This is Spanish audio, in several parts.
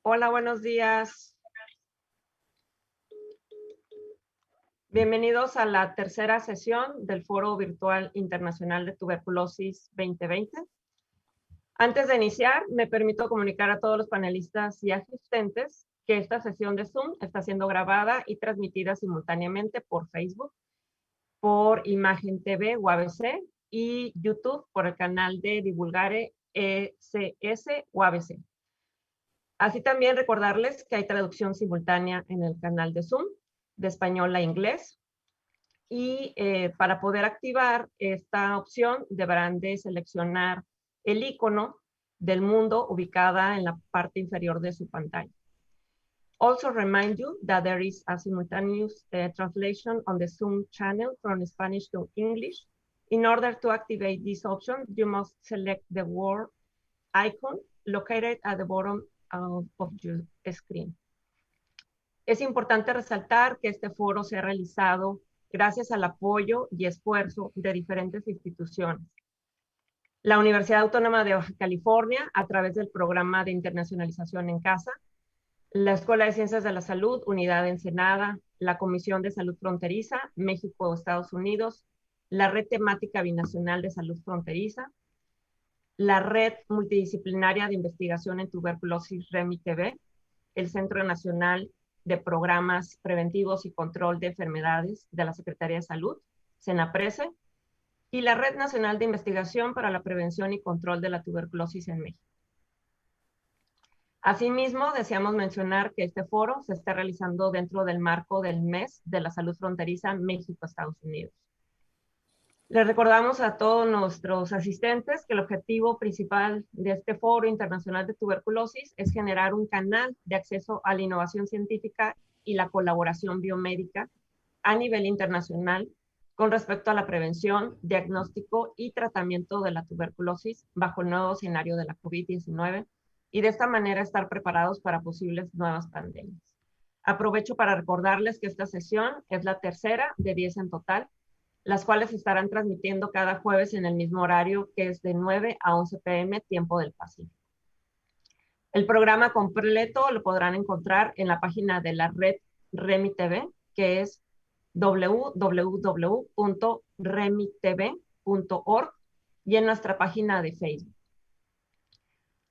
Hola, buenos días. Bienvenidos a la tercera sesión del Foro Virtual Internacional de Tuberculosis 2020. Antes de iniciar, me permito comunicar a todos los panelistas y asistentes que esta sesión de Zoom está siendo grabada y transmitida simultáneamente por Facebook, por Imagen TV UABC y YouTube por el canal de Divulgare ECS UABC. Así también recordarles que hay traducción simultánea en el canal de Zoom, de español a inglés. Y para poder activar esta opción, deberán de seleccionar el icono del mundo ubicada en la parte inferior de su pantalla. Also remind you that there is a simultaneous translation on the Zoom channel from Spanish to English. In order to activate this option, you must select the word icon located at the bottom of your screen. Es importante resaltar que este foro se ha realizado gracias al apoyo y esfuerzo de diferentes instituciones. La Universidad Autónoma de Baja California, a través del Programa de Internacionalización en Casa, la Escuela de Ciencias de la Salud, Unidad de Ensenada, la Comisión de Salud Fronteriza, México-Estados Unidos, la Red Temática Binacional de Salud Fronteriza, la Red Multidisciplinaria de Investigación en Tuberculosis REMI-TB, el Centro Nacional de Programas Preventivos y Control de Enfermedades de la Secretaría de Salud, CENAPRESE, y la Red Nacional de Investigación para la Prevención y Control de la Tuberculosis en México. Asimismo, deseamos mencionar que este foro se está realizando dentro del marco del Mes de la Salud Fronteriza México-Estados Unidos. Les recordamos a todos nuestros asistentes que el objetivo principal de este Foro Internacional de Tuberculosis es generar un canal de acceso a la innovación científica y la colaboración biomédica a nivel internacional con respecto a la prevención, diagnóstico y tratamiento de la tuberculosis bajo el nuevo escenario de la COVID-19 y de esta manera estar preparados para posibles nuevas pandemias. Aprovecho para recordarles que esta sesión es la tercera de 10 en total, las cuales estarán transmitiendo cada jueves en el mismo horario, que es de 9 a 11 p.m. tiempo del Pacífico. El programa completo lo podrán encontrar en la página de la red REMI-TV, que es www.remitv.org, y en nuestra página de Facebook.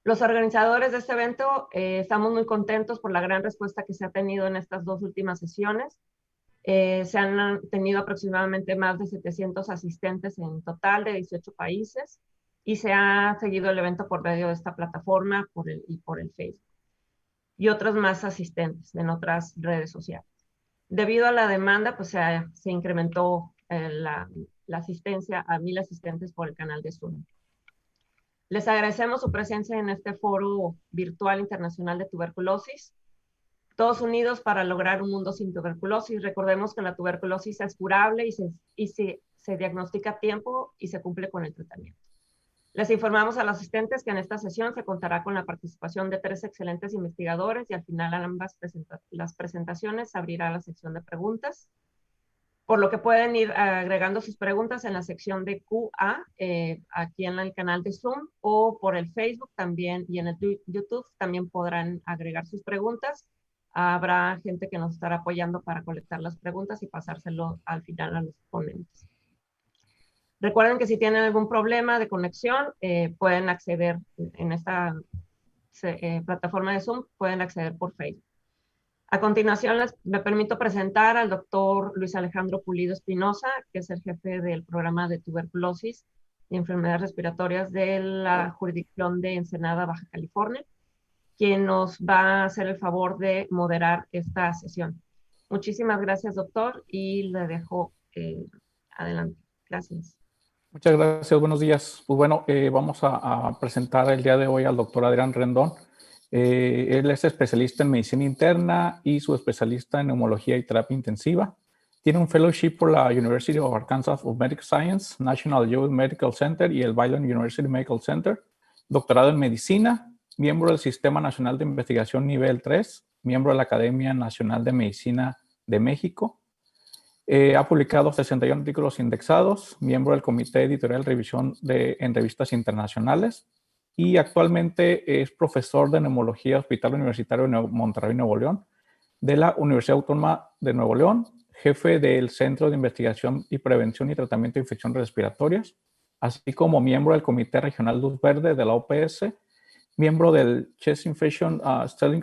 Los organizadores de este evento estamos muy contentos por la gran respuesta que se ha tenido en estas dos últimas sesiones. Se han tenido aproximadamente más de 700 asistentes en total de 18 países y se ha seguido el evento por medio de esta plataforma y por el Facebook. Y otros más asistentes en otras redes sociales. Debido a la demanda, pues se incrementó la asistencia a 1000 asistentes por el canal de Zoom. Les agradecemos su presencia en este Foro Virtual Internacional de Tuberculosis. Todos unidos para lograr un mundo sin tuberculosis. Recordemos que la tuberculosis es curable y se diagnostica a tiempo y se cumple con el tratamiento. Les informamos a los asistentes que en esta sesión se contará con la participación de 3 excelentes investigadores y al final las presentaciones se abrirá la sección de preguntas, por lo que pueden ir agregando sus preguntas en la sección de QA aquí en el canal de Zoom o por el Facebook también y en el YouTube también podrán agregar sus preguntas. Habrá gente que nos estará apoyando para colectar las preguntas y pasárselo al final a los ponentes. Recuerden que si tienen algún problema de conexión, pueden acceder en esta plataforma de Zoom, pueden acceder por Facebook. A continuación, me permito presentar al doctor Luis Alejandro Pulido Espinosa, que es el jefe del programa de tuberculosis y enfermedades respiratorias de la jurisdicción de Ensenada, Baja California, quien nos va a hacer el favor de moderar esta sesión. Muchísimas gracias, doctor, y le dejo adelante. Gracias. Muchas gracias, buenos días. Pues bueno, vamos a presentar el día de hoy al doctor Adrián Rendón. Él es especialista en medicina interna y subespecialista en neumología y terapia intensiva. Tiene un fellowship por la University of Arkansas of Medical Science, National Youth Medical Center y el Baylor University Medical Center. Doctorado en medicina, miembro del Sistema Nacional de Investigación Nivel 3, miembro de la Academia Nacional de Medicina de México. Ha publicado 61 artículos indexados, miembro del Comité Editorial de Revisión en revistas internacionales. y actualmente es profesor de neumología Hospital Universitario de Monterrey, Nuevo León, de la Universidad Autónoma de Nuevo León, jefe del Centro de Investigación y Prevención y Tratamiento de Infecciones Respiratorias, así como miembro del Comité Regional Luz Verde de la OPS, miembro del Chest Infection Steering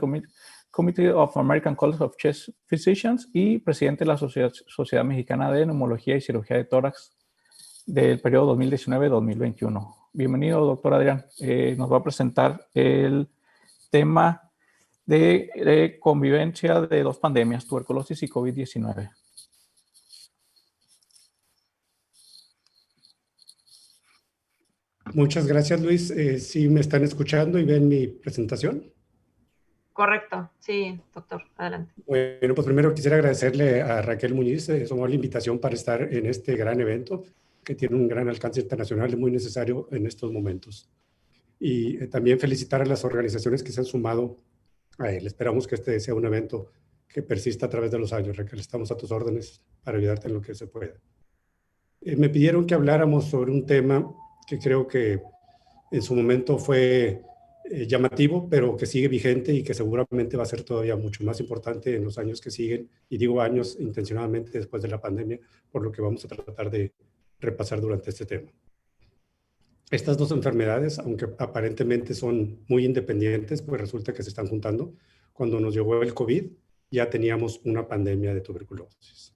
Committee of American College of Chest Physicians y presidente de la Sociedad Mexicana de Neumología y Cirugía de Tórax del periodo 2019-2021. Bienvenido, doctor Adrián. Nos va a presentar el tema de convivencia de dos pandemias, tuberculosis y COVID-19. Muchas gracias, Luis. ¿Sí me están escuchando y ven mi presentación? Correcto, sí, doctor, adelante. Bueno, pues primero quisiera agradecerle a Raquel Muñiz la invitación para estar en este gran evento que tiene un gran alcance internacional y muy necesario en estos momentos. Y también felicitar a las organizaciones que se han sumado a él. Esperamos que este sea un evento que persista a través de los años. Raquel, estamos a tus órdenes para ayudarte en lo que se pueda. Me pidieron que habláramos sobre un tema que creo que en su momento fue llamativo, pero que sigue vigente y que seguramente va a ser todavía mucho más importante en los años que siguen, y digo años intencionadamente después de la pandemia, por lo que vamos a tratar de repasar durante este tema. Estas dos enfermedades, aunque aparentemente son muy independientes, pues resulta que se están juntando. Cuando nos llegó el COVID, ya teníamos una pandemia de tuberculosis.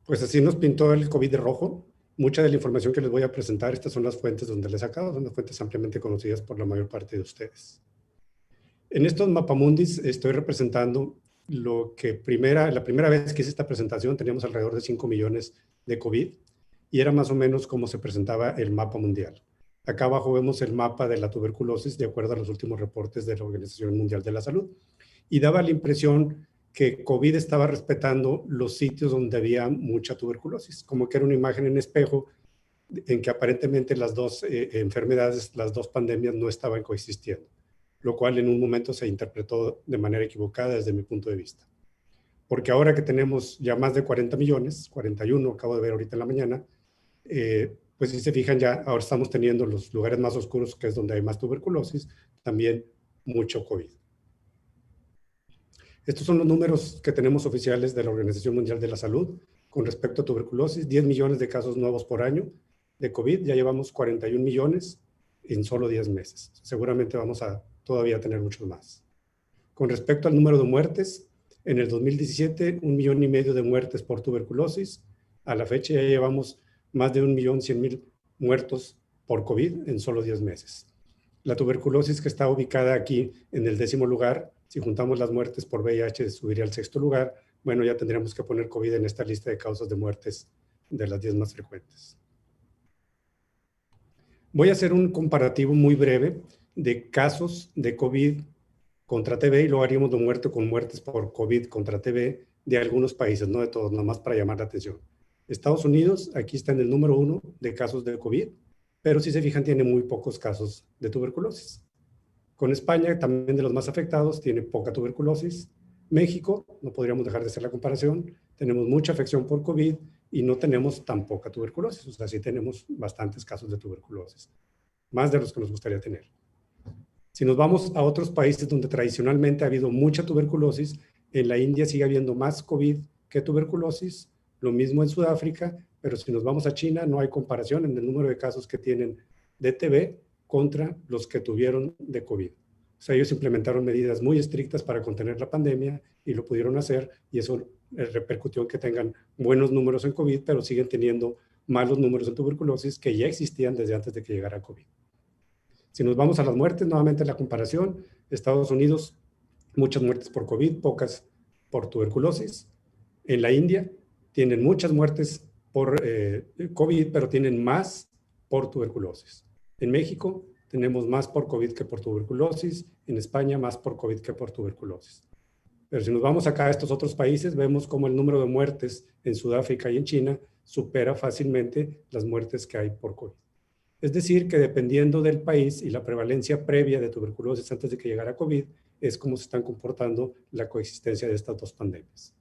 Pues así nos pintó el COVID de rojo. Mucha de la información que les voy a presentar, estas son las fuentes donde les he sacado, son las fuentes ampliamente conocidas por la mayor parte de ustedes. En estos mapamundis estoy representando lo que la primera vez que hice esta presentación teníamos alrededor de 5 millones de COVID y era más o menos como se presentaba el mapa mundial. Acá abajo vemos el mapa de la tuberculosis de acuerdo a los últimos reportes de la Organización Mundial de la Salud, y daba la impresión que COVID estaba respetando los sitios donde había mucha tuberculosis, como que era una imagen en espejo en que aparentemente las dos enfermedades, las dos pandemias no estaban coexistiendo, lo cual en un momento se interpretó de manera equivocada desde mi punto de vista. Porque ahora que tenemos ya más de 40 millones, 41 acabo de ver ahorita en la mañana, pues si se fijan ya, ahora estamos teniendo los lugares más oscuros, que es donde hay más tuberculosis, también mucho COVID. Estos son los números que tenemos oficiales de la Organización Mundial de la Salud con respecto a tuberculosis. 10 millones de casos nuevos por año de COVID. Ya llevamos 41 millones en solo 10 meses. Seguramente vamos a todavía tener muchos más. Con respecto al número de muertes, en el 2017, 1,5 millones de muertes por tuberculosis. A la fecha ya llevamos más de 1,100,000 muertos por COVID en solo 10 meses. La tuberculosis, que está ubicada aquí en el 10º lugar, si juntamos las muertes por VIH, subiría al 6º lugar. Bueno, ya tendríamos que poner COVID en esta lista de causas de muertes de las 10 más frecuentes. Voy a hacer un comparativo muy breve de casos de COVID contra TB y luego haríamos de muerte con muertes por COVID contra TB de algunos países, no de todos, nomás para llamar la atención. Estados Unidos, aquí está en el número 1 de casos de COVID, pero si se fijan tiene muy pocos casos de tuberculosis. Con España, también de los más afectados, tiene poca tuberculosis. México, no podríamos dejar de hacer la comparación, tenemos mucha afección por COVID y no tenemos tan poca tuberculosis, o sea, sí tenemos bastantes casos de tuberculosis, más de los que nos gustaría tener. Si nos vamos a otros países donde tradicionalmente ha habido mucha tuberculosis, en la India sigue habiendo más COVID que tuberculosis, lo mismo en Sudáfrica, pero si nos vamos a China no hay comparación en el número de casos que tienen de TB contra los que tuvieron de COVID. O sea, ellos implementaron medidas muy estrictas para contener la pandemia y lo pudieron hacer, y eso repercutió en que tengan buenos números en COVID, pero siguen teniendo malos números en tuberculosis que ya existían desde antes de que llegara COVID. Si nos vamos a las muertes, nuevamente la comparación, Estados Unidos, muchas muertes por COVID, pocas por tuberculosis. En la India tienen muchas muertes por COVID, pero tienen más por tuberculosis. En México tenemos más por COVID que por tuberculosis. En España más por COVID que por tuberculosis. Pero si nos vamos acá a estos otros países, vemos cómo el número de muertes en Sudáfrica y en China supera fácilmente las muertes que hay por COVID. Es decir, que dependiendo del país y la prevalencia previa de tuberculosis antes de que llegara COVID, es cómo se están comportando la coexistencia de estas dos pandemias.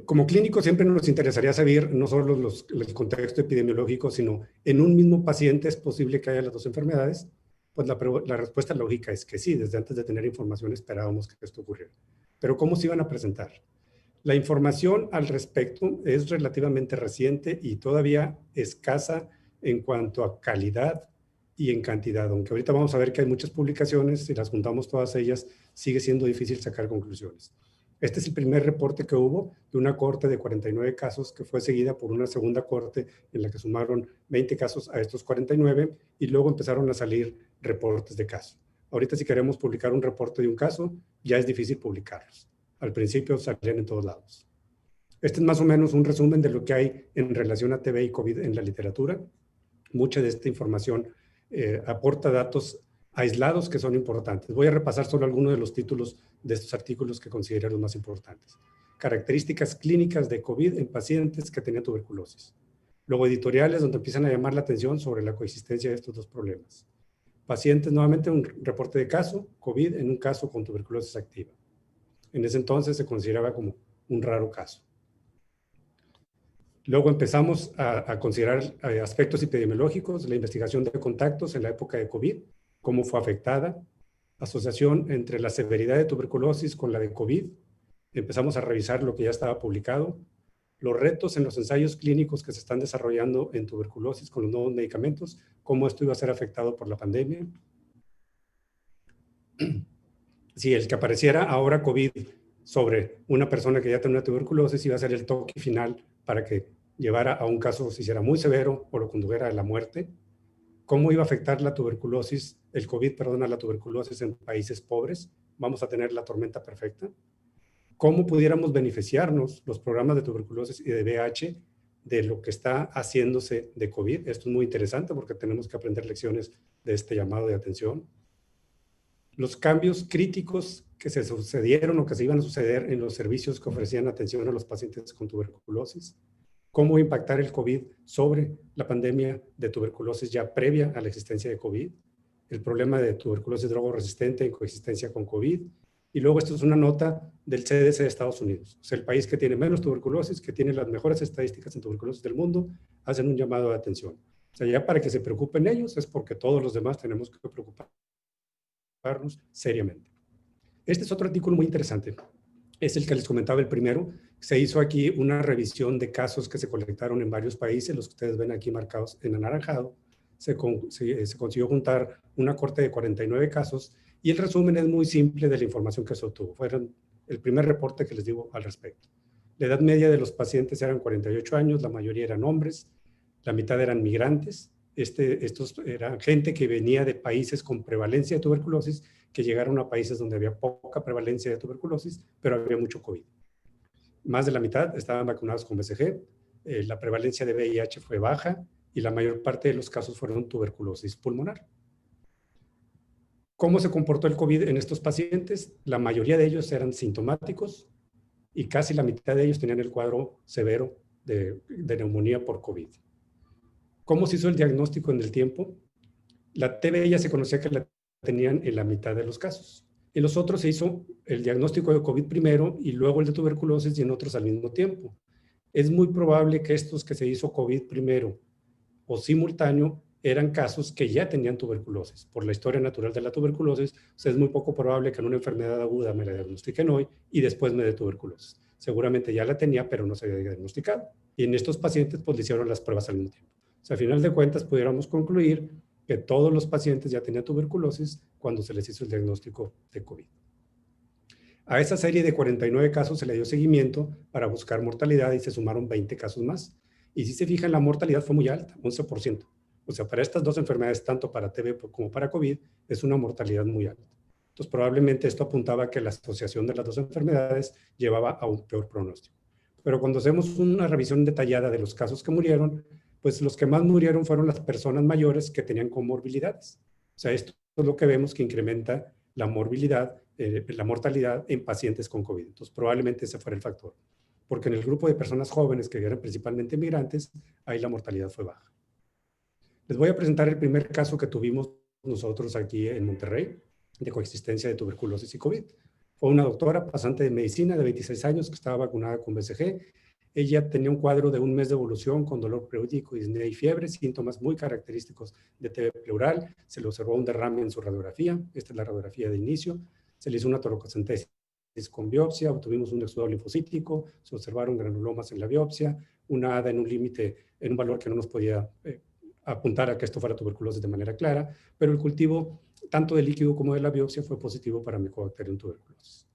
Como clínicos siempre nos interesaría saber no solo el contexto epidemiológico, sino en un mismo paciente es posible que haya las dos enfermedades. Pues la respuesta lógica es que sí, desde antes de tener información esperábamos que esto ocurriera. Pero ¿cómo se iban a presentar? La información al respecto es relativamente reciente y todavía escasa en cuanto a calidad y en cantidad, aunque ahorita vamos a ver que hay muchas publicaciones, si las juntamos todas ellas, sigue siendo difícil sacar conclusiones. Este es el primer reporte que hubo de una corte de 49 casos que fue seguida por una segunda corte en la que sumaron 20 casos a estos 49 y luego empezaron a salir reportes de casos. Ahorita si queremos publicar un reporte de un caso, ya es difícil publicarlos. Al principio salían en todos lados. Este es más o menos un resumen de lo que hay en relación a TB y COVID en la literatura. Mucha de esta información aporta datos aislados que son importantes. Voy a repasar solo algunos de los títulos de estos artículos que considero los más importantes. Características clínicas de COVID en pacientes que tenían tuberculosis. Luego editoriales donde empiezan a llamar la atención sobre la coexistencia de estos dos problemas. Pacientes, nuevamente un reporte de caso, COVID en un caso con tuberculosis activa. En ese entonces se consideraba como un raro caso. Luego empezamos a considerar aspectos epidemiológicos, la investigación de contactos en la época de COVID, cómo fue afectada, asociación entre la severidad de tuberculosis con la de COVID. Empezamos a revisar lo que ya estaba publicado, los retos en los ensayos clínicos que se están desarrollando en tuberculosis con los nuevos medicamentos, cómo esto iba a ser afectado por la pandemia. Si el que apareciera ahora COVID sobre una persona que ya tenía tuberculosis iba a ser el toque final para que llevara a un caso, si era muy severo o lo condujera a la muerte. ¿Cómo iba a afectar la tuberculosis, el COVID, perdón, a la tuberculosis en países pobres? Vamos a tener la tormenta perfecta. ¿Cómo pudiéramos beneficiarnos los programas de tuberculosis y de VIH de lo que está haciéndose de COVID? Esto es muy interesante porque tenemos que aprender lecciones de este llamado de atención. Los cambios críticos que se sucedieron o que se iban a suceder en los servicios que ofrecían atención a los pacientes con tuberculosis. Cómo impactar el COVID sobre la pandemia de tuberculosis ya previa a la existencia de COVID. El problema de tuberculosis drogoresistente en coexistencia con COVID. Y luego esto es una nota del CDC de Estados Unidos. O sea, el país que tiene menos tuberculosis, que tiene las mejores estadísticas en tuberculosis del mundo, hacen un llamado de atención. O sea, ya para que se preocupen ellos es porque todos los demás tenemos que preocuparnos seriamente. Este es otro artículo muy interesante. Es el que les comentaba el primero. Se hizo aquí una revisión de casos que se colectaron en varios países, los que ustedes ven aquí marcados en anaranjado. Se consiguió juntar una corte de 49 casos y el resumen es muy simple de la información que se obtuvo. Fueron el primer reporte que les digo al respecto. La edad media de los pacientes eran 48 años, la mayoría eran hombres, la mitad eran migrantes. Estos eran gente que venía de países con prevalencia de tuberculosis, que llegaron a países donde había poca prevalencia de tuberculosis, pero había mucho COVID. Más de la mitad estaban vacunados con BCG, la prevalencia de VIH fue baja y la mayor parte de los casos fueron tuberculosis pulmonar. ¿Cómo se comportó el COVID en estos pacientes? La mayoría de ellos eran sintomáticos y casi la mitad de ellos tenían el cuadro severo de neumonía por COVID. ¿Cómo se hizo el diagnóstico en el tiempo? La TB ya se conocía que la tenían en la mitad de los casos. En los otros se hizo el diagnóstico de COVID primero y luego el de tuberculosis y en otros al mismo tiempo. Es muy probable que estos que se hizo COVID primero o simultáneo eran casos que ya tenían tuberculosis. Por la historia natural de la tuberculosis, o sea, es muy poco probable que en una enfermedad aguda me la diagnostiquen hoy y después me dé tuberculosis. Seguramente ya la tenía, pero no se había diagnosticado. Y en estos pacientes, pues le hicieron las pruebas al mismo tiempo. O sea, a final de cuentas, pudiéramos concluir que todos los pacientes ya tenían tuberculosis cuando se les hizo el diagnóstico de COVID. A esa serie de 49 casos se le dio seguimiento para buscar mortalidad y se sumaron 20 casos más. Y si se fijan, la mortalidad fue muy alta, 11%. O sea, para estas dos enfermedades, tanto para TB como para COVID, es una mortalidad muy alta. Entonces, probablemente esto apuntaba a que la asociación de las dos enfermedades llevaba a un peor pronóstico. Pero cuando hacemos una revisión detallada de los casos que murieron, pues los que más murieron fueron las personas mayores que tenían comorbilidades. O sea, esto es lo que vemos que incrementa la mortalidad en pacientes con COVID. Entonces, probablemente ese fuera el factor. Porque en el grupo de personas jóvenes, que eran principalmente migrantes, ahí la mortalidad fue baja. Les voy a presentar el primer caso que tuvimos nosotros aquí en Monterrey, de coexistencia de tuberculosis y COVID. Fue una doctora pasante de medicina de 26 años que estaba vacunada con BCG. Ella tenía un cuadro de 1 mes de evolución con dolor pleúrico, disnea y fiebre, síntomas muy característicos de TB pleural. Se le observó un derrame en su radiografía. Esta es la radiografía de inicio. Se le hizo una toracocentesis con biopsia, obtuvimos un exudado linfocítico, se observaron granulomas en la biopsia, una ADA en un límite, en un valor que no nos podía apuntar a que esto fuera tuberculosis de manera clara, pero el cultivo tanto del líquido como de la biopsia fue positivo para Mycobacterium tuberculosis.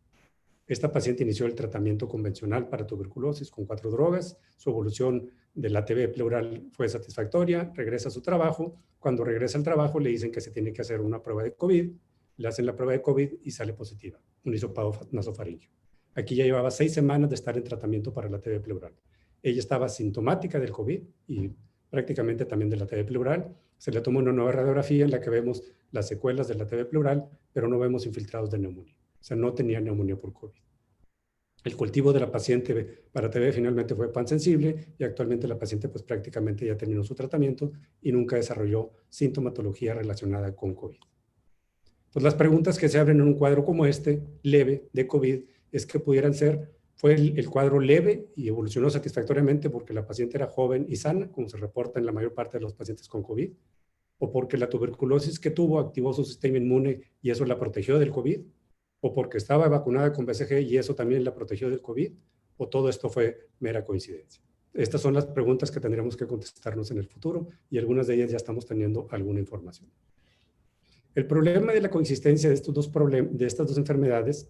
Esta paciente inició el tratamiento convencional para tuberculosis con 4 drogas. Su evolución de la TB pleural fue satisfactoria, regresa a su trabajo. Cuando regresa al trabajo le dicen que se tiene que hacer una prueba de COVID. Le hacen la prueba de COVID y sale positiva, un hisopado nasofaríngeo. Aquí ya llevaba 6 semanas de estar en tratamiento para la TB pleural. Ella estaba sintomática del COVID y prácticamente también de la TB pleural. Se le tomó una nueva radiografía en la que vemos las secuelas de la TB pleural, pero no vemos infiltrados de neumonía. O sea, no tenía neumonía por COVID. El cultivo de la paciente para TB finalmente fue pansensible y actualmente la paciente pues prácticamente ya terminó su tratamiento y nunca desarrolló sintomatología relacionada con COVID. Pues las preguntas que se abren en un cuadro como este, leve, de COVID, es que pudieran ser, fue el cuadro leve y evolucionó satisfactoriamente porque la paciente era joven y sana, como se reporta en la mayor parte de los pacientes con COVID, o porque la tuberculosis que tuvo activó su sistema inmune y eso la protegió del COVID, o porque estaba vacunada con BCG y eso también la protegió del COVID, o todo esto fue mera coincidencia. Estas son las preguntas que tendremos que contestarnos en el futuro y algunas de ellas ya estamos teniendo alguna información. El problema de la coexistencia de estas dos enfermedades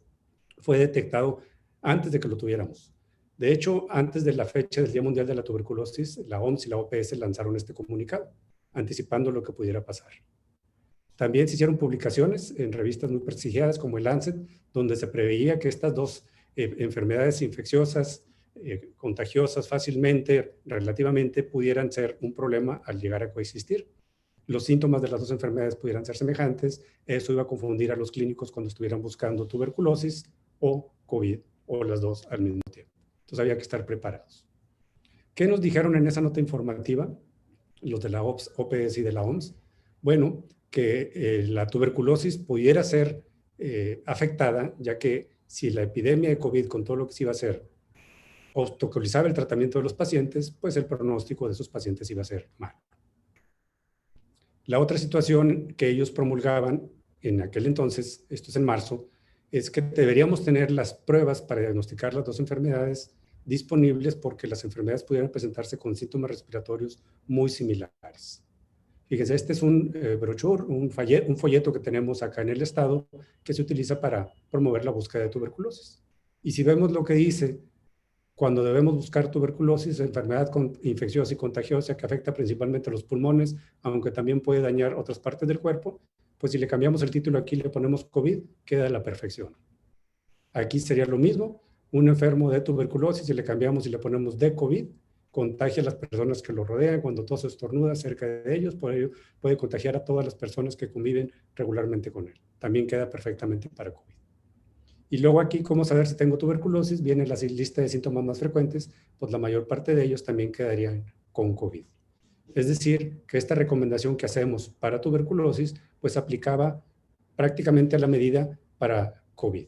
fue detectado antes de que lo tuviéramos. De hecho, antes de la fecha del Día Mundial de la Tuberculosis, la OMS y la OPS lanzaron este comunicado, anticipando lo que pudiera pasar. También se hicieron publicaciones en revistas muy prestigiadas como el Lancet, donde se preveía que estas dos enfermedades infecciosas, contagiosas fácilmente, relativamente, pudieran ser un problema al llegar a coexistir. Los síntomas de las dos enfermedades pudieran ser semejantes, eso iba a confundir a los clínicos cuando estuvieran buscando tuberculosis o COVID, o las dos al mismo tiempo. Entonces había que estar preparados. ¿Qué nos dijeron en esa nota informativa los de la OPS y de la OMS? Bueno, que la tuberculosis pudiera ser afectada, ya que si la epidemia de COVID con todo lo que se iba a hacer obstaculizaba el tratamiento de los pacientes, pues el pronóstico de esos pacientes iba a ser malo. La otra situación que ellos promulgaban en aquel entonces, esto es en marzo, es que deberíamos tener las pruebas para diagnosticar las dos enfermedades disponibles porque las enfermedades pudieran presentarse con síntomas respiratorios muy similares. Fíjense, este es un brochure, un folleto que tenemos acá en el estado que se utiliza para promover la búsqueda de tuberculosis. Y si vemos lo que dice, cuando debemos buscar tuberculosis, enfermedad infecciosa y contagiosa que afecta principalmente a los pulmones, aunque también puede dañar otras partes del cuerpo, pues si le cambiamos el título aquí y le ponemos COVID, queda a la perfección. Aquí sería lo mismo, un enfermo de tuberculosis, si le cambiamos y le ponemos de COVID, contagia a las personas que lo rodean, cuando tose o estornuda cerca de ellos, puede contagiar a todas las personas que conviven regularmente con él. También queda perfectamente para COVID. Y luego aquí, ¿cómo saber si tengo tuberculosis? Viene la lista de síntomas más frecuentes, pues la mayor parte de ellos también quedarían con COVID. Es decir, que esta recomendación que hacemos para tuberculosis, pues aplicaba prácticamente a la medida para COVID.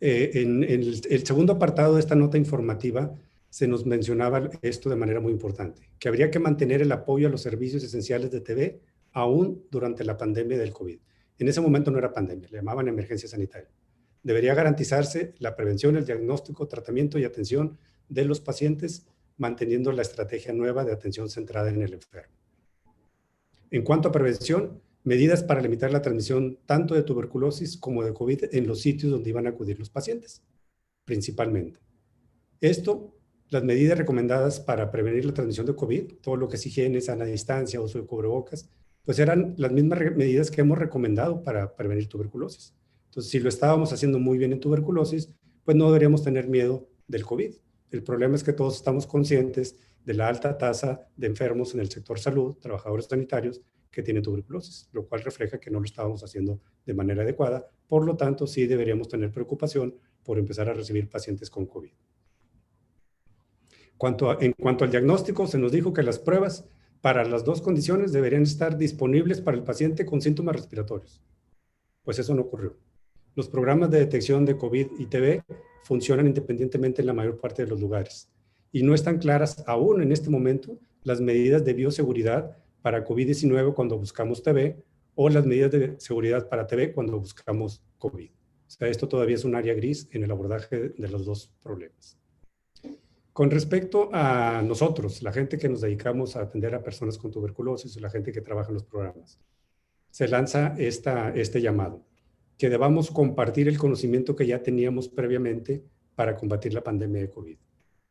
En el segundo apartado de esta nota informativa se nos mencionaba esto de manera muy importante, que habría que mantener el apoyo a los servicios esenciales de TB aún durante la pandemia del COVID. En ese momento no era pandemia, le llamaban emergencia sanitaria. Debería garantizarse la prevención, el diagnóstico, tratamiento y atención de los pacientes, manteniendo la estrategia nueva de atención centrada en el enfermo. En cuanto a prevención, medidas para limitar la transmisión tanto de tuberculosis como de COVID en los sitios donde iban a acudir los pacientes, principalmente. Esto, las medidas recomendadas para prevenir la transmisión de COVID, todo lo que es higiene, sana distancia, uso de cubrebocas, pues eran las mismas medidas que hemos recomendado para prevenir tuberculosis. Entonces, si lo estábamos haciendo muy bien en tuberculosis, pues no deberíamos tener miedo del COVID. El problema es que todos estamos conscientes de la alta tasa de enfermos en el sector salud, trabajadores sanitarios, que tienen tuberculosis, lo cual refleja que no lo estábamos haciendo de manera adecuada. Por lo tanto, sí deberíamos tener preocupación por empezar a recibir pacientes con COVID. En cuanto al diagnóstico, se nos dijo que las pruebas para las dos condiciones deberían estar disponibles para el paciente con síntomas respiratorios. Pues eso no ocurrió. Los programas de detección de COVID y TB funcionan independientemente en la mayor parte de los lugares y no están claras aún en este momento las medidas de bioseguridad para COVID-19 cuando buscamos TB o las medidas de seguridad para TB cuando buscamos COVID. O sea, esto todavía es un área gris en el abordaje de los dos problemas. Con respecto a nosotros, la gente que nos dedicamos a atender a personas con tuberculosis o la gente que trabaja en los programas, se lanza este llamado, que debamos compartir el conocimiento que ya teníamos previamente para combatir la pandemia de COVID.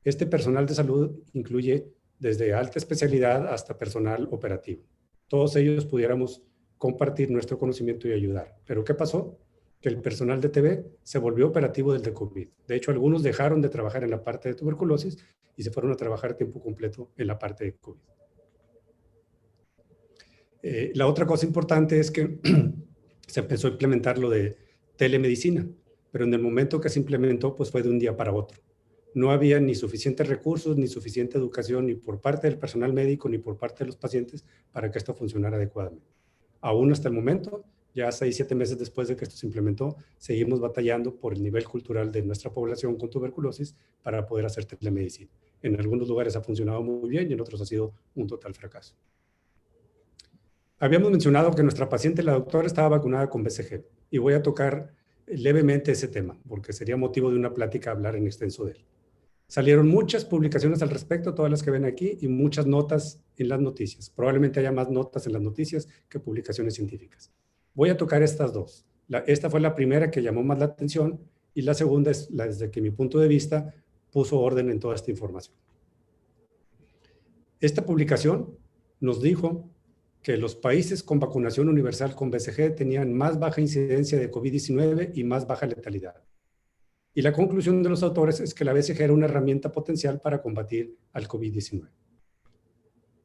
Este personal de salud incluye desde alta especialidad hasta personal operativo. Todos ellos pudiéramos compartir nuestro conocimiento y ayudar. ¿Pero qué pasó? Que el personal de TB se volvió operativo desde COVID. De hecho, algunos dejaron de trabajar en la parte de tuberculosis y se fueron a trabajar a tiempo completo en la parte de COVID. La otra cosa importante es que se empezó a implementar lo de telemedicina, pero en el momento que se implementó, pues fue de un día para otro. No había ni suficientes recursos, ni suficiente educación, ni por parte del personal médico, ni por parte de los pacientes, para que esto funcionara adecuadamente. Aún hasta el momento, ya 6-7 meses después de que esto se implementó, seguimos batallando por el nivel cultural de nuestra población con tuberculosis para poder hacer telemedicina. En algunos lugares ha funcionado muy bien y en otros ha sido un total fracaso. Habíamos mencionado que nuestra paciente, la doctora, estaba vacunada con BCG y voy a tocar levemente ese tema porque sería motivo de una plática hablar en extenso de él. Salieron muchas publicaciones al respecto, todas las que ven aquí, y muchas notas en las noticias. Probablemente haya más notas en las noticias que publicaciones científicas. Voy a tocar estas dos. Esta fue la primera que llamó más la atención y la segunda es la desde que mi punto de vista puso orden en toda esta información. Esta publicación nos dijo que los países con vacunación universal con BCG tenían más baja incidencia de COVID-19 y más baja letalidad. Y la conclusión de los autores es que la BCG era una herramienta potencial para combatir al COVID-19.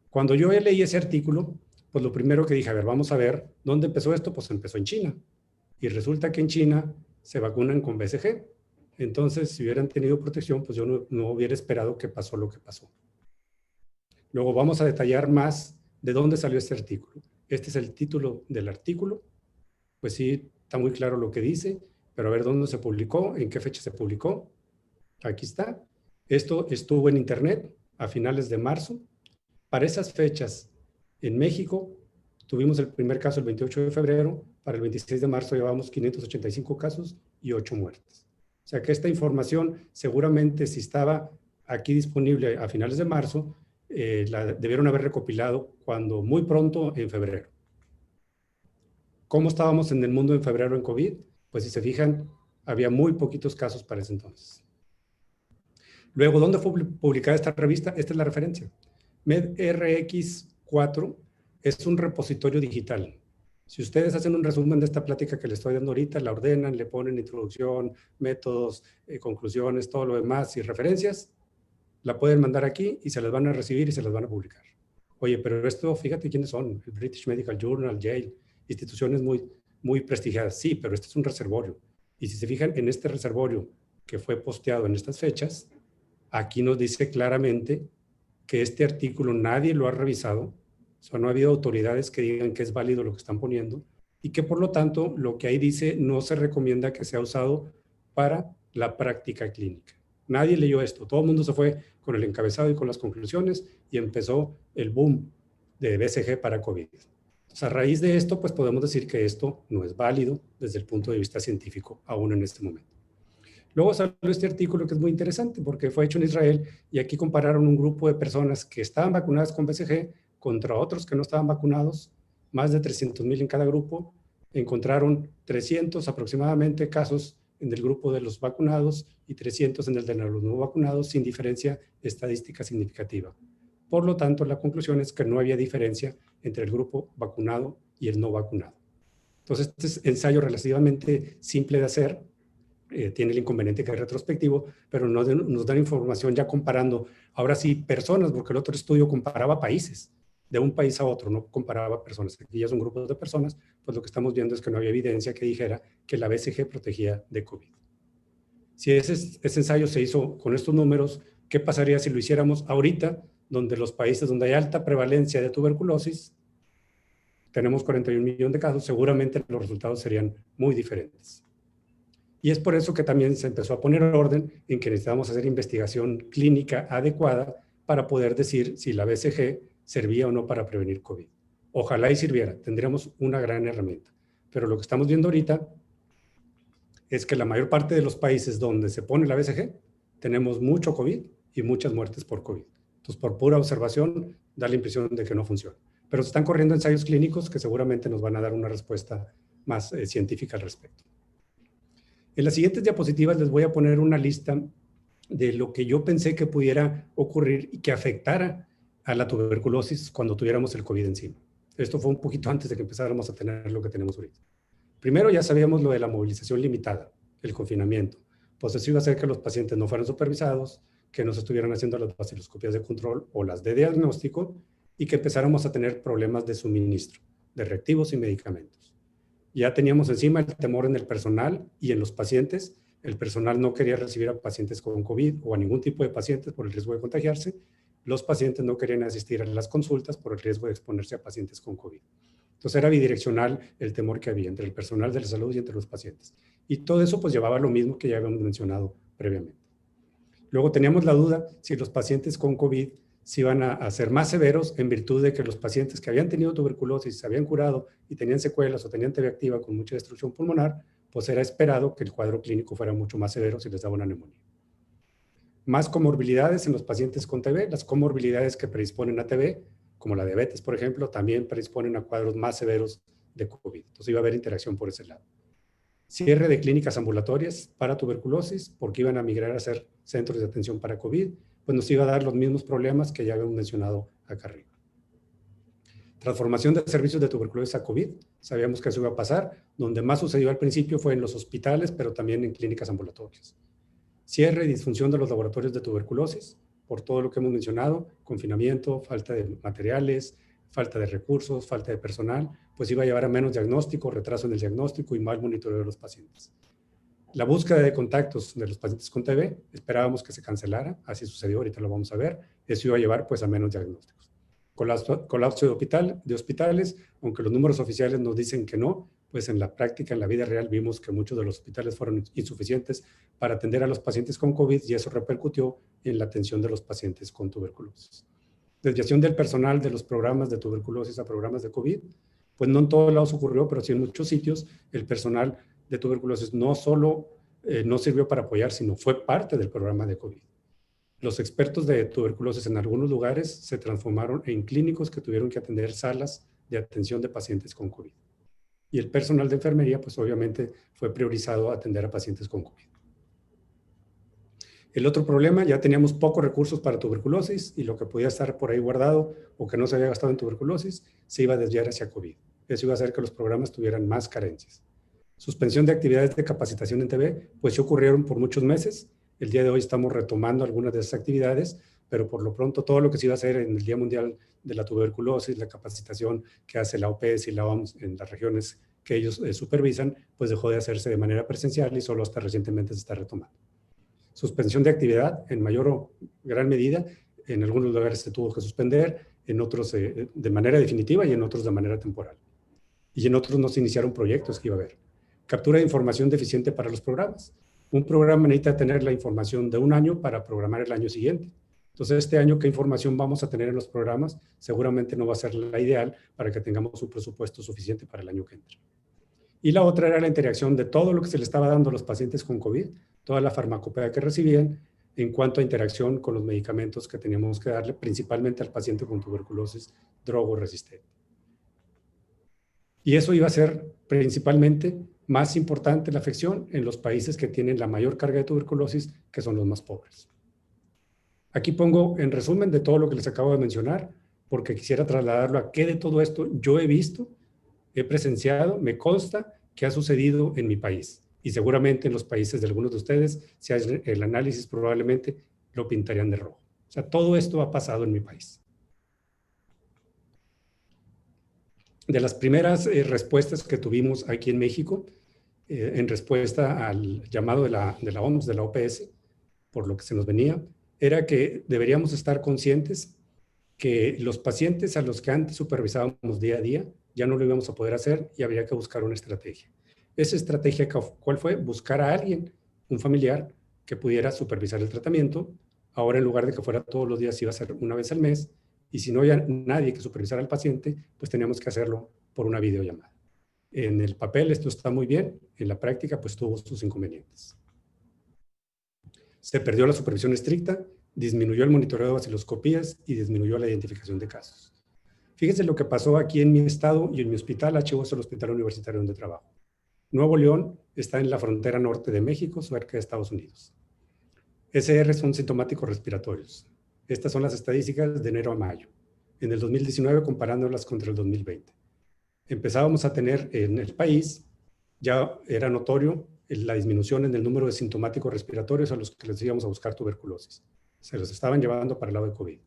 Cuando yo leí ese artículo, pues lo primero que dije, a ver, vamos a ver, ¿dónde empezó esto? Pues empezó en China. Y resulta que en China se vacunan con BCG. Entonces, si hubieran tenido protección, pues yo no hubiera esperado que pasó lo que pasó. Luego vamos a detallar más de dónde salió este artículo. Este es el título del artículo. Pues sí, está muy claro lo que dice, pero a ver dónde se publicó, en qué fecha se publicó. Aquí está. Esto estuvo en internet a finales de marzo. Para esas fechas, en México, tuvimos el primer caso el 28 de febrero. Para el 26 de marzo llevamos 585 casos y 8 muertes. O sea que esta información seguramente si estaba aquí disponible a finales de marzo, la debieron haber recopilado cuando muy pronto en febrero. ¿Cómo estábamos en el mundo en febrero en COVID? Pues si se fijan, había muy poquitos casos para ese entonces. Luego, ¿dónde fue publicada esta revista? Esta es la referencia. MedRx4 es un repositorio digital. Si ustedes hacen un resumen de esta plática que les estoy dando ahorita, la ordenan, le ponen introducción, métodos, conclusiones, todo lo demás y referencias, la pueden mandar aquí y se las van a recibir y se las van a publicar. Oye, pero esto, fíjate quiénes son, el British Medical Journal, Yale, instituciones muy prestigiadas. Sí, pero este es un reservorio. Y si se fijan en este reservorio que fue posteado en estas fechas, aquí nos dice claramente que este artículo nadie lo ha revisado, o sea, no ha habido autoridades que digan que es válido lo que están poniendo y que por lo tanto lo que ahí dice no se recomienda que sea usado para la práctica clínica. Nadie leyó esto, todo el mundo se fue con el encabezado y con las conclusiones y empezó el boom de BCG para COVID. Entonces, a raíz de esto, pues podemos decir que esto no es válido desde el punto de vista científico, aún en este momento. Luego salió este artículo que es muy interesante porque fue hecho en Israel y aquí compararon un grupo de personas que estaban vacunadas con BCG contra otros que no estaban vacunados, más de 300,000 en cada grupo. Encontraron 300 aproximadamente casos en el grupo de los vacunados y 300 en el de los no vacunados sin diferencia estadística significativa. Por lo tanto, la conclusión es que no había diferencia entre el grupo vacunado y el no vacunado. Entonces, este es un ensayo relativamente simple de hacer. Tiene el inconveniente que es retrospectivo, pero nos dan información ya comparando, ahora sí, personas, porque el otro estudio comparaba países. de un país a otro, no comparaba personas. Aquí ya son grupos de personas, pues lo que estamos viendo es que no había evidencia que dijera que la BCG protegía de COVID. Si ese ensayo se hizo con estos números, ¿qué pasaría si lo hiciéramos ahorita, donde los países donde hay alta prevalencia de tuberculosis, tenemos 41 millones de casos, seguramente los resultados serían muy diferentes? Y es por eso que también se empezó a poner orden en que necesitamos hacer investigación clínica adecuada para poder decir si la BCG servía o no para prevenir COVID. Ojalá y sirviera, tendríamos una gran herramienta. Pero lo que estamos viendo ahorita es que la mayor parte de los países donde se pone la BCG, tenemos mucho COVID y muchas muertes por COVID. Entonces, por pura observación, da la impresión de que no funciona. Pero se están corriendo ensayos clínicos que seguramente nos van a dar una respuesta más científica al respecto. En las siguientes diapositivas les voy a poner una lista de lo que yo pensé que pudiera ocurrir y que afectara a la tuberculosis cuando tuviéramos el COVID encima. Esto fue un poquito antes de que empezáramos a tener lo que tenemos ahorita. Primero ya sabíamos lo de la movilización limitada, el confinamiento. Pues eso iba a hacer que los pacientes no fueran supervisados, que no se estuvieran haciendo las vaciloscopías de control o las de diagnóstico y que empezáramos a tener problemas de suministro de reactivos y medicamentos. Ya teníamos encima el temor en el personal y en los pacientes. El personal no quería recibir a pacientes con COVID o a ningún tipo de pacientes por el riesgo de contagiarse. Los pacientes no querían asistir a las consultas por el riesgo de exponerse a pacientes con COVID. Entonces era bidireccional el temor que había entre el personal de la salud y entre los pacientes. Y todo eso pues llevaba a lo mismo que ya habíamos mencionado previamente. Luego teníamos la duda si los pacientes con COVID se iban a ser más severos en virtud de que los pacientes que habían tenido tuberculosis, se habían curado y tenían secuelas o tenían TB activa con mucha destrucción pulmonar, pues era esperado que el cuadro clínico fuera mucho más severo si les daba una neumonía. Más comorbilidades en los pacientes con TB, las comorbilidades que predisponen a TB, como la diabetes, por ejemplo, también predisponen a cuadros más severos de COVID. Entonces iba a haber interacción por ese lado. Cierre de clínicas ambulatorias para tuberculosis, porque iban a migrar a ser centros de atención para COVID, pues nos iba a dar los mismos problemas que ya habíamos mencionado acá arriba. Transformación de servicios de tuberculosis a COVID, sabíamos que eso iba a pasar. Donde más sucedió al principio fue en los hospitales, pero también en clínicas ambulatorias. Cierre y disfunción de los laboratorios de tuberculosis, por todo lo que hemos mencionado, confinamiento, falta de materiales, falta de recursos, falta de personal, pues iba a llevar a menos diagnóstico, retraso en el diagnóstico y mal monitoreo de los pacientes. La búsqueda de contactos de los pacientes con TB, esperábamos que se cancelara, así sucedió, ahorita lo vamos a ver, eso iba a llevar pues a menos diagnósticos. Colapso de hospitales, aunque los números oficiales nos dicen que no, pues en la práctica, en la vida real, vimos que muchos de los hospitales fueron insuficientes para atender a los pacientes con COVID y eso repercutió en la atención de los pacientes con tuberculosis. Desviación del personal de los programas de tuberculosis a programas de COVID, pues no en todos lados ocurrió, pero sí en muchos sitios el personal de tuberculosis no solo no sirvió para apoyar, sino fue parte del programa de COVID. Los expertos de tuberculosis en algunos lugares se transformaron en clínicos que tuvieron que atender salas de atención de pacientes con COVID. Y el personal de enfermería, pues obviamente fue priorizado a atender a pacientes con COVID. El otro problema, ya teníamos pocos recursos para tuberculosis y lo que podía estar por ahí guardado o que no se había gastado en tuberculosis se iba a desviar hacia COVID. Eso iba a hacer que los programas tuvieran más carencias. Suspensión de actividades de capacitación en TB, pues sí ocurrieron por muchos meses. El día de hoy estamos retomando algunas de esas actividades, pero por lo pronto todo lo que se iba a hacer en el Día Mundial de la Tuberculosis, la capacitación que hace la OPS y la OMS en las regiones que ellos supervisan, pues dejó de hacerse de manera presencial y solo hasta recientemente se está retomando. Suspensión de actividad en mayor o gran medida, en algunos lugares se tuvo que suspender, en otros de manera definitiva y en otros de manera temporal. Y en otros no se iniciaron proyectos que iba a haber. Captura de información deficiente para los programas. Un programa necesita tener la información de un año para programar el año siguiente. Entonces, este año, ¿qué información vamos a tener en los programas? Seguramente no va a ser la ideal para que tengamos un presupuesto suficiente para el año que entra. Y la otra era la interacción de todo lo que se le estaba dando a los pacientes con COVID, toda la farmacopea que recibían en cuanto a interacción con los medicamentos que teníamos que darle, principalmente al paciente con tuberculosis drogoresistente. Y eso iba a ser principalmente más importante la afección en los países que tienen la mayor carga de tuberculosis, que son los más pobres. Aquí pongo en resumen de todo lo que les acabo de mencionar, porque quisiera trasladarlo a qué de todo esto yo he visto, he presenciado, me consta que ha sucedido en mi país. Y seguramente en los países de algunos de ustedes, si hacen el análisis, probablemente lo pintarían de rojo. O sea, todo esto ha pasado en mi país. De las primeras respuestas que tuvimos aquí en México, en respuesta al llamado de la OMS, de la OPS, por lo que se nos venía, era que deberíamos estar conscientes que los pacientes a los que antes supervisábamos día a día ya no lo íbamos a poder hacer y habría que buscar una estrategia. Esa estrategia, ¿cuál fue? Buscar a alguien, un familiar, que pudiera supervisar el tratamiento. Ahora, en lugar de que fuera todos los días, iba a ser una vez al mes. Y si no había nadie que supervisara al paciente, pues teníamos que hacerlo por una videollamada. En el papel esto está muy bien, en la práctica pues tuvo sus inconvenientes. Se perdió la supervisión estricta, disminuyó el monitoreo de vaciloscopías y disminuyó la identificación de casos. Fíjense lo que pasó aquí en mi estado y en mi hospital. HU es el hospital universitario donde trabajo. Nuevo León está en la frontera norte de México, cerca de Estados Unidos. SR son sintomáticos respiratorios. Estas son las estadísticas de enero a mayo. En el 2019 comparándolas contra el 2020. Empezábamos a tener en el país, ya era notorio la disminución en el número de sintomáticos respiratorios a los que les íbamos a buscar tuberculosis. Se los estaban llevando para el lado de COVID.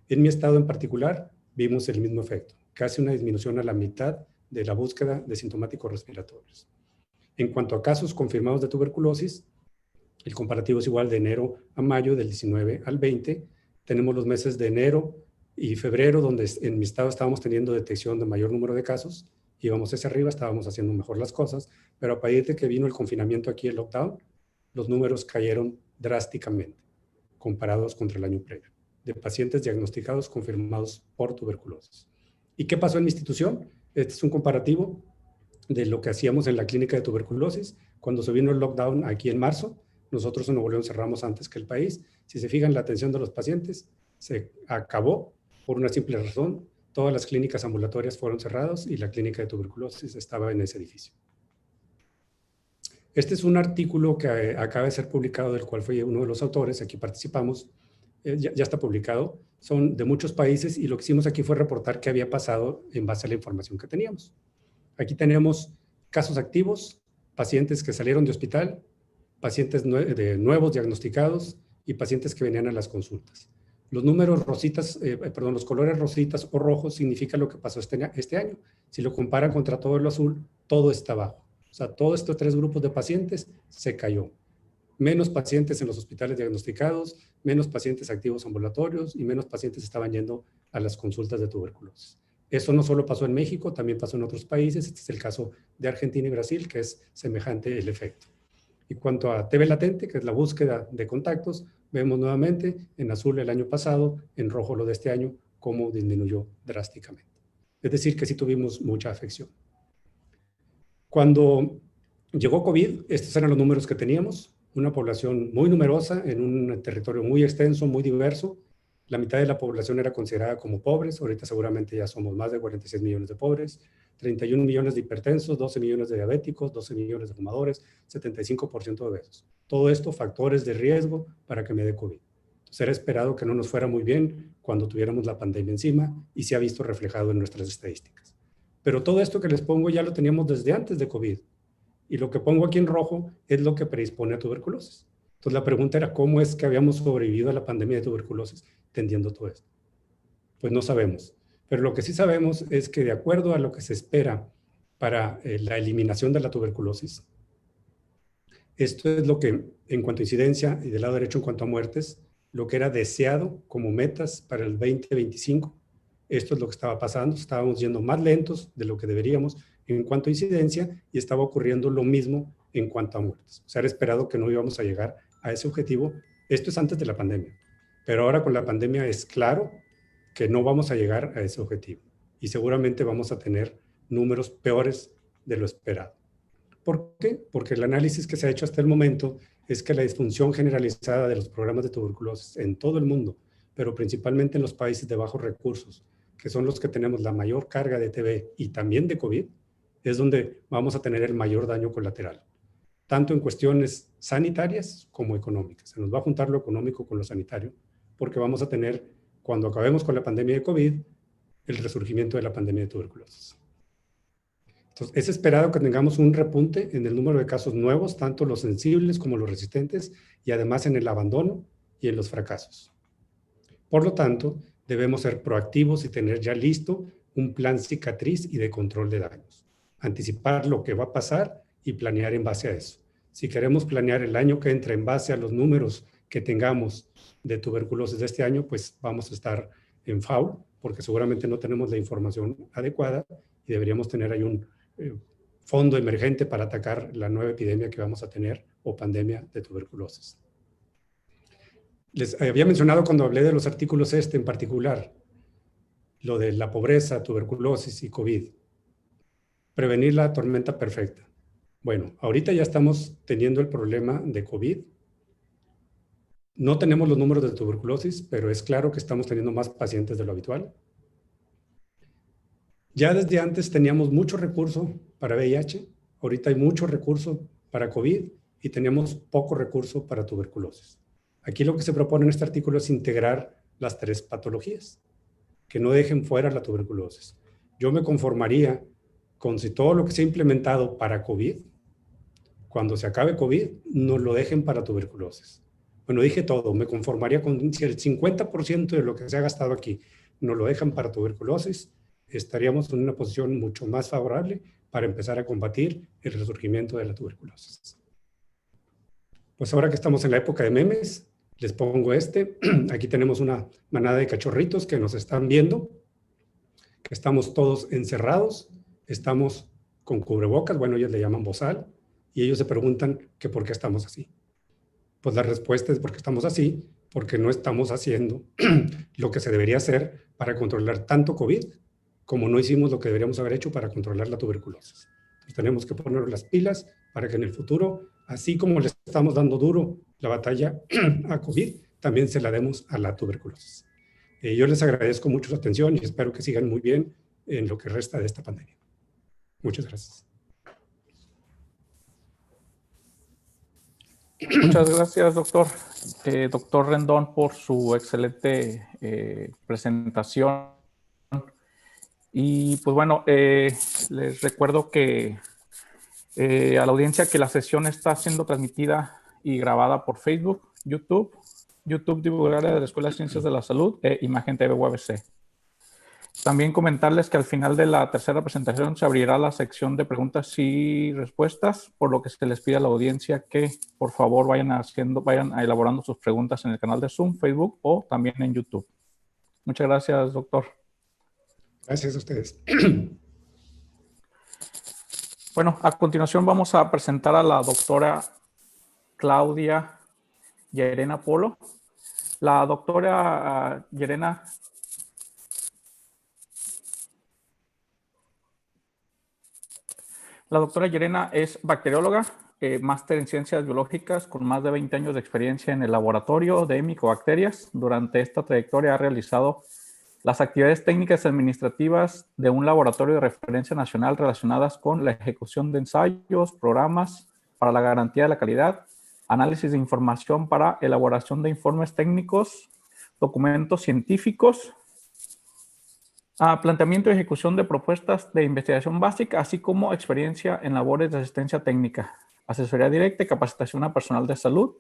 En mi estado en particular, vimos el mismo efecto, casi una disminución a la mitad de la búsqueda de sintomáticos respiratorios. En cuanto a casos confirmados de tuberculosis, el comparativo es igual de enero a mayo, del 19 al 20. Tenemos los meses de enero y febrero, donde en mi estado estábamos teniendo detección de mayor número de casos, íbamos hacia arriba, estábamos haciendo mejor las cosas, pero a partir de que vino el confinamiento aquí, el lockdown, los números cayeron drásticamente, comparados contra el año previo, de pacientes diagnosticados confirmados por tuberculosis. ¿Y qué pasó en mi institución? Este es un comparativo de lo que hacíamos en la clínica de tuberculosis. Cuando se vino el lockdown aquí en marzo, nosotros en Nuevo León cerramos antes que el país. Si se fijan, la atención de los pacientes se acabó por una simple razón. Todas las clínicas ambulatorias fueron cerradas y la clínica de tuberculosis estaba en ese edificio. Este es un artículo que acaba de ser publicado, del cual fui uno de los autores, aquí participamos, ya está publicado, son de muchos países y lo que hicimos aquí fue reportar qué había pasado en base a la información que teníamos. Aquí tenemos casos activos, pacientes que salieron de hospital, pacientes nuevos diagnosticados y pacientes que venían a las consultas. Los números rositas, los colores rositas o rojos significa lo que pasó este año. Si lo comparan contra todo lo azul, todo está abajo. O sea, todos estos tres grupos de pacientes se cayó. Menos pacientes en los hospitales diagnosticados, menos pacientes activos ambulatorios y menos pacientes estaban yendo a las consultas de tuberculosis. Eso no solo pasó en México, también pasó en otros países. Este es el caso de Argentina y Brasil, que es semejante el efecto. Y cuanto a TB latente, que es la búsqueda de contactos, vemos nuevamente en azul el año pasado, en rojo lo de este año, cómo disminuyó drásticamente. Es decir, que sí tuvimos mucha afección. Cuando llegó COVID, estos eran los números que teníamos. Una población muy numerosa, en un territorio muy extenso, muy diverso. La mitad de la población era considerada como pobres. Ahorita seguramente ya somos más de 46 millones de pobres. 31 millones de hipertensos, 12 millones de diabéticos, 12 millones de fumadores, 75% de obesos. Todo esto factores de riesgo para que me dé COVID. Entonces era esperado que no nos fuera muy bien cuando tuviéramos la pandemia encima y se ha visto reflejado en nuestras estadísticas. Pero todo esto que les pongo ya lo teníamos desde antes de COVID. Y lo que pongo aquí en rojo es lo que predispone a tuberculosis. Entonces la pregunta era, ¿cómo es que habíamos sobrevivido a la pandemia de tuberculosis tendiendo todo esto? Pues no sabemos. Pero lo que sí sabemos es que de acuerdo a lo que se espera para la eliminación de la tuberculosis, esto es lo que, en cuanto a incidencia y del lado derecho en cuanto a muertes, lo que era deseado como metas para el 2025, esto es lo que estaba pasando. Estábamos yendo más lentos de lo que deberíamos en cuanto a incidencia y estaba ocurriendo lo mismo en cuanto a muertes. O sea, era esperado que no íbamos a llegar a ese objetivo. Esto es antes de la pandemia. Pero ahora con la pandemia es claro que no vamos a llegar a ese objetivo y seguramente vamos a tener números peores de lo esperado. ¿Por qué? Porque el análisis que se ha hecho hasta el momento es que la disfunción generalizada de los programas de tuberculosis en todo el mundo, pero principalmente en los países de bajos recursos, que son los que tenemos la mayor carga de TB y también de COVID, es donde vamos a tener el mayor daño colateral, tanto en cuestiones sanitarias como económicas. Se nos va a juntar lo económico con lo sanitario, porque vamos a tener, cuando acabemos con la pandemia de COVID, el resurgimiento de la pandemia de tuberculosis. Entonces, es esperado que tengamos un repunte en el número de casos nuevos, tanto los sensibles como los resistentes, y además en el abandono y en los fracasos. Por lo tanto, debemos ser proactivos y tener ya listo un plan cicatriz y de control de daños. Anticipar lo que va a pasar y planear en base a eso. Si queremos planear el año que entra en base a los números que tengamos de tuberculosis de este año, pues vamos a estar en foul, porque seguramente no tenemos la información adecuada y deberíamos tener ahí un fondo emergente para atacar la nueva epidemia que vamos a tener o pandemia de tuberculosis. Les había mencionado cuando hablé de los artículos en particular, lo de la pobreza, tuberculosis y COVID. Prevenir la tormenta perfecta. Bueno, ahorita ya estamos teniendo el problema de COVID. No tenemos los números de tuberculosis, pero es claro que estamos teniendo más pacientes de lo habitual. Ya desde antes teníamos mucho recurso para VIH, ahorita hay mucho recurso para COVID y tenemos poco recurso para tuberculosis. Aquí lo que se propone en este artículo es integrar las tres patologías, que no dejen fuera la tuberculosis. Yo me conformaría con si todo lo que se ha implementado para COVID, cuando se acabe COVID, nos lo dejen para tuberculosis. Bueno, dije todo, me conformaría con si el 50% de lo que se ha gastado aquí nos lo dejan para tuberculosis, estaríamos en una posición mucho más favorable para empezar a combatir el resurgimiento de la tuberculosis. Pues ahora que estamos en la época de memes, les pongo aquí tenemos una manada de cachorritos que nos están viendo, que estamos todos encerrados, estamos con cubrebocas, bueno, ellos le llaman bozal, y ellos se preguntan que por qué estamos así. Pues la respuesta es porque estamos así, porque no estamos haciendo lo que se debería hacer para controlar tanto COVID, como no hicimos lo que deberíamos haber hecho para controlar la tuberculosis. Entonces tenemos que poner las pilas para que en el futuro, así como le estamos dando duro la batalla a COVID, también se la demos a la tuberculosis. Yo les agradezco mucho su atención y espero que sigan muy bien en lo que resta de esta pandemia. Muchas gracias. Muchas gracias, doctor. Doctor Rendón, por su excelente presentación. Y pues bueno, les recuerdo que a la audiencia que la sesión está siendo transmitida y grabada por Facebook, YouTube Divulgaria de la Escuela de Ciencias de la Salud e Imagen TV UABC. También comentarles que al final de la tercera presentación se abrirá la sección de preguntas y respuestas, por lo que se les pide a la audiencia que por favor vayan elaborando sus preguntas en el canal de Zoom, Facebook o también en YouTube. Muchas gracias, doctor. Gracias a ustedes. Bueno, a continuación vamos a presentar a la doctora Claudia Llerena Polo. La doctora Llerena es bacterióloga, máster en ciencias biológicas con más de 20 años de experiencia en el laboratorio de micobacterias. Durante esta trayectoria ha realizado las actividades técnicas y administrativas de un laboratorio de referencia nacional relacionadas con la ejecución de ensayos, programas para la garantía de la calidad, análisis de información para elaboración de informes técnicos, documentos científicos, planteamiento y ejecución de propuestas de investigación básica, así como experiencia en labores de asistencia técnica, asesoría directa y capacitación a personal de salud.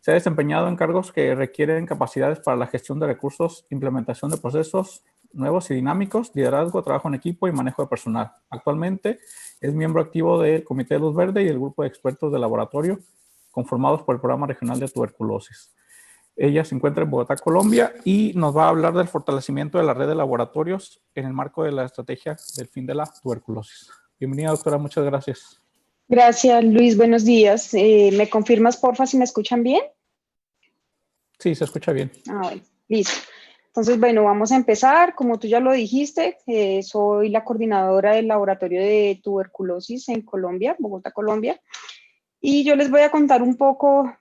Se ha desempeñado en cargos que requieren capacidades para la gestión de recursos, implementación de procesos nuevos y dinámicos, liderazgo, trabajo en equipo y manejo de personal. Actualmente es miembro activo del Comité de Luz Verde y del grupo de expertos de laboratorio conformados por el Programa Regional de Tuberculosis. Ella se encuentra en Bogotá, Colombia, y nos va a hablar del fortalecimiento de la red de laboratorios en el marco de la estrategia del fin de la tuberculosis. Bienvenida, doctora, muchas gracias. Gracias, Luis, buenos días. ¿Me confirmas, porfa, si me escuchan bien? Sí, se escucha bien. Bueno, listo. Entonces, bueno, vamos a empezar. Como tú ya lo dijiste, soy la coordinadora del laboratorio de tuberculosis en Colombia, Bogotá, Colombia. Y yo les voy a contar un poco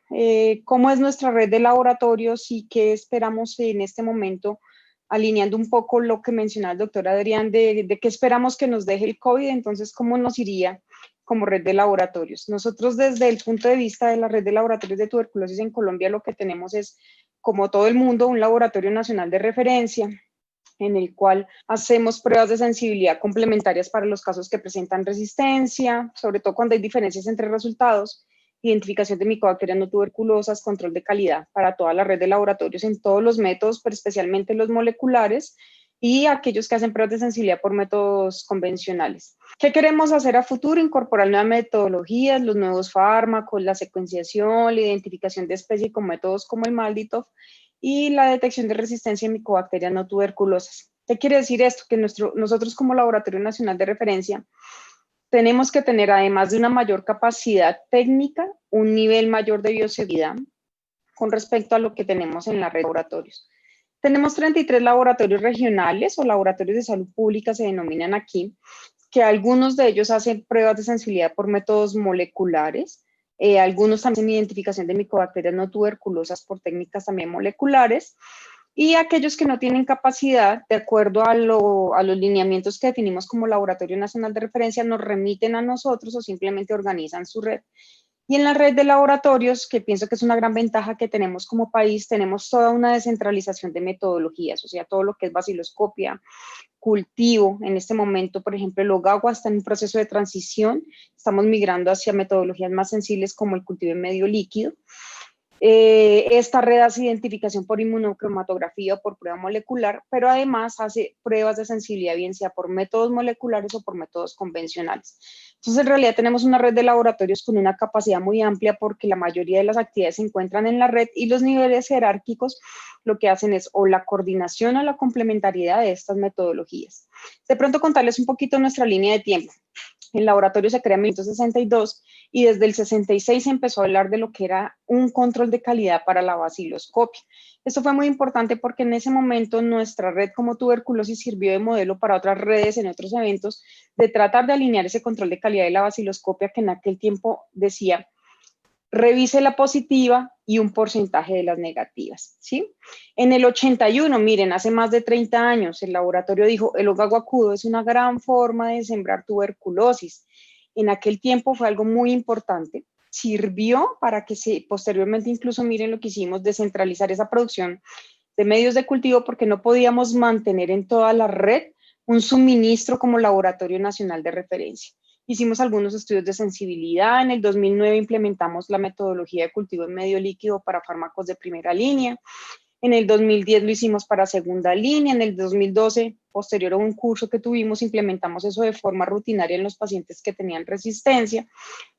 cómo es nuestra red de laboratorios y qué esperamos en este momento, alineando un poco lo que mencionaba el doctor Adrián de qué esperamos que nos deje el COVID, entonces cómo nos iría como red de laboratorios. Nosotros desde el punto de vista de la red de laboratorios de tuberculosis en Colombia lo que tenemos es, como todo el mundo, un laboratorio nacional de referencia en el cual hacemos pruebas de sensibilidad complementarias para los casos que presentan resistencia, sobre todo cuando hay diferencias entre resultados, identificación de micobacterias no tuberculosas, control de calidad para toda la red de laboratorios en todos los métodos, pero especialmente los moleculares, y aquellos que hacen pruebas de sensibilidad por métodos convencionales. ¿Qué queremos hacer a futuro? Incorporar nuevas metodologías, los nuevos fármacos, la secuenciación, la identificación de especies con métodos como el MALDI-TOF y la detección de resistencia a micobacterias no tuberculosas. ¿Qué quiere decir esto? Que nosotros como Laboratorio Nacional de Referencia tenemos que tener, además de una mayor capacidad técnica, un nivel mayor de bioseguridad con respecto a lo que tenemos en la red de laboratorios. Tenemos 33 laboratorios regionales o laboratorios de salud pública, se denominan aquí, que algunos de ellos hacen pruebas de sensibilidad por métodos moleculares, algunos también hacen identificación de micobacterias no tuberculosas por técnicas también moleculares, y aquellos que no tienen capacidad, de acuerdo a los lineamientos que definimos como Laboratorio Nacional de Referencia, nos remiten a nosotros o simplemente organizan su red. Y en la red de laboratorios, que pienso que es una gran ventaja que tenemos como país, tenemos toda una descentralización de metodologías, o sea, todo lo que es baciloscopia, cultivo. En este momento, por ejemplo, el OGAGUA está en un proceso de transición, estamos migrando hacia metodologías más sensibles como el cultivo en medio líquido. Esta red hace identificación por inmunocromatografía o por prueba molecular, pero además hace pruebas de sensibilidad, bien sea por métodos moleculares o por métodos convencionales. Entonces, en realidad tenemos una red de laboratorios con una capacidad muy amplia porque la mayoría de las actividades se encuentran en la red y los niveles jerárquicos lo que hacen es o la coordinación o la complementariedad de estas metodologías. De pronto contarles un poquito nuestra línea de tiempo. El laboratorio se crea en 1962 y desde el 66 se empezó a hablar de lo que era un control de calidad para la baciloscopia. Esto fue muy importante porque en ese momento nuestra red como tuberculosis sirvió de modelo para otras redes en otros eventos de tratar de alinear ese control de calidad de la baciloscopia que en aquel tiempo decía revise la positiva y un porcentaje de las negativas, ¿sí? En el 81, miren, hace más de 30 años, el laboratorio dijo, el ogaguacudo es una gran forma de sembrar tuberculosis. En aquel tiempo fue algo muy importante, sirvió para que posteriormente incluso, miren lo que hicimos, descentralizar esa producción de medios de cultivo porque no podíamos mantener en toda la red un suministro como Laboratorio Nacional de Referencia. Hicimos algunos estudios de sensibilidad. En el 2009 implementamos la metodología de cultivo en medio líquido para fármacos de primera línea. En el 2010 lo hicimos para segunda línea. En el 2012, posterior a un curso que tuvimos, implementamos eso de forma rutinaria en los pacientes que tenían resistencia,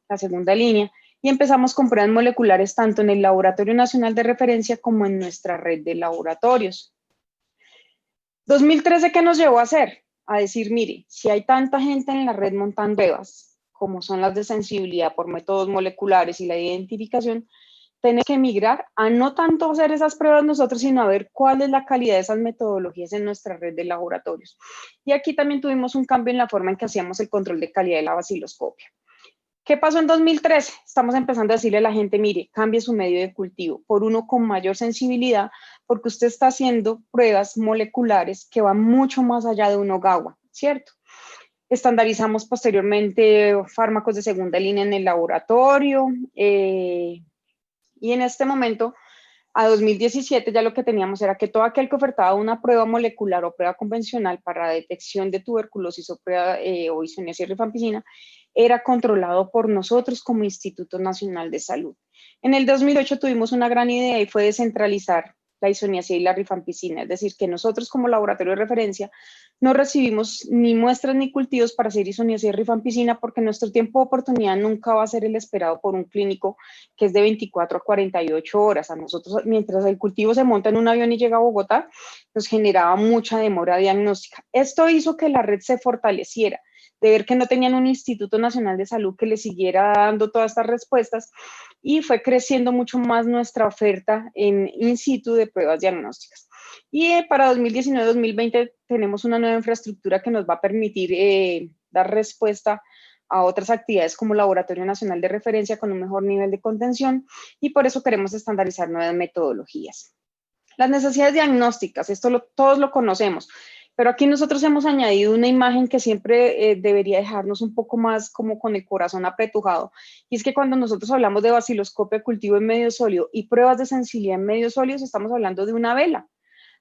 la segunda línea. Y empezamos con pruebas moleculares tanto en el Laboratorio Nacional de Referencia como en nuestra red de laboratorios. 2013, ¿qué nos llevó a hacer? A decir, mire, si hay tanta gente en la red montando pruebas, como son las de sensibilidad por métodos moleculares y la identificación, tenemos que migrar a no tanto hacer esas pruebas nosotros, sino a ver cuál es la calidad de esas metodologías en nuestra red de laboratorios. Y aquí también tuvimos un cambio en la forma en que hacíamos el control de calidad de la baciloscopia. ¿Qué pasó en 2013? Estamos empezando a decirle a la gente, mire, cambie su medio de cultivo por uno con mayor sensibilidad, porque usted está haciendo pruebas moleculares que van mucho más allá de un OGAGUA, ¿cierto? Estandarizamos posteriormente fármacos de segunda línea en el laboratorio y en este momento, a 2017, ya lo que teníamos era que todo aquel que ofertaba una prueba molecular o prueba convencional para detección de tuberculosis o prueba o isoniazida y rifampicina era controlado por nosotros como Instituto Nacional de Salud. En el 2008 tuvimos una gran idea y fue descentralizar la isoniazida y la rifampicina, es decir, que nosotros como laboratorio de referencia no recibimos ni muestras ni cultivos para hacer isoniazida y rifampicina porque nuestro tiempo de oportunidad nunca va a ser el esperado por un clínico que es de 24 a 48 horas. A nosotros, mientras el cultivo se monta en un avión y llega a Bogotá, nos generaba mucha demora diagnóstica. Esto hizo que la red se fortaleciera, de ver que no tenían un Instituto Nacional de Salud que les siguiera dando todas estas respuestas y fue creciendo mucho más nuestra oferta en in situ de pruebas diagnósticas. Y para 2019-2020 tenemos una nueva infraestructura que nos va a permitir dar respuesta a otras actividades como Laboratorio Nacional de Referencia con un mejor nivel de contención y por eso queremos estandarizar nuevas metodologías. Las necesidades diagnósticas, todos lo conocemos. Pero aquí nosotros hemos añadido una imagen que siempre debería dejarnos un poco más como con el corazón apretujado. Y es que cuando nosotros hablamos de baciloscopia, cultivo en medio sólido y pruebas de sensibilidad en medios sólidos, estamos hablando de una vela.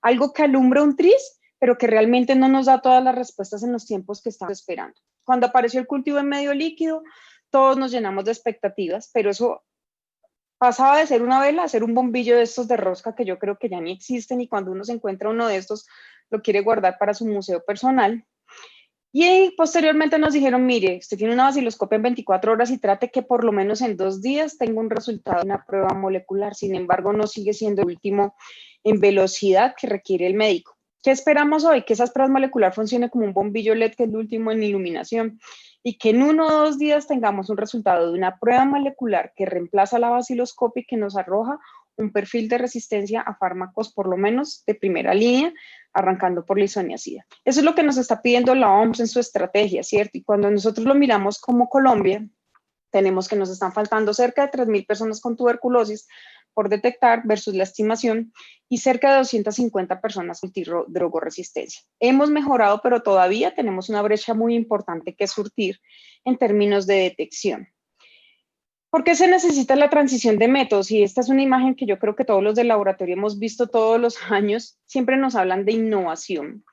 Algo que alumbra un tris, pero que realmente no nos da todas las respuestas en los tiempos que estamos esperando. Cuando apareció el cultivo en medio líquido, todos nos llenamos de expectativas, pero eso pasaba de ser una vela a ser un bombillo de estos de rosca que yo creo que ya ni existen y cuando uno se encuentra uno de estos, lo quiere guardar para su museo personal. Y posteriormente nos dijeron, mire, usted tiene una vaciloscopia en 24 horas y trate que por lo menos en 2 días tenga un resultado de una prueba molecular. Sin embargo, no sigue siendo el último en velocidad que requiere el médico. ¿Qué esperamos hoy? Que esas pruebas moleculares funcionen como un bombillo LED, que es el último en iluminación, y que en 1 o 2 días tengamos un resultado de una prueba molecular que reemplaza la vaciloscopia y que nos arroja un perfil de resistencia a fármacos, por lo menos de primera línea, arrancando por la isoniazida. Eso es lo que nos está pidiendo la OMS en su estrategia, ¿cierto? Y cuando nosotros lo miramos como Colombia, tenemos que nos están faltando cerca de 3.000 personas con tuberculosis por detectar versus la estimación y cerca de 250 personas con drogoresistencia. Hemos mejorado, pero todavía tenemos una brecha muy importante que surtir en términos de detección. ¿Por qué se necesita la transición de métodos? Y esta es una imagen que yo creo que todos los del laboratorio hemos visto todos los años. Siempre nos hablan de innovación,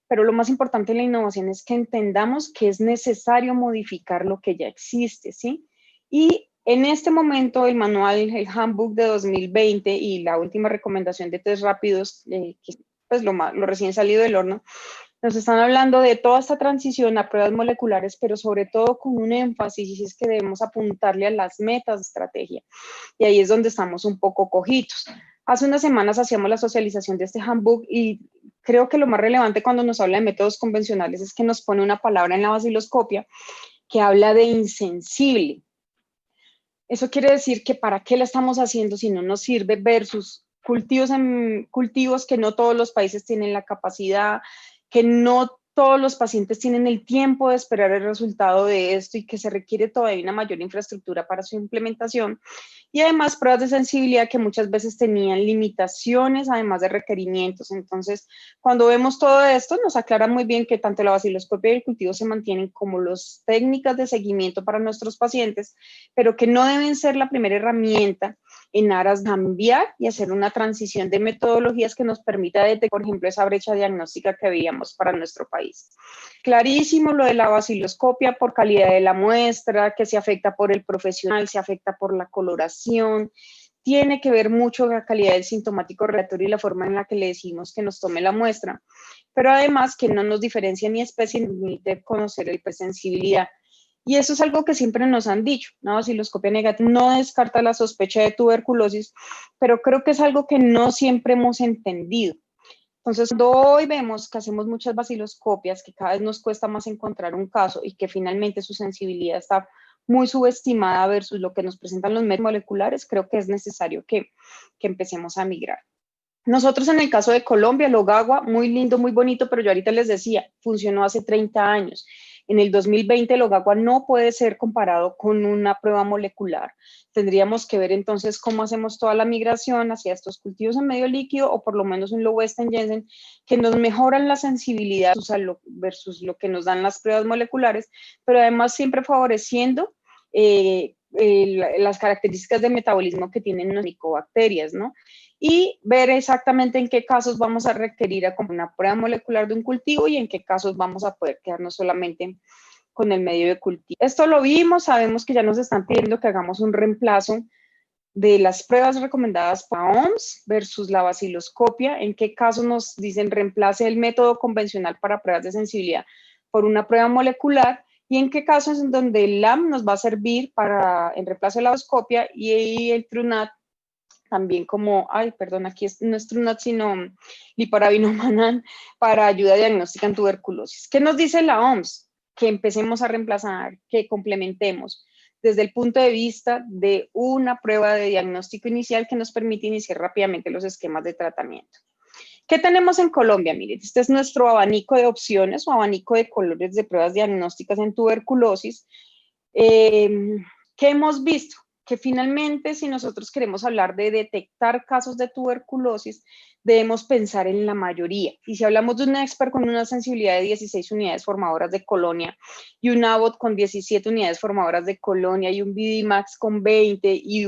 pero lo más importante de la innovación es que entendamos que es necesario modificar lo que ya existe, ¿sí? Y en este momento el manual, el handbook de 2020 y la última recomendación de test rápidos, que pues lo recién salido del horno, nos están hablando de toda esta transición a pruebas moleculares, pero sobre todo con un énfasis, y es que debemos apuntarle a las metas de estrategia. Y ahí es donde estamos un poco cojitos. Hace unas semanas hacíamos la socialización de este handbook y creo que lo más relevante cuando nos habla de métodos convencionales es que nos pone una palabra en la vaciloscopia que habla de insensible. Eso quiere decir que ¿para qué la estamos haciendo si no nos sirve versus cultivos que no todos los países tienen la capacidad, que no todos los pacientes tienen el tiempo de esperar el resultado de esto y que se requiere todavía una mayor infraestructura para su implementación? Y además pruebas de sensibilidad que muchas veces tenían limitaciones, además de requerimientos. Entonces, cuando vemos todo esto, nos aclara muy bien que tanto la vaciloscopia y el cultivo se mantienen como las técnicas de seguimiento para nuestros pacientes, pero que no deben ser la primera herramienta en aras de cambiar y hacer una transición de metodologías que nos permita detectar, por ejemplo, esa brecha diagnóstica que veíamos para nuestro país. Clarísimo lo de la vaciloscopia por calidad de la muestra, que se afecta por el profesional, se afecta por la coloración, tiene que ver mucho la calidad del sintomático relatorio y la forma en la que le decimos que nos tome la muestra, pero además que no nos diferencia ni especie ni de conocer la hipersensibilidad. Y eso es algo que siempre nos han dicho, ¿no? La vaciloscopia negativa no descarta la sospecha de tuberculosis, pero creo que es algo que no siempre hemos entendido. Entonces, cuando hoy vemos que hacemos muchas vaciloscopias, que cada vez nos cuesta más encontrar un caso y que finalmente su sensibilidad está muy subestimada versus lo que nos presentan los métodos moleculares, creo que es necesario que empecemos a migrar. Nosotros en el caso de Colombia, Logagua, muy lindo, muy bonito, pero yo ahorita les decía, funcionó hace 30 años. En el 2020, Logagua no puede ser comparado con una prueba molecular. Tendríamos que ver entonces cómo hacemos toda la migración hacia estos cultivos en medio líquido o por lo menos un Low Western Jensen que nos mejoran la sensibilidad versus lo que nos dan las pruebas moleculares, pero además siempre favoreciendo las características de metabolismo que tienen las micobacterias, ¿no? Y ver exactamente en qué casos vamos a requerir una prueba molecular de un cultivo y en qué casos vamos a poder quedarnos solamente con el medio de cultivo. Esto lo vimos, sabemos que ya nos están pidiendo que hagamos un reemplazo de las pruebas recomendadas para OMS versus la vaciloscopia, en qué casos nos dicen reemplace el método convencional para pruebas de sensibilidad por una prueba molecular y en qué casos en donde el LAM nos va a servir para en reemplazo de la vaciloscopia y el TrueNAT también como, aquí no es TrueNAT, sino Liparabinomanan para ayuda diagnóstica en tuberculosis. ¿Qué nos dice la OMS? Que empecemos a reemplazar, que complementemos desde el punto de vista de una prueba de diagnóstico inicial que nos permite iniciar rápidamente los esquemas de tratamiento. ¿Qué tenemos en Colombia? Miren, este es nuestro abanico de opciones o abanico de colores de pruebas diagnósticas en tuberculosis. ¿Qué hemos visto? Que finalmente, si nosotros queremos hablar de detectar casos de tuberculosis, debemos pensar en la mayoría. Y si hablamos de un expert con una sensibilidad de 16 unidades formadoras de colonia y un Abbott con 17 unidades formadoras de colonia y un BD-Max con 20 y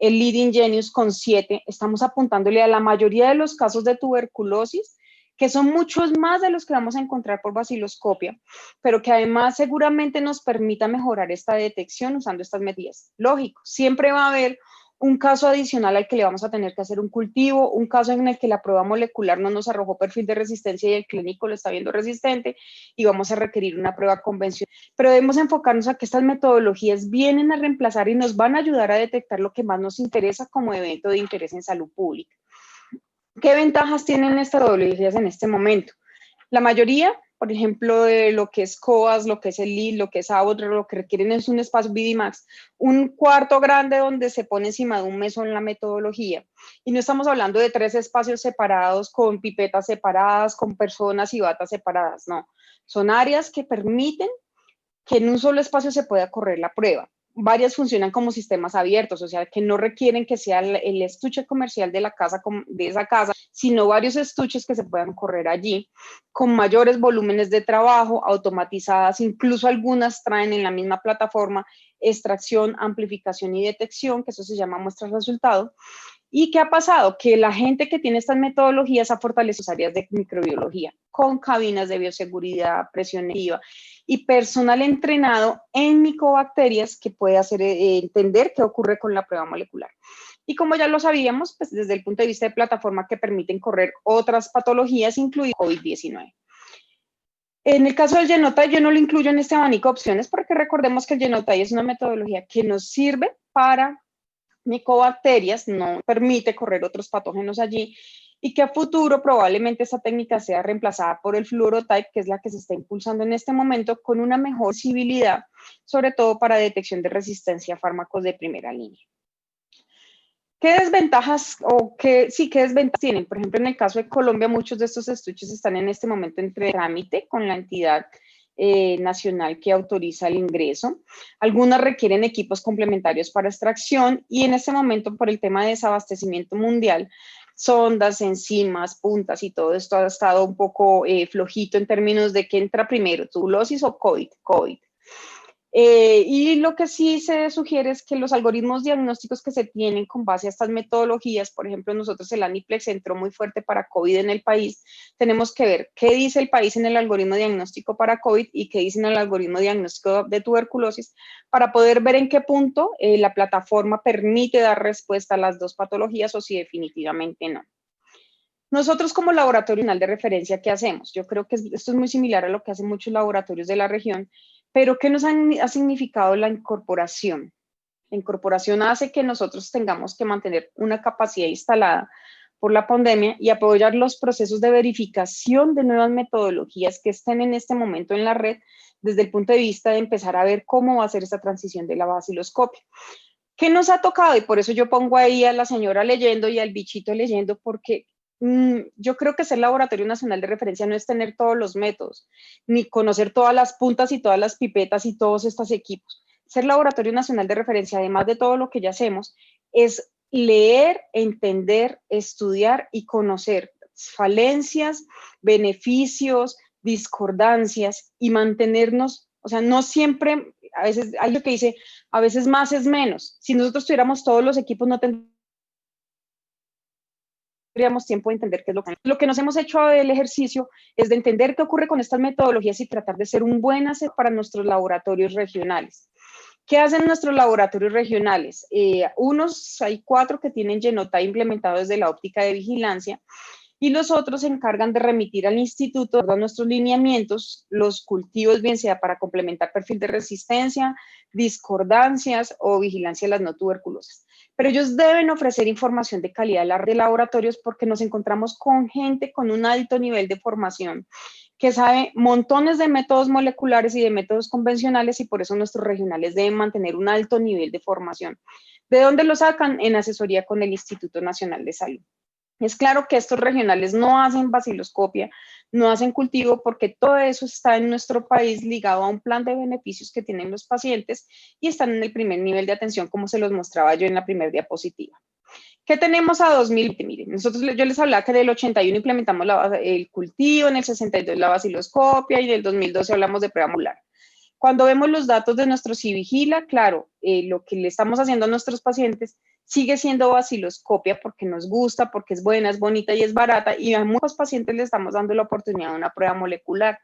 el Leading Genius con 7, estamos apuntándole a la mayoría de los casos de tuberculosis, que son muchos más de los que vamos a encontrar por vaciloscopia, pero que además seguramente nos permita mejorar esta detección usando estas medidas. Lógico, siempre va a haber un caso adicional al que le vamos a tener que hacer un cultivo, un caso en el que la prueba molecular no nos arrojó perfil de resistencia y el clínico lo está viendo resistente y vamos a requerir una prueba convencional. Pero debemos enfocarnos a que estas metodologías vienen a reemplazar y nos van a ayudar a detectar lo que más nos interesa como evento de interés en salud pública. ¿Qué ventajas tienen estas metodologías en este momento? La mayoría, por ejemplo, de lo que es COAS, lo que es el LEED, lo que es Abbott, lo que requieren es un espacio BDMAX, un cuarto grande donde se pone encima de un mesón la metodología. Y no estamos hablando de 3 espacios separados con pipetas separadas, con personas y batas separadas, no. Son áreas que permiten que en un solo espacio se pueda correr la prueba. Varias funcionan como sistemas abiertos, o sea, que no requieren que sea el estuche comercial de esa casa, sino varios estuches que se puedan correr allí, con mayores volúmenes de trabajo, automatizadas, incluso algunas traen en la misma plataforma extracción, amplificación y detección, que eso se llama muestras de resultado. ¿Y qué ha pasado? Que la gente que tiene estas metodologías ha fortalecido sus áreas de microbiología, con cabinas de bioseguridad, presión negativa y personal entrenado en micobacterias que puede hacer entender qué ocurre con la prueba molecular. Y como ya lo sabíamos, pues desde el punto de vista de plataforma que permiten correr otras patologías, incluido COVID-19. En el caso del Genotype, yo no lo incluyo en este abanico de opciones porque recordemos que el Genotype es una metodología que nos sirve para micobacterias, no permite correr otros patógenos allí y que a futuro probablemente esta técnica sea reemplazada por el fluorotype, que es la que se está impulsando en este momento con una mejor visibilidad, sobre todo para detección de resistencia a fármacos de primera línea. ¿Qué desventajas qué desventajas tienen? Por ejemplo, en el caso de Colombia, muchos de estos estudios están en este momento en trámite con la entidad nacional que autoriza el ingreso. Algunas requieren equipos complementarios para extracción y en este momento, por el tema de desabastecimiento mundial, sondas, enzimas, puntas y todo esto ha estado un poco flojito en términos de qué entra primero, tuberculosis o COVID. Y lo que sí se sugiere es que los algoritmos diagnósticos que se tienen con base a estas metodologías, por ejemplo, nosotros el Aniplex entró muy fuerte para COVID en el país, tenemos que ver qué dice el país en el algoritmo diagnóstico para COVID y qué dice en el algoritmo diagnóstico de tuberculosis para poder ver en qué punto la plataforma permite dar respuesta a las dos patologías o si definitivamente no. Nosotros como Laboratorio Nacional de Referencia, ¿qué hacemos? Yo creo que esto es muy similar a lo que hacen muchos laboratorios de la región, pero ¿qué nos ha significado la incorporación? La incorporación hace que nosotros tengamos que mantener una capacidad instalada por la pandemia y apoyar los procesos de verificación de nuevas metodologías que estén en este momento en la red desde el punto de vista de empezar a ver cómo va a ser esta transición de la vaciloscopia. ¿Qué nos ha tocado? Y por eso yo pongo ahí a la señora leyendo y al bichito leyendo, porque yo creo que ser Laboratorio Nacional de Referencia no es tener todos los métodos, ni conocer todas las puntas y todas las pipetas y todos estos equipos. Ser Laboratorio Nacional de Referencia, además de todo lo que ya hacemos, es leer, entender, estudiar y conocer falencias, beneficios, discordancias y mantenernos, o sea, no siempre, a veces hay lo que dice, a veces más es menos. Si nosotros tuviéramos todos los equipos, no tendríamos tiempo de entender qué es lo que nos hemos hecho el ejercicio es de entender qué ocurre con estas metodologías y tratar de ser un buen asesor para nuestros laboratorios regionales. ¿Qué hacen nuestros laboratorios regionales? Hay 4 que tienen Genotype implementado desde la óptica de vigilancia y los otros se encargan de remitir al instituto a nuestros lineamientos, los cultivos, bien sea para complementar perfil de resistencia, discordancias o vigilancia de las no tuberculosas. Pero ellos deben ofrecer información de calidad de laboratorios porque nos encontramos con gente con un alto nivel de formación que sabe montones de métodos moleculares y de métodos convencionales y por eso nuestros regionales deben mantener un alto nivel de formación. ¿De dónde lo sacan? En asesoría con el Instituto Nacional de Salud. Es claro que estos regionales no hacen vaciloscopia, no hacen cultivo porque todo eso está en nuestro país ligado a un plan de beneficios que tienen los pacientes y están en el primer nivel de atención como se los mostraba yo en la primera diapositiva. ¿Qué tenemos a 2020? Miren, yo les hablaba que del 81 implementamos el cultivo, en el 62 la vaciloscopia y en el 2012 hablamos de prueba molecular. Cuando vemos los datos de nuestro CIVIGILA, claro, lo que le estamos haciendo a nuestros pacientes sigue siendo vaciloscopia porque nos gusta, porque es buena, es bonita y es barata y a muchos pacientes le estamos dando la oportunidad de una prueba molecular.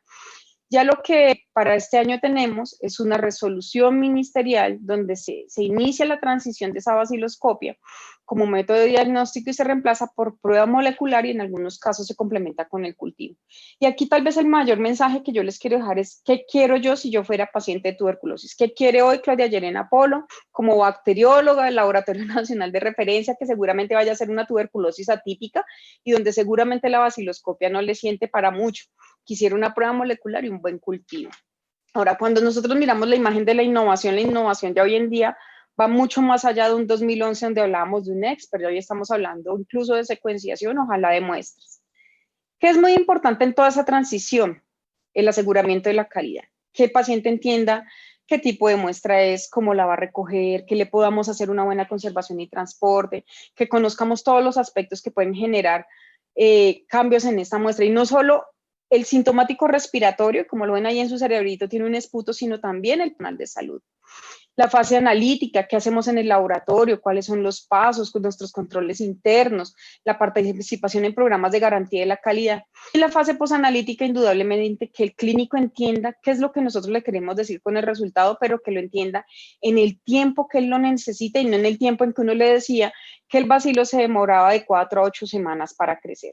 Ya lo que para este año tenemos es una resolución ministerial donde se inicia la transición de esa baciloscopia como método de diagnóstico y se reemplaza por prueba molecular y en algunos casos se complementa con el cultivo. Y aquí tal vez el mayor mensaje que yo les quiero dejar es ¿qué quiero yo si yo fuera paciente de tuberculosis? ¿Qué quiere hoy Claudia Llerena Polo como bacterióloga del Laboratorio Nacional de Referencia que seguramente vaya a ser una tuberculosis atípica y donde seguramente la baciloscopia no le siente para mucho? Quisiera una prueba molecular y un buen cultivo. Ahora, cuando nosotros miramos la imagen de la innovación ya hoy en día va mucho más allá de un 2011 donde hablábamos de un expert, hoy estamos hablando incluso de secuenciación, ojalá de muestras. ¿Qué es muy importante en toda esa transición? El aseguramiento de la calidad. Que el paciente entienda qué tipo de muestra es, cómo la va a recoger, que le podamos hacer una buena conservación y transporte, que conozcamos todos los aspectos que pueden generar cambios en esta muestra y no solo el sintomático respiratorio, como lo ven ahí en su cerebrito, tiene un esputo, sino también el plan de salud. La fase analítica, qué hacemos en el laboratorio, cuáles son los pasos con nuestros controles internos, la participación en programas de garantía de la calidad. Y la fase posanalítica, indudablemente, que el clínico entienda qué es lo que nosotros le queremos decir con el resultado, pero que lo entienda en el tiempo que él lo necesita y no en el tiempo en que uno le decía que el bacilo se demoraba de 4 a 8 semanas para crecer.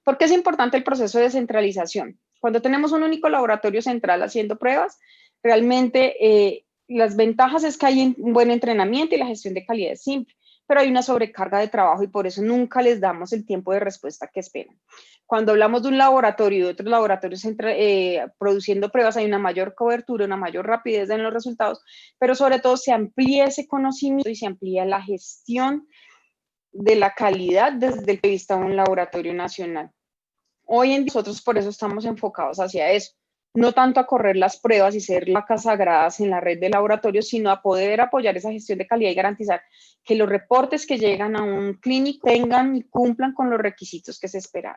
¿Por qué es importante el proceso de descentralización? Cuando tenemos un único laboratorio central haciendo pruebas, realmente las ventajas es que hay un buen entrenamiento y la gestión de calidad es simple, pero hay una sobrecarga de trabajo y por eso nunca les damos el tiempo de respuesta que esperan. Cuando hablamos de un laboratorio y de otros laboratorios produciendo pruebas, hay una mayor cobertura, una mayor rapidez en los resultados, pero sobre todo se amplía ese conocimiento y se amplía la gestión de la calidad desde el punto de vista de un laboratorio nacional. Hoy en día nosotros por eso estamos enfocados hacia eso, no tanto a correr las pruebas y ser vacas sagradas en la red de laboratorios, sino a poder apoyar esa gestión de calidad y garantizar que los reportes que llegan a un clínico tengan y cumplan con los requisitos que se esperan.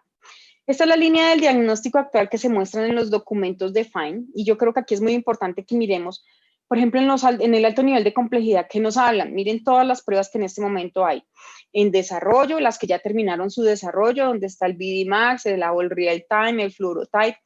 Esta es la línea del diagnóstico actual que se muestran en los documentos de FINE y yo creo que aquí es muy importante que miremos, por ejemplo, en el alto nivel de complejidad que nos hablan. Miren todas las pruebas que en este momento hay en desarrollo, las que ya terminaron su desarrollo, donde está el BD-Max, el AOL Real Time, el Fluorotype,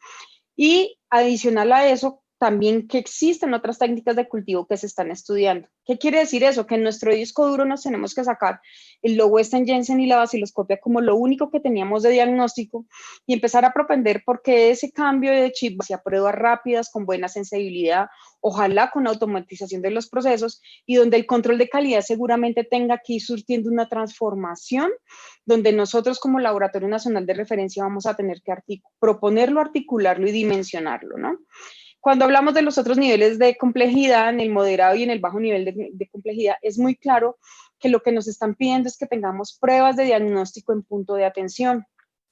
y adicional a eso, también que existen otras técnicas de cultivo que se están estudiando. ¿Qué quiere decir eso? Que en nuestro disco duro nos tenemos que sacar el Low Western Jensen y la baciloscopia como lo único que teníamos de diagnóstico y empezar a propender por qué ese cambio de chip hacia pruebas rápidas, con buena sensibilidad, ojalá con automatización de los procesos y donde el control de calidad seguramente tenga que ir surtiendo una transformación donde nosotros como Laboratorio Nacional de Referencia vamos a tener que proponerlo, articularlo y dimensionarlo, ¿no? Cuando hablamos de los otros niveles de complejidad, en el moderado y en el bajo nivel de complejidad, es muy claro que lo que nos están pidiendo es que tengamos pruebas de diagnóstico en punto de atención.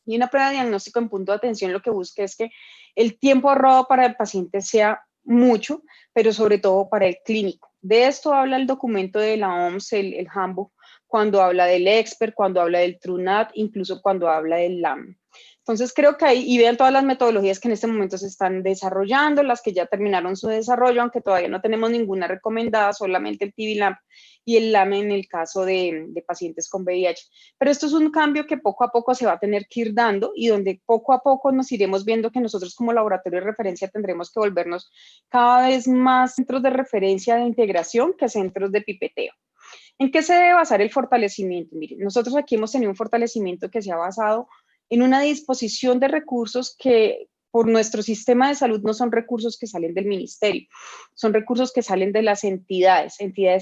Y una prueba de diagnóstico en punto de atención lo que busca es que el tiempo ahorrado para el paciente sea mucho, pero sobre todo para el clínico. De esto habla el documento de la OMS, el Handbook, cuando habla del expert, cuando habla del TrueNAT, incluso cuando habla del LAM. Entonces creo que ahí, y vean todas las metodologías que en este momento se están desarrollando, las que ya terminaron su desarrollo, aunque todavía no tenemos ninguna recomendada, solamente el TB-LAM y el LAM en el caso de pacientes con VIH. Pero esto es un cambio que poco a poco se va a tener que ir dando y donde poco a poco nos iremos viendo que nosotros como laboratorio de referencia tendremos que volvernos cada vez más centros de referencia de integración que centros de pipeteo. ¿En qué se debe basar el fortalecimiento? Miren, nosotros aquí hemos tenido un fortalecimiento que se ha basado en una disposición de recursos que por nuestro sistema de salud no son recursos que salen del ministerio, son recursos que salen de las entidades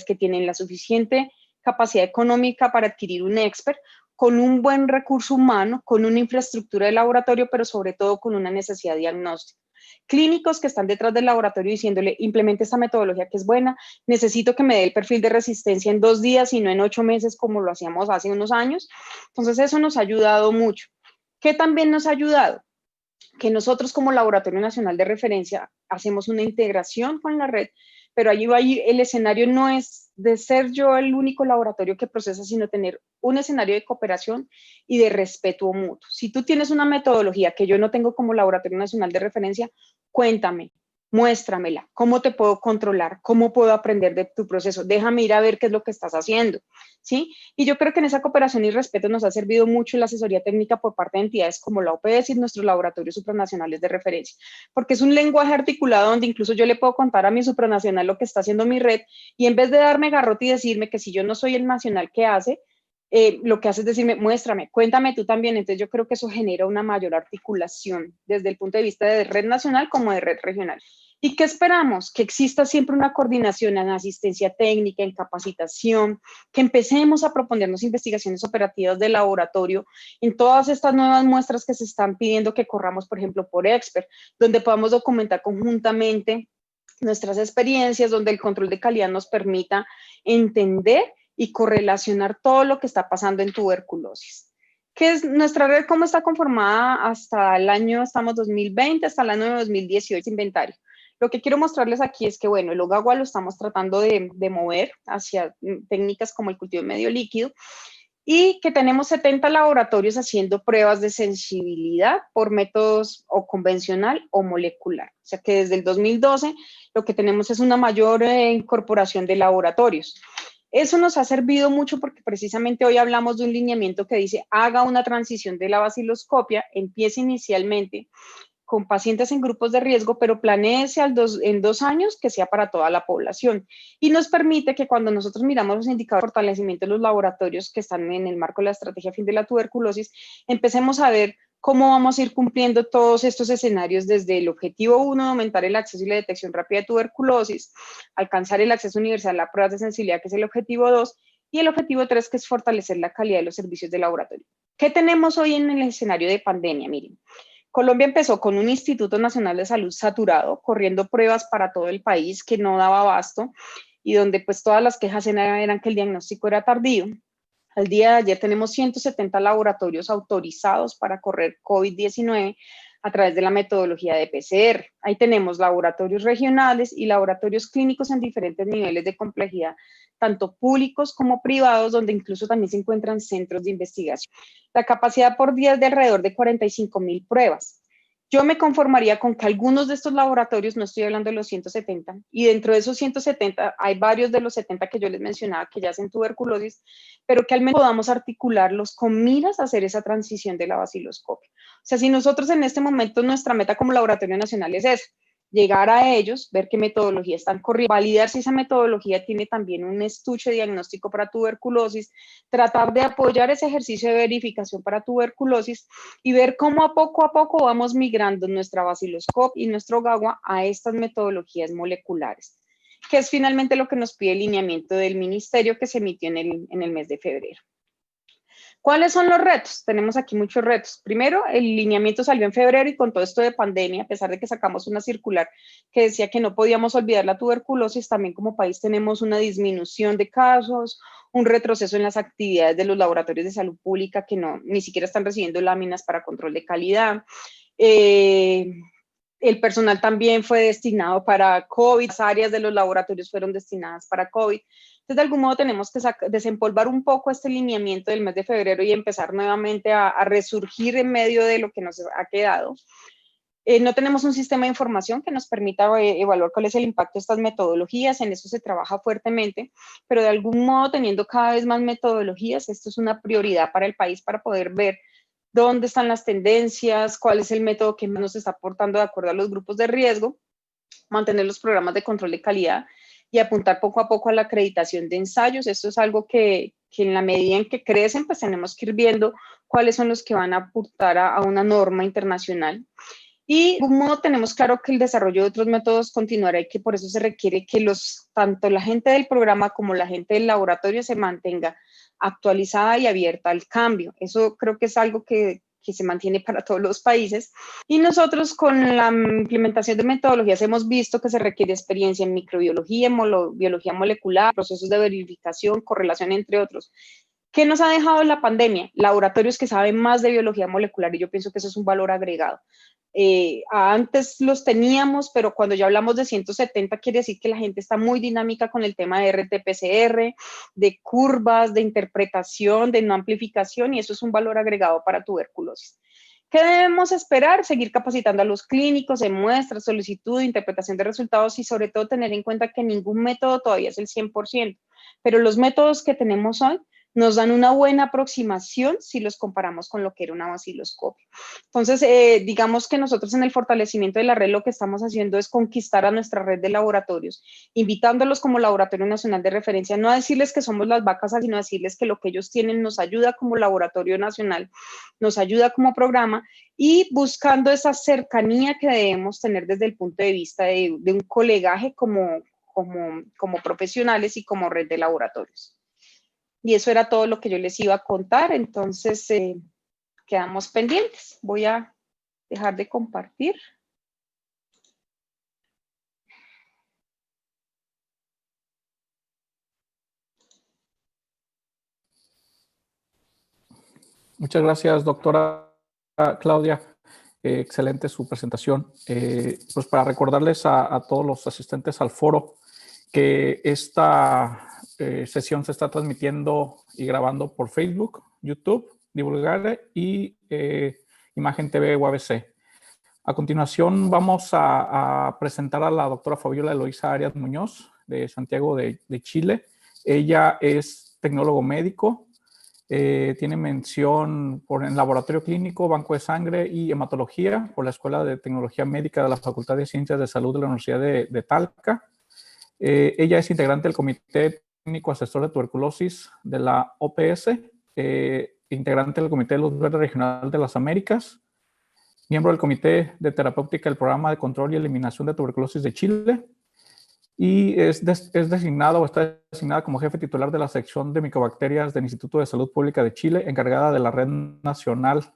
que tienen la suficiente capacidad económica para adquirir un expert, con un buen recurso humano, con una infraestructura de laboratorio, pero sobre todo con una necesidad diagnóstica. Clínicos que están detrás del laboratorio diciéndole, implemente esta metodología que es buena, necesito que me dé el perfil de resistencia en 2 días y no en 8 meses como lo hacíamos hace unos años. Entonces eso nos ha ayudado mucho. ¿Qué también nos ha ayudado? Que nosotros como Laboratorio Nacional de Referencia hacemos una integración con la red, pero allí el escenario no es de ser yo el único laboratorio que procesa, sino tener un escenario de cooperación y de respeto mutuo. Si tú tienes una metodología que yo no tengo como Laboratorio Nacional de Referencia, cuéntame, muéstramela, cómo te puedo controlar, cómo puedo aprender de tu proceso, déjame ir a ver qué es lo que estás haciendo, ¿sí? Y yo creo que en esa cooperación y respeto nos ha servido mucho la asesoría técnica por parte de entidades como la OPS y nuestros laboratorios supranacionales de referencia, porque es un lenguaje articulado donde incluso yo le puedo contar a mi supranacional lo que está haciendo mi red, y en vez de darme garrote y decirme que si yo no soy el nacional que hace, lo que hace es decirme, muéstrame, cuéntame tú también. Entonces yo creo que eso genera una mayor articulación desde el punto de vista de red nacional como de red regional. ¿Y qué esperamos? Que exista siempre una coordinación en asistencia técnica, en capacitación, que empecemos a proponernos investigaciones operativas de laboratorio en todas estas nuevas muestras que se están pidiendo que corramos, por ejemplo, por Expert, donde podamos documentar conjuntamente nuestras experiencias, donde el control de calidad nos permita entender y correlacionar todo lo que está pasando en tuberculosis. ¿Qué es nuestra red? ¿Cómo está conformada hasta el año, estamos 2020, hasta el año 2018, inventario? Lo que quiero mostrarles aquí es que, bueno, el Ogagua lo estamos tratando de mover hacia técnicas como el cultivo medio líquido, y que tenemos 70 laboratorios haciendo pruebas de sensibilidad por métodos o convencional o molecular. O sea que desde el 2012 lo que tenemos es una mayor incorporación de laboratorios. Eso nos ha servido mucho porque precisamente hoy hablamos de un lineamiento que dice haga una transición de la vaciloscopia, empiece inicialmente con pacientes en grupos de riesgo, pero planéese en 2 años que sea para toda la población. Y nos permite que cuando nosotros miramos los indicadores de fortalecimiento de los laboratorios que están en el marco de la estrategia fin de la tuberculosis, empecemos a ver cómo vamos a ir cumpliendo todos estos escenarios desde el objetivo 1 de aumentar el acceso y la detección rápida de tuberculosis, alcanzar el acceso universal a pruebas de sensibilidad, que es el objetivo 2, y el objetivo 3, que es fortalecer la calidad de los servicios de laboratorio. ¿Qué tenemos hoy en el escenario de pandemia? Miren, Colombia empezó con un Instituto Nacional de Salud saturado, corriendo pruebas para todo el país que no daba abasto y donde pues todas las quejas eran que el diagnóstico era tardío. Al día de ayer tenemos 170 laboratorios autorizados para correr COVID-19 a través de la metodología de PCR. Ahí tenemos laboratorios regionales y laboratorios clínicos en diferentes niveles de complejidad, tanto públicos como privados, donde incluso también se encuentran centros de investigación. La capacidad por día es de alrededor de 45.000 pruebas. Yo me conformaría con que algunos de estos laboratorios, no estoy hablando de los 170, y dentro de esos 170 hay varios de los 70 que yo les mencionaba que ya hacen tuberculosis, pero que al menos podamos articularlos con miras a hacer esa transición de la vaciloscopia. O sea, si nosotros en este momento nuestra meta como laboratorio nacional es esa, llegar a ellos, ver qué metodología están corriendo, validar si esa metodología tiene también un estuche diagnóstico para tuberculosis, tratar de apoyar ese ejercicio de verificación para tuberculosis y ver cómo a poco vamos migrando nuestra vaciloscopia y nuestro GAGUA a estas metodologías moleculares, que es finalmente lo que nos pide el lineamiento del ministerio que se emitió en el mes de febrero. ¿Cuáles son los retos? Tenemos aquí muchos retos. Primero, el lineamiento salió en febrero y con todo esto de pandemia, a pesar de que sacamos una circular que decía que no podíamos olvidar la tuberculosis, también como país tenemos una disminución de casos, un retroceso en las actividades de los laboratorios de salud pública que ni siquiera están recibiendo láminas para control de calidad. El personal también fue destinado para COVID, las áreas de los laboratorios fueron destinadas para COVID. Entonces, de algún modo tenemos que desempolvar un poco este lineamiento del mes de febrero y empezar nuevamente a resurgir en medio de lo que nos ha quedado. No tenemos un sistema de información que nos permita evaluar cuál es el impacto de estas metodologías, en eso se trabaja fuertemente, pero de algún modo teniendo cada vez más metodologías, esto es una prioridad para el país para poder ver dónde están las tendencias, cuál es el método que más nos está aportando de acuerdo a los grupos de riesgo, mantener los programas de control de calidad y apuntar poco a poco a la acreditación de ensayos. Esto es algo que en la medida en que crecen, pues tenemos que ir viendo cuáles son los que van a apuntar a una norma internacional. Y de algún modo tenemos claro que el desarrollo de otros métodos continuará y que por eso se requiere que tanto la gente del programa como la gente del laboratorio se mantenga actualizada y abierta al cambio. Eso creo que es algo que se mantiene para todos los países. Y nosotros con la implementación de metodologías hemos visto que se requiere experiencia en microbiología, en biología molecular, procesos de verificación, correlación, entre otros. ¿Qué nos ha dejado la pandemia? Laboratorios que saben más de biología molecular y yo pienso que eso es un valor agregado. Antes los teníamos, pero cuando ya hablamos de 170 quiere decir que la gente está muy dinámica con el tema de RT-PCR, de curvas, de interpretación, de no amplificación, y eso es un valor agregado para tuberculosis. ¿Qué debemos esperar? Seguir capacitando a los clínicos en muestras, solicitud, interpretación de resultados y sobre todo tener en cuenta que ningún método todavía es el 100%, pero los métodos que tenemos hoy nos dan una buena aproximación si los comparamos con lo que era una vaciloscopia. Entonces, digamos que nosotros en el fortalecimiento de la red lo que estamos haciendo es conquistar a nuestra red de laboratorios, invitándolos como Laboratorio Nacional de Referencia, no a decirles que somos las vacas, sino a decirles que lo que ellos tienen nos ayuda como Laboratorio Nacional, nos ayuda como programa y buscando esa cercanía que debemos tener desde el punto de vista de un colegaje como profesionales y como red de laboratorios. Y eso era todo lo que yo les iba a contar, entonces quedamos pendientes. Voy a dejar de compartir. Muchas gracias, doctora Claudia. Excelente su presentación. Pues para recordarles a todos los asistentes al foro que esta sesión se está transmitiendo y grabando por Facebook, YouTube, Divulgare y Imagen TV UABC. A continuación vamos a presentar a la doctora Fabiola Eloísa Arias Muñoz de Santiago de Chile. Ella es tecnólogo médico, tiene mención en laboratorio clínico, banco de sangre y hematología por la Escuela de Tecnología Médica de la Facultad de Ciencias de Salud de la Universidad de Talca. Ella es integrante del Comité Técnico Asesor de Tuberculosis de la OPS, integrante del Comité de Luz Verde Regional de las Américas, miembro del Comité de Terapéutica del Programa de Control y Eliminación de Tuberculosis de Chile, y está designada como jefe titular de la sección de micobacterias del Instituto de Salud Pública de Chile, encargada de la Red Nacional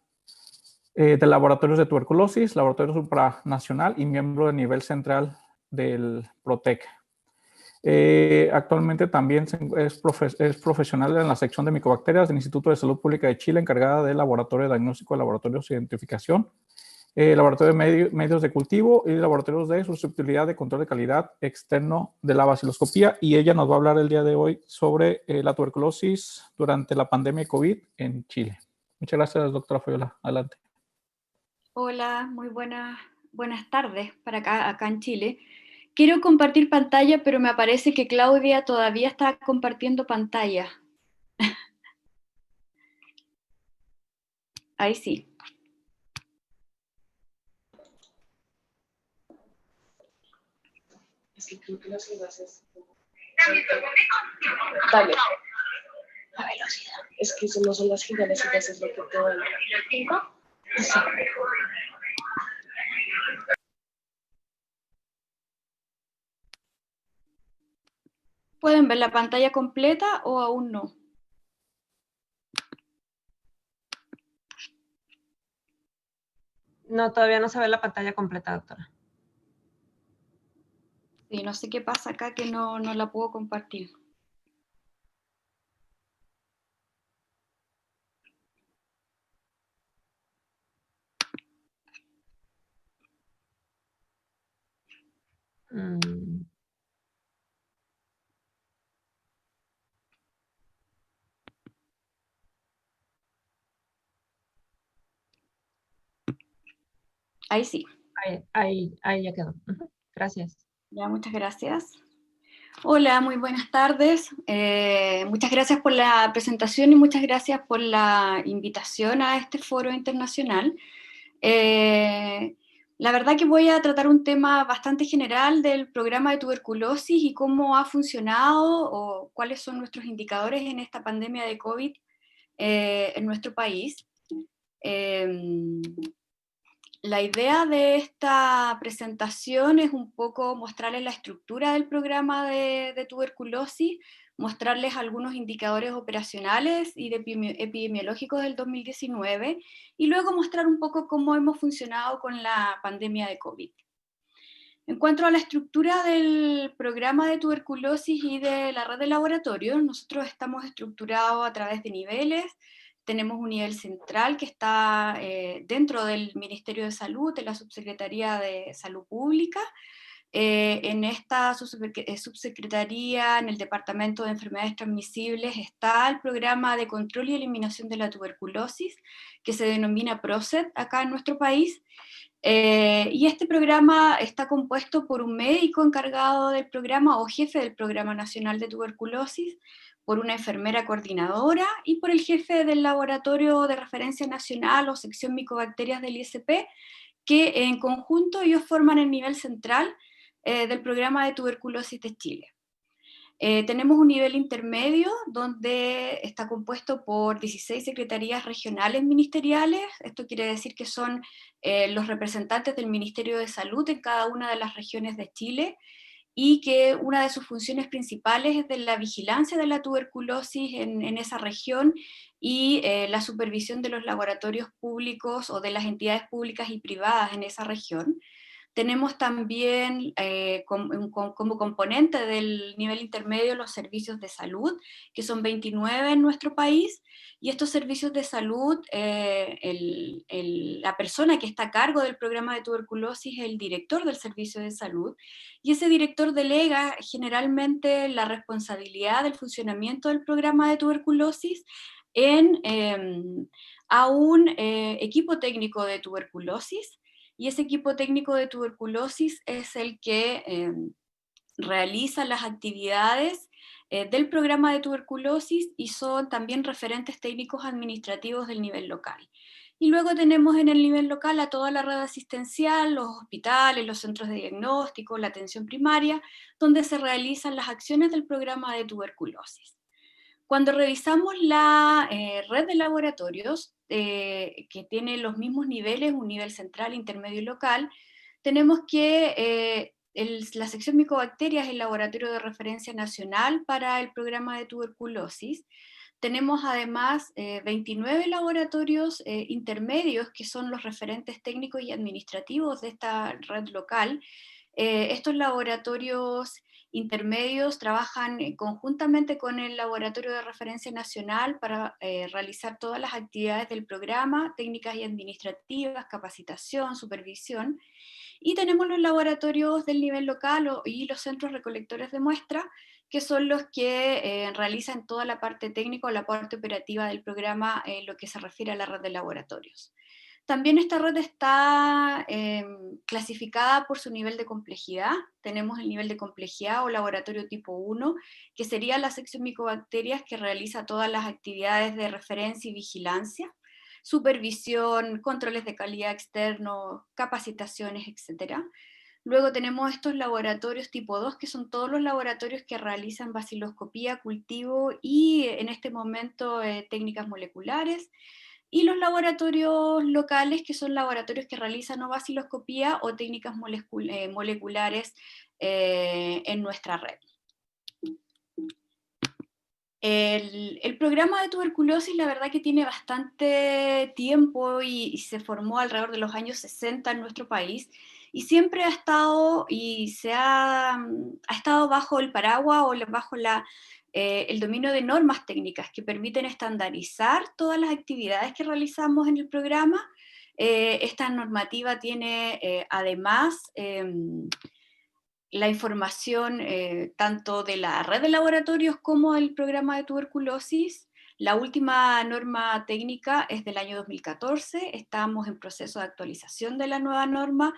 de Laboratorios de Tuberculosis, Laboratorio Supranacional y miembro de nivel central del PROTEC. Actualmente también es profesional en la sección de micobacterias del Instituto de Salud Pública de Chile, encargada del Laboratorio de Diagnóstico de Laboratorios de Identificación, laboratorio de medios de cultivo y laboratorios de susceptibilidad de control de calidad externo de la baciloscopía, y ella nos va a hablar el día de hoy sobre la tuberculosis durante la pandemia de COVID en Chile. Muchas gracias, doctora Fabiola. Adelante. Hola, muy buenas tardes para acá en Chile. Quiero compartir pantalla, pero me parece que Claudia todavía está compartiendo pantalla. Ahí sí. Es que creo que las enlaces. Dale. La velocidad. Es que eso no son las gigales, es lo que te van. ¿5? Sí. ¿Pueden ver la pantalla completa o aún no? No, todavía no se ve la pantalla completa, doctora. Sí, no sé qué pasa acá que no la puedo compartir. Ahí sí. Ahí ya quedó. Gracias. Ya, muchas gracias. Hola, muy buenas tardes. Muchas gracias por la presentación y muchas gracias por la invitación a este foro internacional. La verdad que voy a tratar un tema bastante general del programa de tuberculosis y cómo ha funcionado o cuáles son nuestros indicadores en esta pandemia de COVID en nuestro país. La idea de esta presentación es un poco mostrarles la estructura del programa de tuberculosis, mostrarles algunos indicadores operacionales y epidemiológicos del 2019 y luego mostrar un poco cómo hemos funcionado con la pandemia de COVID. En cuanto a la estructura del programa de tuberculosis y de la red de laboratorios, nosotros estamos estructurados a través de niveles. Tenemos un nivel central que está dentro del Ministerio de Salud, de la Subsecretaría de Salud Pública. En esta subsecretaría, en el Departamento de Enfermedades Transmisibles, está el programa de control y eliminación de la tuberculosis, que se denomina PROCET acá en nuestro país. Y este programa está compuesto por un médico encargado del programa o jefe del Programa Nacional de Tuberculosis, por una enfermera coordinadora y por el jefe del Laboratorio de Referencia Nacional o Sección Micobacterias del ISP, que en conjunto ellos forman el nivel central del programa de tuberculosis de Chile. Tenemos un nivel intermedio donde está compuesto por 16 secretarías regionales ministeriales. Esto quiere decir que son los representantes del Ministerio de Salud en cada una de las regiones de Chile, y que una de sus funciones principales es de la vigilancia de la tuberculosis en esa región y la supervisión de los laboratorios públicos o de las entidades públicas y privadas en esa región. Tenemos también como componente del nivel intermedio los servicios de salud, que son 29 en nuestro país, y estos servicios de salud, la persona que está a cargo del programa de tuberculosis es el director del servicio de salud, y ese director delega generalmente la responsabilidad del funcionamiento del programa de tuberculosis a un equipo técnico de tuberculosis, y ese equipo técnico de tuberculosis es el que realiza las actividades del programa de tuberculosis y son también referentes técnicos administrativos del nivel local. Y luego tenemos en el nivel local a toda la red asistencial, los hospitales, los centros de diagnóstico, la atención primaria, donde se realizan las acciones del programa de tuberculosis. Cuando revisamos la red de laboratorios, que tiene los mismos niveles, un nivel central, intermedio y local, tenemos que la sección Micobacterias es el laboratorio de referencia nacional para el programa de tuberculosis. Tenemos además 29 laboratorios intermedios, que son los referentes técnicos y administrativos de esta red local. Estos laboratorios intermedios trabajan conjuntamente con el Laboratorio de Referencia Nacional para realizar todas las actividades del programa, técnicas y administrativas, capacitación, supervisión. Y tenemos los laboratorios del nivel local y los centros recolectores de muestra, que son los que realizan toda la parte técnica o la parte operativa del programa en lo que se refiere a la red de laboratorios. También esta red está clasificada por su nivel de complejidad. Tenemos el nivel de complejidad o laboratorio tipo 1, que sería la sección Micobacterias, que realiza todas las actividades de referencia y vigilancia, supervisión, controles de calidad externos, capacitaciones, etc. Luego tenemos estos laboratorios tipo 2, que son todos los laboratorios que realizan baciloscopía, cultivo y en este momento técnicas moleculares. Y los laboratorios locales, que son laboratorios que realizan o baciloscopía o técnicas moleculares en nuestra red. El programa de tuberculosis, la verdad que tiene bastante tiempo y se formó alrededor de los años 60 en nuestro país, y siempre ha estado ha estado bajo el paraguas o bajo el dominio de normas técnicas que permiten estandarizar todas las actividades que realizamos en el programa. Esta normativa tiene además la información tanto de la red de laboratorios como del programa de tuberculosis. La última norma técnica es del año 2014, estamos en proceso de actualización de la nueva norma,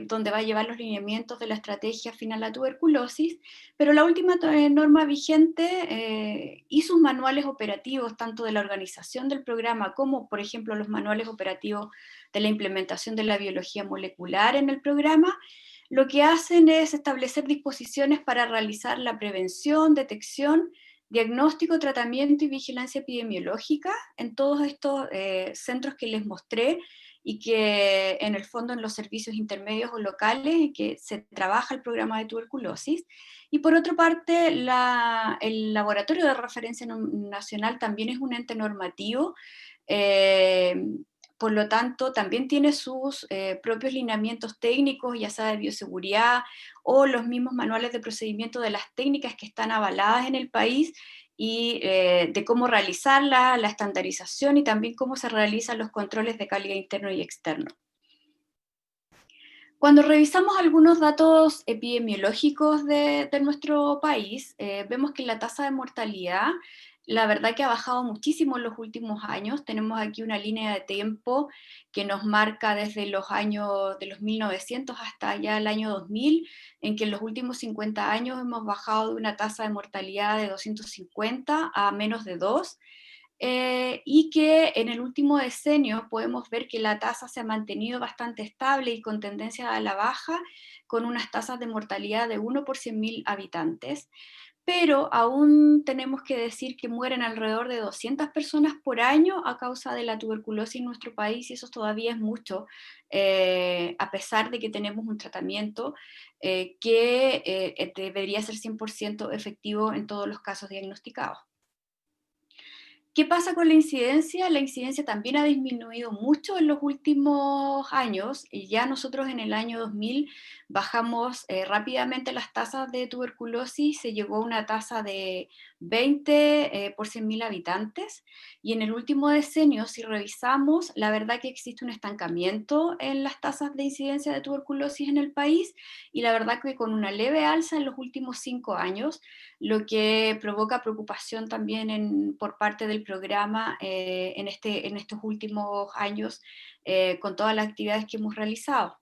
donde va a llevar los lineamientos de la estrategia final a tuberculosis, pero la última norma vigente y sus manuales operativos, tanto de la organización del programa como, por ejemplo, los manuales operativos de la implementación de la biología molecular en el programa, lo que hacen es establecer disposiciones para realizar la prevención, detección, diagnóstico, tratamiento y vigilancia epidemiológica en todos estos centros que les mostré, y que en el fondo en los servicios intermedios o locales en que se trabaja el programa de tuberculosis. Y por otra parte, el Laboratorio de Referencia Nacional también es un ente normativo, por lo tanto también tiene sus propios lineamientos técnicos, ya sea de bioseguridad o los mismos manuales de procedimiento de las técnicas que están avaladas en el país, y de cómo realizarla, la estandarización y también cómo se realizan los controles de calidad interno y externo. Cuando revisamos algunos datos epidemiológicos de nuestro país, vemos que la tasa de mortalidad, la verdad que ha bajado muchísimo en los últimos años. Tenemos aquí una línea de tiempo que nos marca desde los años de los 1900 hasta ya el año 2000, en que en los últimos 50 años hemos bajado de una tasa de mortalidad de 250 a menos de 2. Y que en el último decenio podemos ver que la tasa se ha mantenido bastante estable y con tendencia a la baja, con unas tasas de mortalidad de 1 por 100.000 habitantes, pero aún tenemos que decir que mueren alrededor de 200 personas por año a causa de la tuberculosis en nuestro país, y eso todavía es mucho, a pesar de que tenemos un tratamiento que debería ser 100% efectivo en todos los casos diagnosticados. ¿Qué pasa con la incidencia? La incidencia también ha disminuido mucho en los últimos años, y ya nosotros en el año 2000 bajamos rápidamente las tasas de tuberculosis, se llegó a una tasa de 20 por 100.000 habitantes, y en el último decenio, si revisamos, la verdad que existe un estancamiento en las tasas de incidencia de tuberculosis en el país, y la verdad que con una leve alza en los últimos 5 años, lo que provoca preocupación también por parte del programa en estos últimos años con todas las actividades que hemos realizado.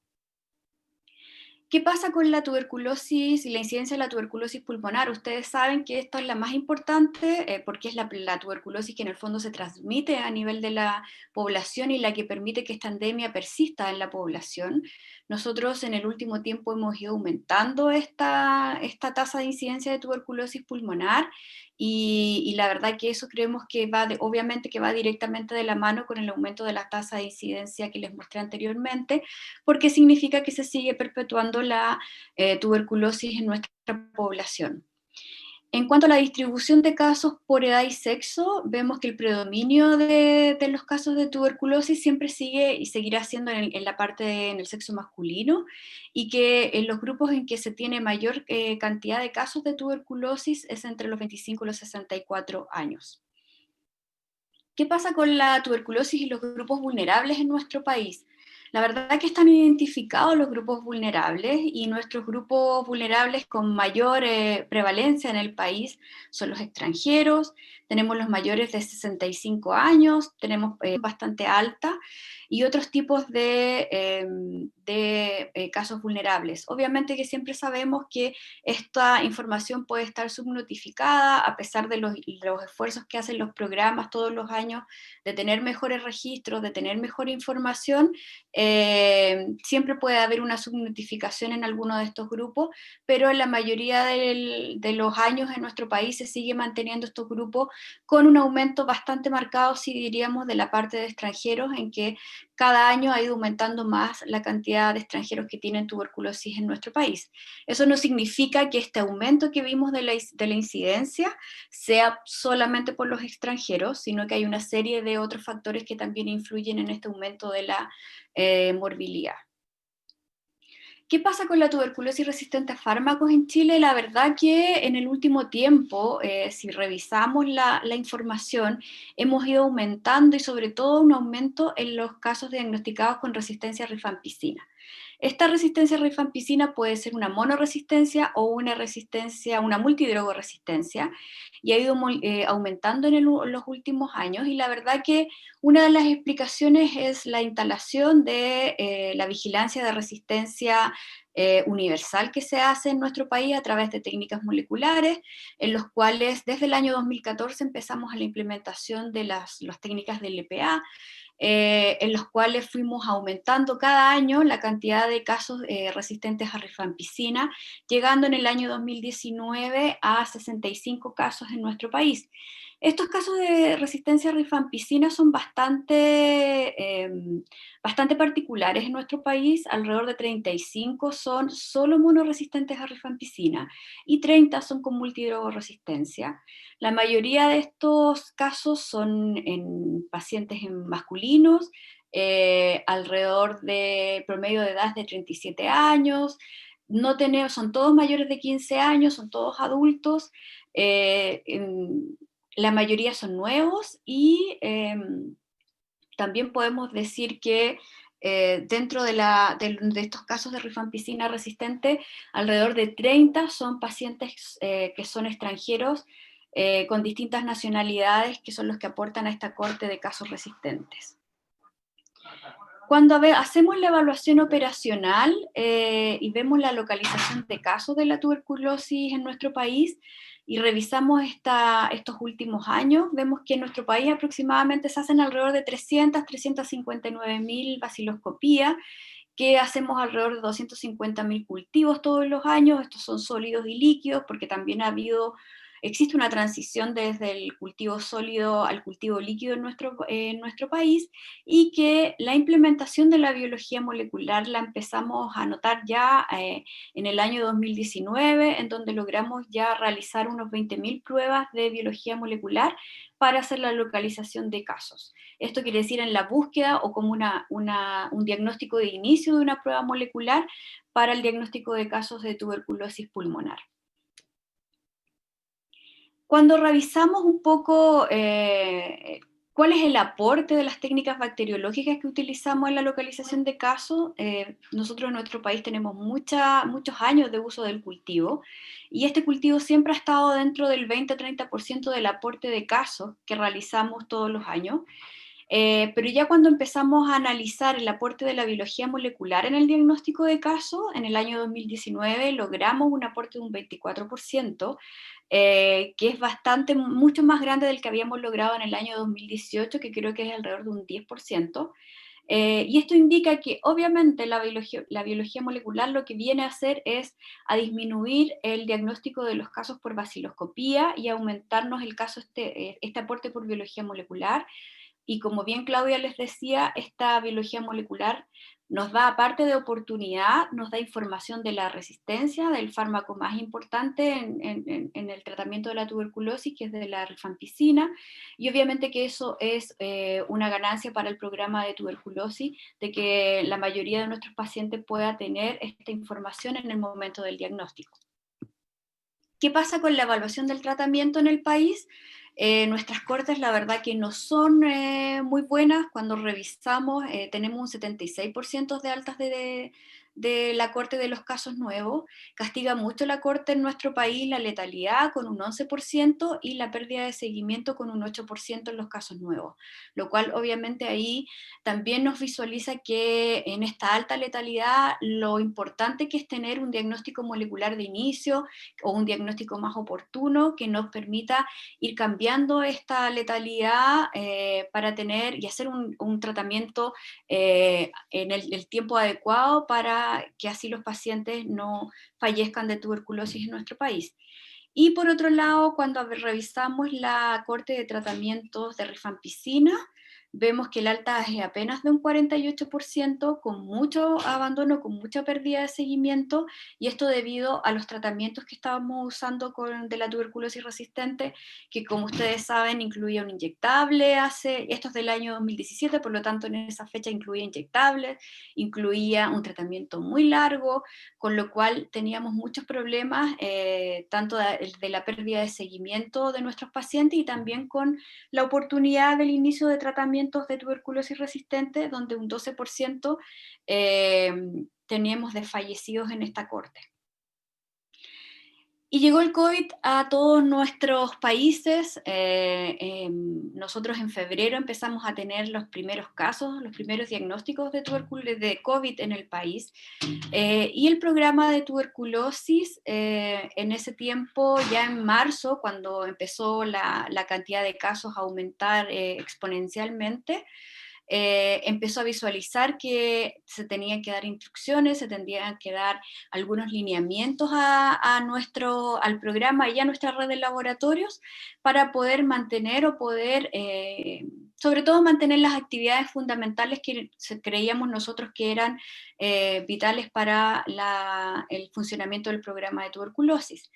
¿Qué pasa con la tuberculosis y la incidencia de la tuberculosis pulmonar? Ustedes saben que esta es la más importante porque es la tuberculosis que en el fondo se transmite a nivel de la población y la que permite que esta endemia persista en la población. Nosotros en el último tiempo hemos ido aumentando esta tasa de incidencia de tuberculosis pulmonar, y la verdad que eso creemos que obviamente que va directamente de la mano con el aumento de la tasa de incidencia que les mostré anteriormente, porque significa que se sigue perpetuando la tuberculosis en nuestra población. En cuanto a la distribución de casos por edad y sexo, vemos que el predominio de los casos de tuberculosis siempre sigue y seguirá siendo en el sexo masculino, y que en los grupos en que se tiene mayor cantidad de casos de tuberculosis es entre los 25 y los 64 años. ¿Qué pasa con la tuberculosis y los grupos vulnerables en nuestro país? La verdad que están identificados los grupos vulnerables, y nuestros grupos vulnerables con mayor prevalencia en el país son los extranjeros. Tenemos los mayores de 65 años, tenemos bastante alta, y otros tipos de casos vulnerables. Obviamente que siempre sabemos que esta información puede estar subnotificada, a pesar de los esfuerzos que hacen los programas todos los años de tener mejores registros, de tener mejor información. Siempre puede haber una subnotificación en alguno de estos grupos, pero en la mayoría de los años en nuestro país se sigue manteniendo estos grupos con un aumento bastante marcado, si diríamos, de la parte de extranjeros, en que cada año ha ido aumentando más la cantidad de extranjeros que tienen tuberculosis en nuestro país. Eso no significa que este aumento que vimos de la incidencia sea solamente por los extranjeros, sino que hay una serie de otros factores que también influyen en este aumento de la morbilidad. ¿Qué pasa con la tuberculosis resistente a fármacos en Chile? La verdad que en el último tiempo, si revisamos la información, hemos ido aumentando, y sobre todo un aumento en los casos diagnosticados con resistencia a rifampicina. Esta resistencia a rifampicina puede ser una monoresistencia o una multidrogoresistencia, y ha ido aumentando en los últimos años, y la verdad que una de las explicaciones es la instalación de la vigilancia de resistencia universal que se hace en nuestro país a través de técnicas moleculares, en los cuales desde el año 2014 empezamos a la implementación de las técnicas del LPA, en los cuales fuimos aumentando cada año la cantidad de casos resistentes a rifampicina, llegando en el año 2019 a 65 casos en nuestro país. Estos casos de resistencia a rifampicina son bastante particulares en nuestro país. Alrededor de 35 son solo monorresistentes a rifampicina y 30 son con multidrogoresistencia. La mayoría de estos casos son en pacientes masculinos, alrededor de promedio de edad de 37 años, son todos mayores de 15 años, son todos adultos, la mayoría son nuevos, y también podemos decir que Dentro de estos casos de rifampicina resistente, alrededor de 30 son pacientes que son extranjeros con distintas nacionalidades, que son los que aportan a esta corte de casos resistentes. Cuando hacemos la evaluación operacional y vemos la localización de casos de la tuberculosis en nuestro país, y revisamos estos últimos años, vemos que en nuestro país aproximadamente se hacen alrededor de 359.000 baciloscopías, que hacemos alrededor de 250.000 cultivos todos los años. Estos son sólidos y líquidos, porque también existe una transición desde el cultivo sólido al cultivo líquido en nuestro país, y que la implementación de la biología molecular la empezamos a notar ya en el año 2019, en donde logramos ya realizar unos 20.000 pruebas de biología molecular para hacer la localización de casos. Esto quiere decir en la búsqueda o como un diagnóstico de inicio de una prueba molecular para el diagnóstico de casos de tuberculosis pulmonar. Cuando revisamos un poco cuál es el aporte de las técnicas bacteriológicas que utilizamos en la localización de casos, nosotros en nuestro país tenemos muchos años de uso del cultivo, y este cultivo siempre ha estado dentro del 20-30% del aporte de casos que realizamos todos los años. Pero ya cuando empezamos a analizar el aporte de la biología molecular en el diagnóstico de casos, en el año 2019 logramos un aporte de un 24%, que es mucho más grande del que habíamos logrado en el año 2018, que creo que es alrededor de un 10%. Y esto indica que obviamente la biología molecular lo que viene a hacer es a disminuir el diagnóstico de los casos por baciloscopía y aumentarnos este aporte por biología molecular. Y como bien Claudia les decía, esta biología molecular nos da, aparte de oportunidad, nos da información de la resistencia, del fármaco más importante en el tratamiento de la tuberculosis, que es de la rifampicina, y obviamente que eso es una ganancia para el programa de tuberculosis, de que la mayoría de nuestros pacientes pueda tener esta información en el momento del diagnóstico. ¿Qué pasa con la evaluación del tratamiento en el país? Nuestras cortes la verdad que no son muy buenas. Cuando revisamos tenemos un 76% de altas de la corte de los casos nuevos. Castiga mucho la corte en nuestro país la letalidad con un 11% y la pérdida de seguimiento con un 8% en los casos nuevos, lo cual obviamente ahí también nos visualiza que en esta alta letalidad lo importante que es tener un diagnóstico molecular de inicio o un diagnóstico más oportuno que nos permita ir cambiando esta letalidad para tener y hacer un tratamiento en el tiempo adecuado para que así los pacientes no fallezcan de tuberculosis en nuestro país. Y por otro lado, cuando revisamos la corte de tratamientos de rifampicina, vemos que el alta es apenas de un 48%, con mucho abandono, con mucha pérdida de seguimiento, y esto debido a los tratamientos que estábamos usando de la tuberculosis resistente, que como ustedes saben incluía un inyectable, esto es del año 2017, por lo tanto en esa fecha incluía inyectables, incluía un tratamiento muy largo, con lo cual teníamos muchos problemas, tanto de la pérdida de seguimiento de nuestros pacientes y también con la oportunidad del inicio de tratamientos de tuberculosis resistente, donde un 12% teníamos de fallecidos en esta corte. Y llegó el COVID a todos nuestros países. Nosotros en febrero empezamos a tener los primeros casos, los primeros diagnósticos de COVID en el país. Y el programa de tuberculosis, en ese tiempo, ya en marzo, cuando empezó la cantidad de casos a aumentar exponencialmente, empezó a visualizar que se tenían que dar instrucciones, se tendrían que dar algunos lineamientos al programa y a nuestra red de laboratorios para poder mantener o poder, sobre todo mantener las actividades fundamentales que creíamos nosotros que eran vitales para el funcionamiento del programa de tuberculosis.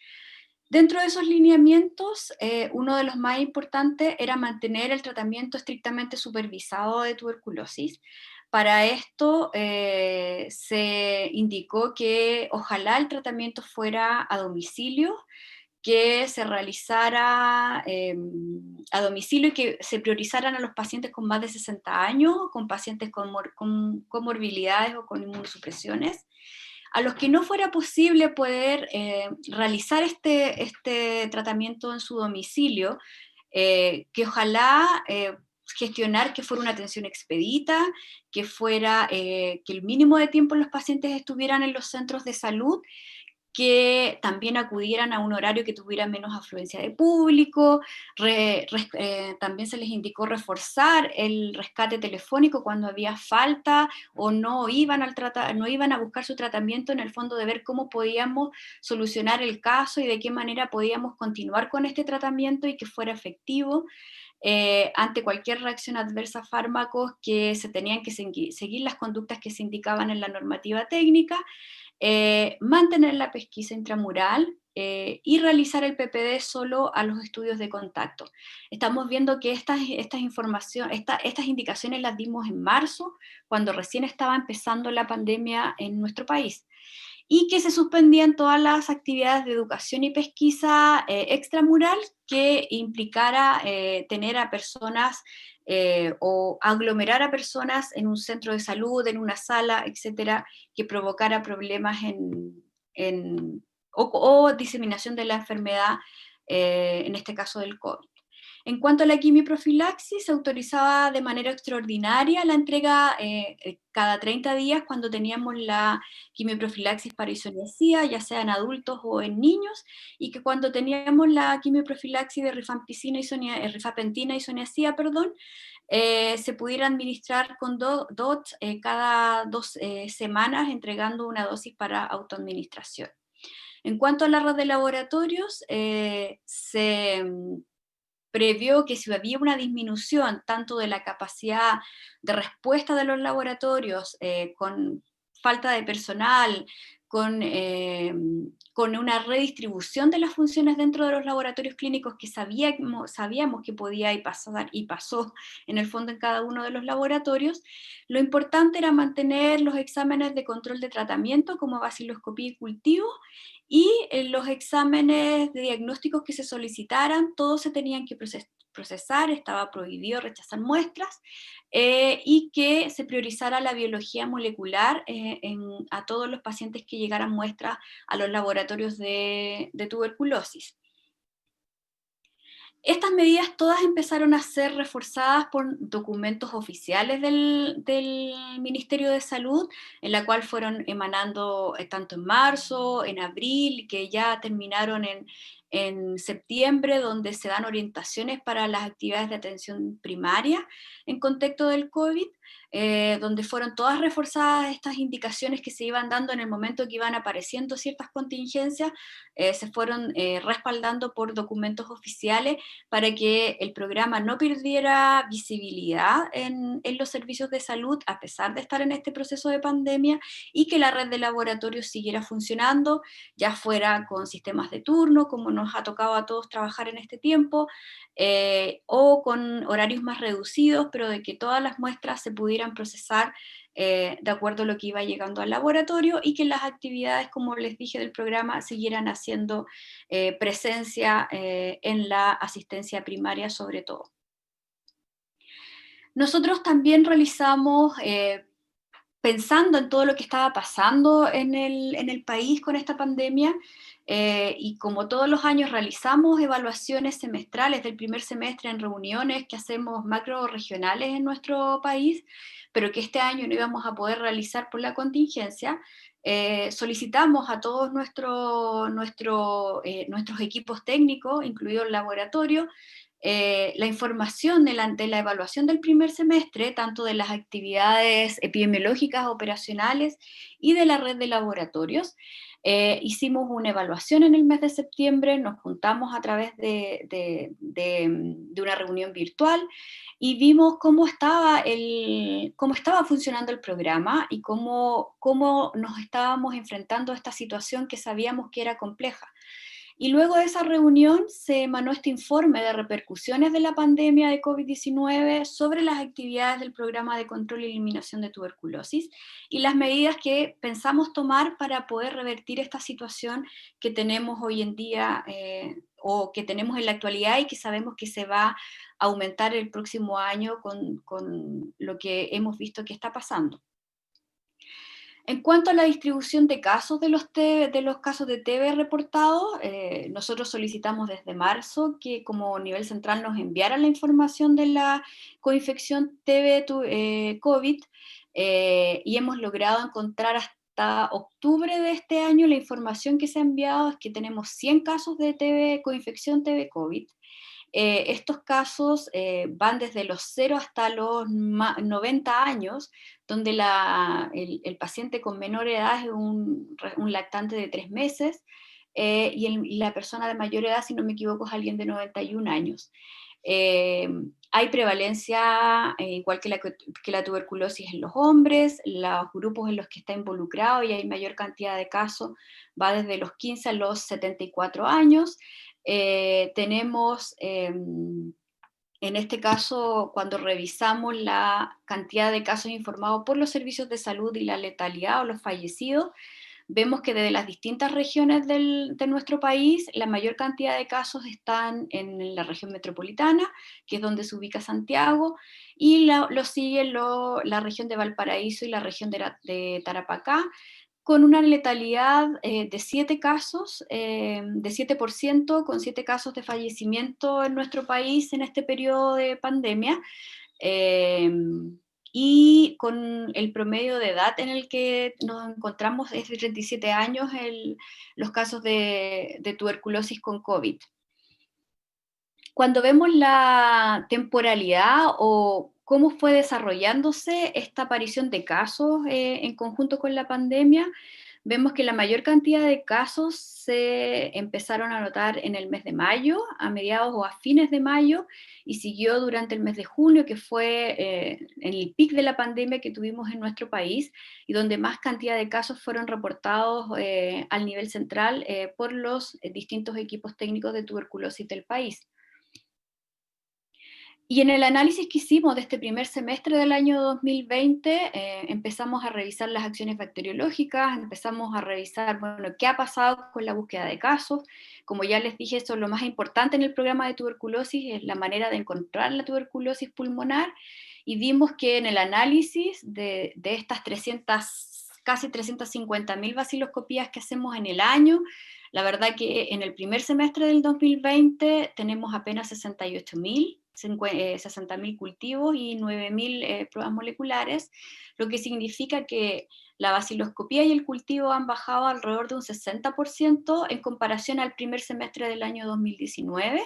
Dentro de esos lineamientos, uno de los más importantes era mantener el tratamiento estrictamente supervisado de tuberculosis. Para esto se indicó que ojalá el tratamiento fuera a domicilio, que se realizara a domicilio y que se priorizaran a los pacientes con más de 60 años, con pacientes con comorbilidades o con inmunosupresiones, a los que no fuera posible poder realizar este tratamiento en su domicilio, que ojalá gestionar que fuera una atención expedita, que el mínimo de tiempo los pacientes estuvieran en los centros de salud, que también acudieran a un horario que tuviera menos afluencia de público. También se les indicó reforzar el rescate telefónico cuando había falta o no iban a buscar su tratamiento, en el fondo de ver cómo podíamos solucionar el caso y de qué manera podíamos continuar con este tratamiento y que fuera efectivo. Ante cualquier reacción adversa a fármacos, que se tenían que seguir las conductas que se indicaban en la normativa técnica, mantener la pesquisa intramural y realizar el PPD solo a los estudios de contacto. Estamos viendo que estas indicaciones las dimos en marzo, cuando recién estaba empezando la pandemia en nuestro país, y que se suspendían todas las actividades de educación y pesquisa extramural que implicara tener a personas o aglomerar a personas en un centro de salud, en una sala, etcétera, que provocara problemas o diseminación de la enfermedad, en este caso del COVID. En cuanto a la quimioprofilaxis, se autorizaba de manera extraordinaria la entrega cada 30 días cuando teníamos la quimioprofilaxis para isoniazida, ya sea en adultos o en niños, y que cuando teníamos la quimioprofilaxis de rifapentina isoniazida, se pudiera administrar con DOT cada 2 semanas, entregando una dosis para autoadministración. En cuanto a la red de laboratorios, se previó que si había una disminución tanto de la capacidad de respuesta de los laboratorios, con falta de personal, con una redistribución de las funciones dentro de los laboratorios clínicos que sabíamos que podía pasar y pasó en el fondo en cada uno de los laboratorios, lo importante era mantener los exámenes de control de tratamiento como baciloscopía y cultivo, y los exámenes de diagnósticos que se solicitaran, todos se tenían que procesar, estaba prohibido rechazar muestras, y que se priorizara la biología molecular a todos los pacientes que llegaran muestras a los laboratorios de tuberculosis. Estas medidas todas empezaron a ser reforzadas por documentos oficiales del Ministerio de Salud, en la cual fueron emanando tanto en marzo, en abril, que ya terminaron en septiembre, donde se dan orientaciones para las actividades de atención primaria en contexto del COVID, donde fueron todas reforzadas estas indicaciones que se iban dando en el momento que iban apareciendo ciertas contingencias, se fueron respaldando por documentos oficiales para que el programa no perdiera visibilidad en los servicios de salud, a pesar de estar en este proceso de pandemia, y que la red de laboratorios siguiera funcionando, ya fuera con sistemas de turno, como nos ha tocado a todos trabajar en este tiempo, o con horarios más reducidos, pero de que todas las muestras se pudieran procesar de acuerdo a lo que iba llegando al laboratorio, y que las actividades, como les dije, del programa siguieran haciendo presencia en la asistencia primaria sobre todo. Nosotros también realizamos, pensando en todo lo que estaba pasando en el país con esta pandemia, y como todos los años realizamos evaluaciones semestrales del primer semestre en reuniones que hacemos macro regionales en nuestro país, pero que este año no íbamos a poder realizar por la contingencia, solicitamos a todos nuestros equipos técnicos, incluido el laboratorio, la información de la evaluación del primer semestre, tanto de las actividades epidemiológicas operacionales y de la red de laboratorios. Hicimos una evaluación en el mes de septiembre, nos juntamos a través de una reunión virtual y vimos cómo estaba funcionando el programa y cómo nos estábamos enfrentando a esta situación que sabíamos que era compleja. Y luego de esa reunión se emanó este informe de repercusiones de la pandemia de COVID-19 sobre las actividades del programa de control y eliminación de tuberculosis y las medidas que pensamos tomar para poder revertir esta situación que tenemos hoy en día o que tenemos en la actualidad y que sabemos que se va a aumentar el próximo año con lo que hemos visto que está pasando. En cuanto a la distribución de casos de los casos de TB reportados, nosotros solicitamos desde marzo que como nivel central nos enviaran la información de la coinfección TB COVID y hemos logrado encontrar hasta octubre de este año la información que se ha enviado es que tenemos 100 casos de TB, coinfección TB COVID. Estos casos van desde los 0 hasta los 90 años, donde el paciente con menor edad es un lactante de 3 meses, y la persona de mayor edad, si no me equivoco, es alguien de 91 años. Hay prevalencia, igual que la tuberculosis en los hombres, los grupos en los que está involucrado y hay mayor cantidad de casos, va desde los 15 a los 74 años. Tenemos, en este caso, cuando revisamos la cantidad de casos informados por los servicios de salud y la letalidad o los fallecidos, vemos que desde las distintas regiones de nuestro país, la mayor cantidad de casos están en la región metropolitana, que es donde se ubica Santiago, y lo siguen la región de Valparaíso y la región de Tarapacá, con una letalidad de 7 casos, de 7%, con 7 casos de fallecimiento en nuestro país en este periodo de pandemia, y con el promedio de edad en el que nos encontramos es de 37 años los casos de tuberculosis con COVID. Cuando vemos la temporalidad o cómo fue desarrollándose esta aparición de casos en conjunto con la pandemia, vemos que la mayor cantidad de casos se empezaron a notar en el mes de mayo, a mediados o a fines de mayo, y siguió durante el mes de junio, que fue en el pic de la pandemia que tuvimos en nuestro país, y donde más cantidad de casos fueron reportados al nivel central por los distintos equipos técnicos de tuberculosis del país. Y en el análisis que hicimos de este primer semestre del año 2020, empezamos a revisar las acciones bacteriológicas, empezamos a revisar, bueno, qué ha pasado con la búsqueda de casos. Como ya les dije, esto es lo más importante en el programa de tuberculosis, es la manera de encontrar la tuberculosis pulmonar, y vimos que en el análisis de estas casi 350.000 baciloscopías que hacemos en el año, la verdad que en el primer semestre del 2020 tenemos apenas 60.000 cultivos y 9.000 pruebas moleculares, lo que significa que la baciloscopía y el cultivo han bajado alrededor de un 60% en comparación al primer semestre del año 2019,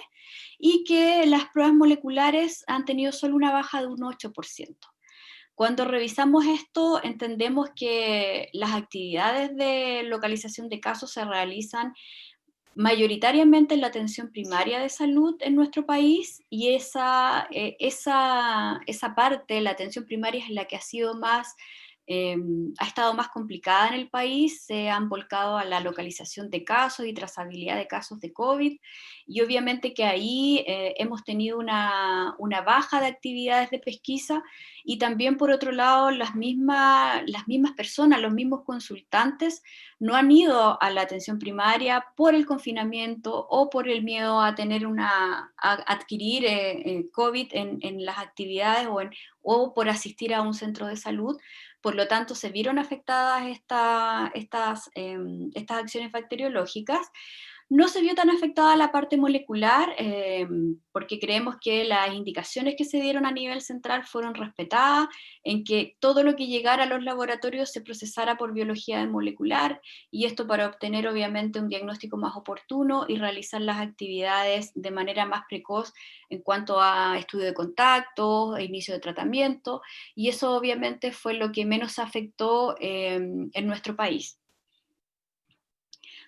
y que las pruebas moleculares han tenido solo una baja de un 8%. Cuando revisamos esto, entendemos que las actividades de localización de casos se realizan mayoritariamente en la atención primaria de salud en nuestro país, y esa parte, la atención primaria, es la que ha estado más complicada en el país. Se han volcado a la localización de casos y trazabilidad de casos de COVID, y obviamente que ahí hemos tenido una baja de actividades de pesquisa, y también por otro lado las mismas personas, los mismos consultantes no han ido a la atención primaria por el confinamiento o por el miedo a adquirir COVID en las actividades o por asistir a un centro de salud. Por lo tanto, se vieron afectadas estas acciones bacteriológicas. No se vio tan afectada la parte molecular, porque creemos que las indicaciones que se dieron a nivel central fueron respetadas, en que todo lo que llegara a los laboratorios se procesara por biología molecular, y esto para obtener obviamente un diagnóstico más oportuno y realizar las actividades de manera más precoz en cuanto a estudio de contacto, inicio de tratamiento, y eso obviamente fue lo que menos afectó en nuestro país.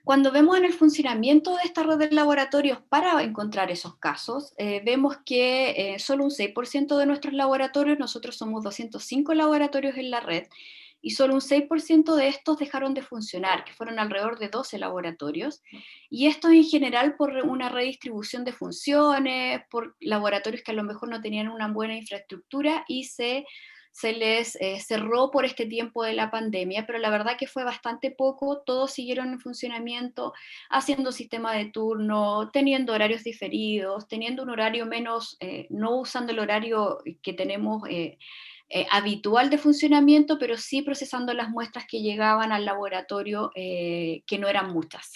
Cuando vemos en el funcionamiento de esta red de laboratorios para encontrar esos casos, vemos que solo un 6% de nuestros laboratorios, nosotros somos 205 laboratorios en la red, y solo un 6% de estos dejaron de funcionar, que fueron alrededor de 12 laboratorios, y esto en general por una redistribución de funciones, por laboratorios que a lo mejor no tenían una buena infraestructura y se les cerró por este tiempo de la pandemia, pero la verdad que fue bastante poco, todos siguieron en funcionamiento, haciendo sistema de turno, teniendo horarios diferidos, teniendo un horario menos, no usando el horario que tenemos habitual de funcionamiento, pero sí procesando las muestras que llegaban al laboratorio, que no eran muchas.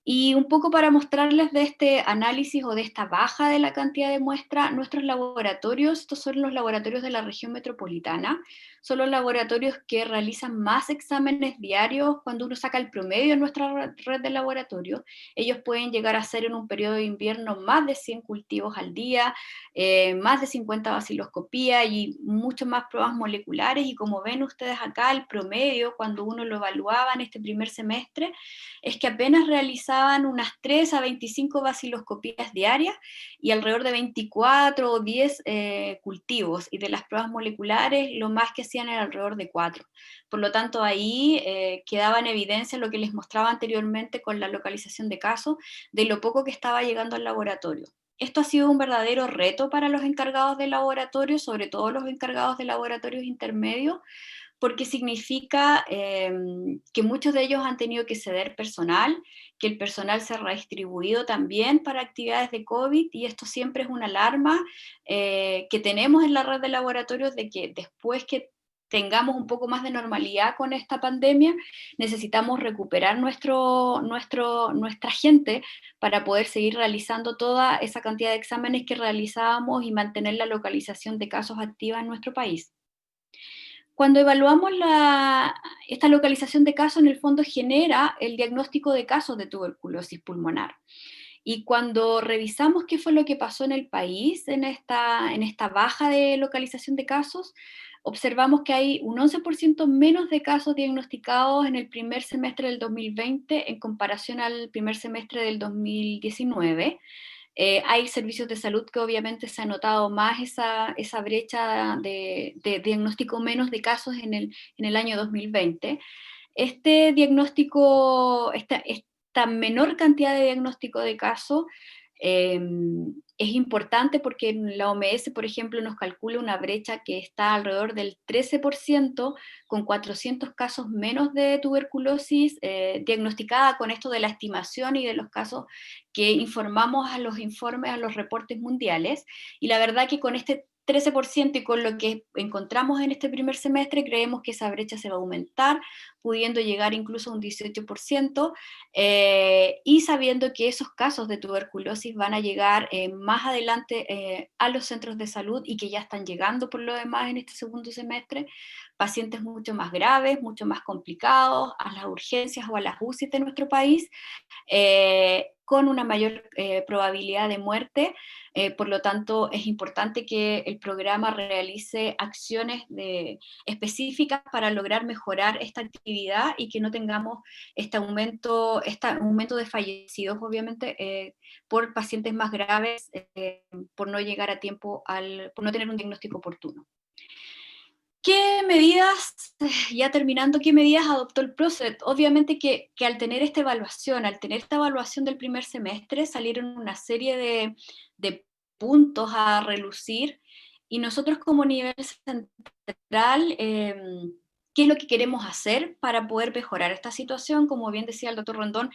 Y un poco para mostrarles de este análisis o de esta baja de la cantidad de muestra, nuestros laboratorios, estos son los laboratorios de la región metropolitana, son los laboratorios que realizan más exámenes diarios cuando uno saca el promedio en nuestra red de laboratorios. Ellos pueden llegar a hacer en un periodo de invierno más de 100 cultivos al día, más de 50 vaciloscopías y muchas más pruebas moleculares, y como ven ustedes acá, el promedio cuando uno lo evaluaba en este primer semestre es que apenas realizaban unas 3 a 25 vaciloscopías diarias y alrededor de 24 o 10 cultivos, y de las pruebas moleculares lo más que hacían era alrededor de 4. Por lo tanto, ahí quedaba en evidencia lo que les mostraba anteriormente con la localización de casos, de lo poco que estaba llegando al laboratorio. Esto ha sido un verdadero reto para los encargados de laboratorio, sobre todo los encargados de laboratorios intermedios, porque significa que muchos de ellos han tenido que ceder personal, que el personal se ha redistribuido también para actividades de COVID, y esto siempre es una alarma que tenemos en la red de laboratorios de que después que tengamos un poco más de normalidad con esta pandemia, necesitamos recuperar nuestra gente para poder seguir realizando toda esa cantidad de exámenes que realizábamos y mantener la localización de casos activa en nuestro país. Cuando evaluamos esta localización de casos, en el fondo genera el diagnóstico de casos de tuberculosis pulmonar. Y cuando revisamos qué fue lo que pasó en el país en esta baja de localización de casos, observamos que hay un 11% menos de casos diagnosticados en el primer semestre del 2020 en comparación al primer semestre del 2019. Hay servicios de salud que obviamente se ha notado más esa brecha de diagnóstico menos de casos en el año 2020. Este diagnóstico, esta menor cantidad de diagnóstico de casos es importante porque la OMS, por ejemplo, nos calcula una brecha que está alrededor del 13%, con 400 casos menos de tuberculosis diagnosticada, con esto de la estimación y de los casos que informamos a los informes, a los reportes mundiales. Y la verdad que con este 13% y con lo que encontramos en este primer semestre, creemos que esa brecha se va a aumentar, pudiendo llegar incluso a un 18%, y sabiendo que esos casos de tuberculosis van a llegar más adelante a los centros de salud, y que ya están llegando por lo demás en este segundo semestre, pacientes mucho más graves, mucho más complicados, a las urgencias o a las UCI de nuestro país, con una mayor probabilidad de muerte. Por lo tanto, es importante que el programa realice acciones específicas para lograr mejorar esta actividad y que no tengamos este aumento de fallecidos, obviamente, por pacientes más graves, por no llegar a tiempo, por no tener un diagnóstico oportuno. ¿Qué medidas, ya terminando, qué medidas adoptó el PROCET? Obviamente que al tener esta evaluación del primer semestre, salieron una serie de puntos a relucir, y nosotros como nivel central, ¿qué es lo que queremos hacer para poder mejorar esta situación? Como bien decía el doctor Rendón,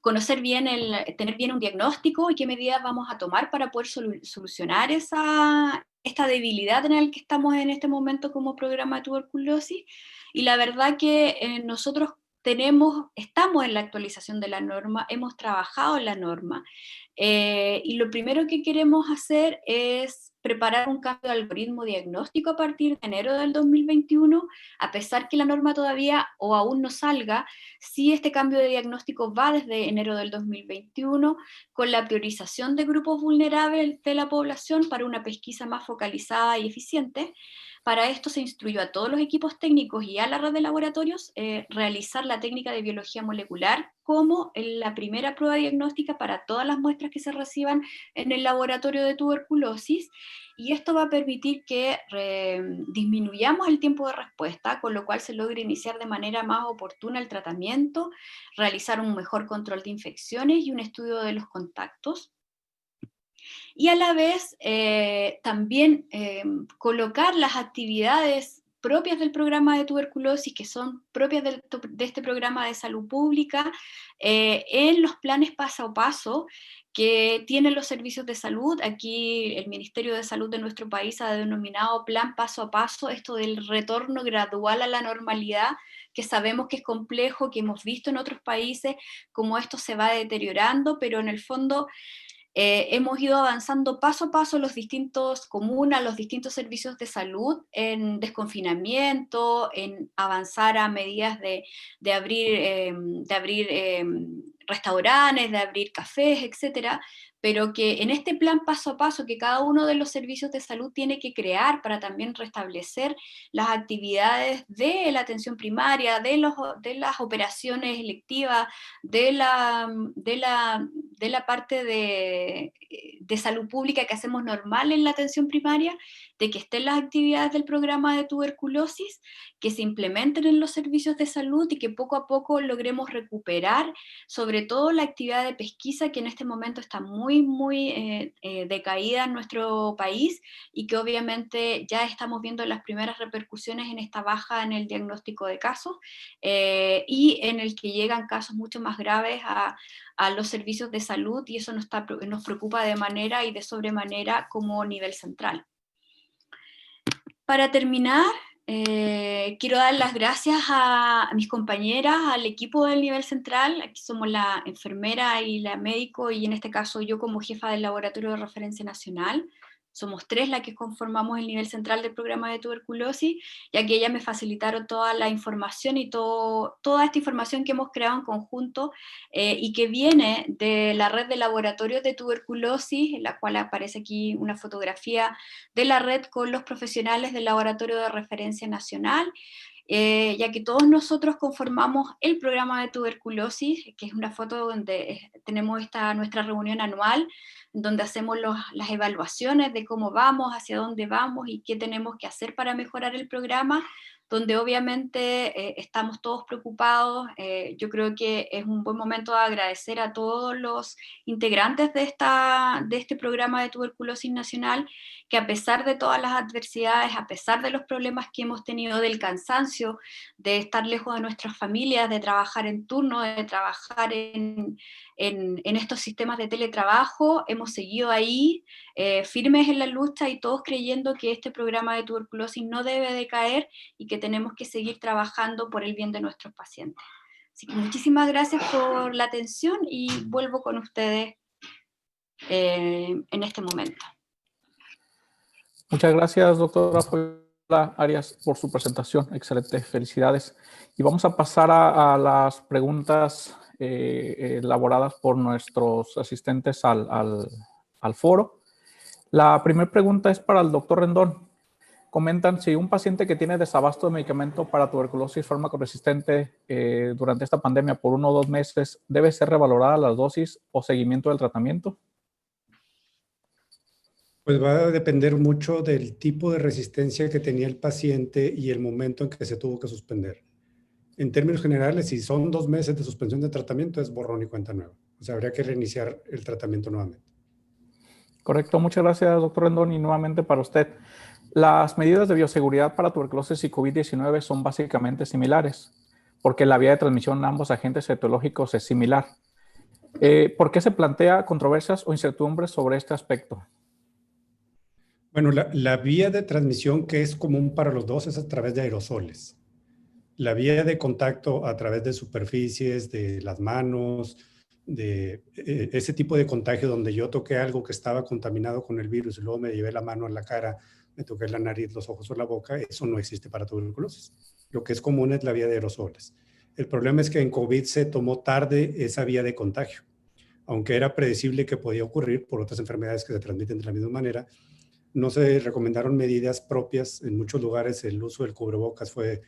tener bien un diagnóstico y qué medidas vamos a tomar para poder solucionar esta debilidad en la que estamos en este momento como programa de tuberculosis. Y la verdad que nosotros estamos en la actualización de la norma, hemos trabajado en la norma, y lo primero que queremos hacer es preparar un cambio de algoritmo diagnóstico a partir de enero del 2021, a pesar que la norma todavía o aún no salga. Sí, este cambio de diagnóstico va desde enero del 2021, con la priorización de grupos vulnerables de la población para una pesquisa más focalizada y eficiente, Para esto se instruyó a todos los equipos técnicos y a la red de laboratorios realizar la técnica de biología molecular como la primera prueba diagnóstica para todas las muestras que se reciban en el laboratorio de tuberculosis, y esto va a permitir que disminuyamos el tiempo de respuesta, con lo cual se logre iniciar de manera más oportuna el tratamiento, realizar un mejor control de infecciones y un estudio de los contactos. Y a la vez también colocar las actividades propias del programa de tuberculosis, que son propias de este programa de salud pública, en los planes paso a paso que tienen los servicios de salud. Aquí el Ministerio de Salud de nuestro país ha denominado plan paso a paso, esto del retorno gradual a la normalidad, que sabemos que es complejo, que hemos visto en otros países cómo esto se va deteriorando, pero en el fondo hemos ido avanzando paso a paso los distintos comunas, los distintos servicios de salud en desconfinamiento, en avanzar a medidas de abrir restaurantes, de abrir cafés, etcétera, pero que en este plan paso a paso que cada uno de los servicios de salud tiene que crear para también restablecer las actividades de la atención primaria, de las operaciones electivas, de la parte de salud pública que hacemos normal en la atención primaria, de que estén las actividades del programa de tuberculosis, que se implementen en los servicios de salud y que poco a poco logremos recuperar, sobre todo la actividad de pesquisa, que en este momento está muy decaída en nuestro país, y que obviamente ya estamos viendo las primeras repercusiones en esta baja en el diagnóstico de casos, y en el que llegan casos mucho más graves a los servicios de salud, y eso nos preocupa de manera y de sobremanera como nivel central. Para terminar, quiero dar las gracias a mis compañeras, al equipo del nivel central. Aquí somos la enfermera y la médico, y en este caso yo como jefa del laboratorio de referencia nacional. Somos 3 las que conformamos el nivel central del programa de tuberculosis, ya que ellas me facilitaron toda la información y toda esta información que hemos creado en conjunto y que viene de la red de laboratorios de tuberculosis, en la cual aparece aquí una fotografía de la red con los profesionales del laboratorio de referencia nacional, ya que todos nosotros conformamos el programa de tuberculosis, que es una foto donde tenemos nuestra reunión anual, donde hacemos las evaluaciones de cómo vamos, hacia dónde vamos y qué tenemos que hacer para mejorar el programa, donde obviamente estamos todos preocupados. Yo creo que es un buen momento de agradecer a todos los integrantes de este programa de tuberculosis nacional, que a pesar de todas las adversidades, a pesar de los problemas que hemos tenido, del cansancio, de estar lejos de nuestras familias, de trabajar en turno, de trabajar en estos sistemas de teletrabajo, hemos seguido ahí firmes en la lucha, y todos creyendo que este programa de tuberculosis no debe decaer y que tenemos que seguir trabajando por el bien de nuestros pacientes. Así que muchísimas gracias por la atención, y vuelvo con ustedes en este momento. Muchas gracias, doctora Fabiola Arias, por su presentación. Excelente, felicidades. Y vamos a pasar a las preguntas elaboradas por nuestros asistentes al foro. La primera pregunta es para el doctor Rendón. Comentan si un paciente que tiene desabasto de medicamento para tuberculosis fármaco-resistente durante esta pandemia por 1 o 2 meses, ¿debe ser revalorada la dosis o seguimiento del tratamiento? Pues va a depender mucho del tipo de resistencia que tenía el paciente y el momento en que se tuvo que suspender. En términos generales, si son 2 meses de suspensión de tratamiento, es borrón y cuenta nueva. O sea, habría que reiniciar el tratamiento nuevamente. Correcto. Muchas gracias, doctor Rendón, y nuevamente para usted. Las medidas de bioseguridad para tuberculosis y COVID-19 son básicamente similares, porque la vía de transmisión de ambos agentes etiológicos es similar. ¿Por qué se plantea controversias o incertidumbres sobre este aspecto? Bueno, la vía de transmisión que es común para los dos es a través de aerosoles. La vía de contacto a través de superficies, de las manos, de ese tipo de contagio donde yo toqué algo que estaba contaminado con el virus y luego me llevé la mano a la cara, me toqué la nariz, los ojos o la boca, eso no existe para tuberculosis. Lo que es común es la vía de aerosoles. El problema es que en COVID se tomó tarde esa vía de contagio. Aunque era predecible que podía ocurrir por otras enfermedades que se transmiten de la misma manera, no se recomendaron medidas propias. En muchos lugares el uso del cubrebocas fue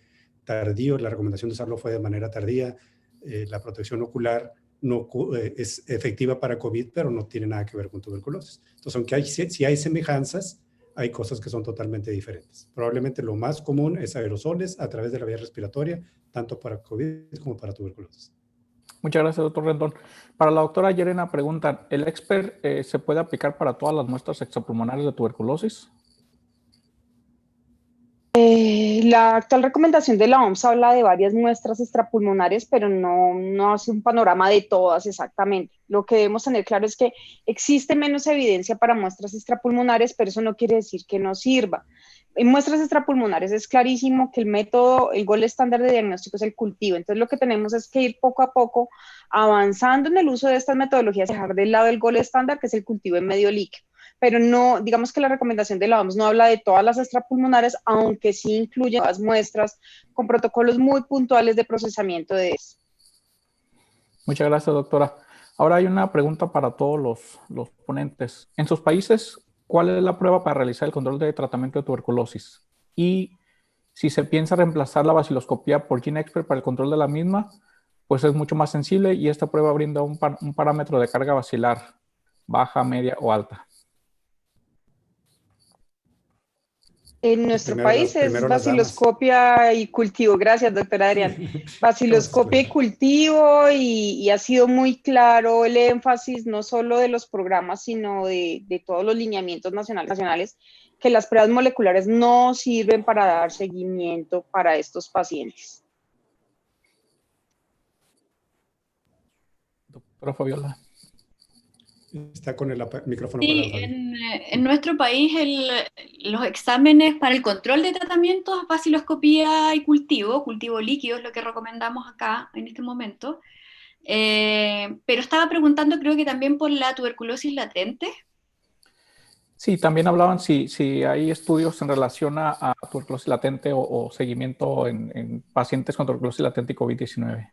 tardío, la recomendación de usarlo fue de manera tardía. La protección ocular no es efectiva para COVID, pero no tiene nada que ver con tuberculosis. Entonces, aunque si hay semejanzas, hay cosas que son totalmente diferentes. Probablemente lo más común es aerosoles a través de la vía respiratoria, tanto para COVID como para tuberculosis. Muchas gracias, doctor Rendón. Para la doctora Llerena preguntan, ¿el expert se puede aplicar para todas las muestras extrapulmonares de tuberculosis? La actual recomendación de la OMS habla de varias muestras extrapulmonares, pero no hace un panorama de todas exactamente. Lo que debemos tener claro es que existe menos evidencia para muestras extrapulmonares, pero eso no quiere decir que no sirva. En muestras extrapulmonares es clarísimo que el método, el gold estándar de diagnóstico es el cultivo. Entonces lo que tenemos es que ir poco a poco avanzando en el uso de estas metodologías, dejar de lado el gold estándar, que es el cultivo en medio líquido. Pero no, digamos que la recomendación de la OMS no habla de todas las extrapulmonares, aunque sí incluye las muestras con protocolos muy puntuales de procesamiento de eso. Muchas gracias, doctora. Ahora hay una pregunta para todos los ponentes. En sus países, ¿cuál es la prueba para realizar el control de tratamiento de tuberculosis? Y si se piensa reemplazar la baciloscopía por GeneXpert para el control de la misma, pues es mucho más sensible y esta prueba brinda un parámetro de carga bacilar, baja, media o alta. En nuestro país es baciloscopia y cultivo. Gracias, doctora Adrián. Baciloscopia y cultivo, y ha sido muy claro el énfasis no solo de los programas, sino de todos los lineamientos nacionales, que las pruebas moleculares no sirven para dar seguimiento para estos pacientes. Doctora Fabiola. Está con el micrófono. Sí, en nuestro país los exámenes para el control de tratamientos, baciloscopía y cultivo líquido es lo que recomendamos acá en este momento. Pero estaba preguntando, creo que también por la tuberculosis latente. Sí, también hablaban si hay estudios en relación a tuberculosis latente o seguimiento en pacientes con tuberculosis latente y COVID-19.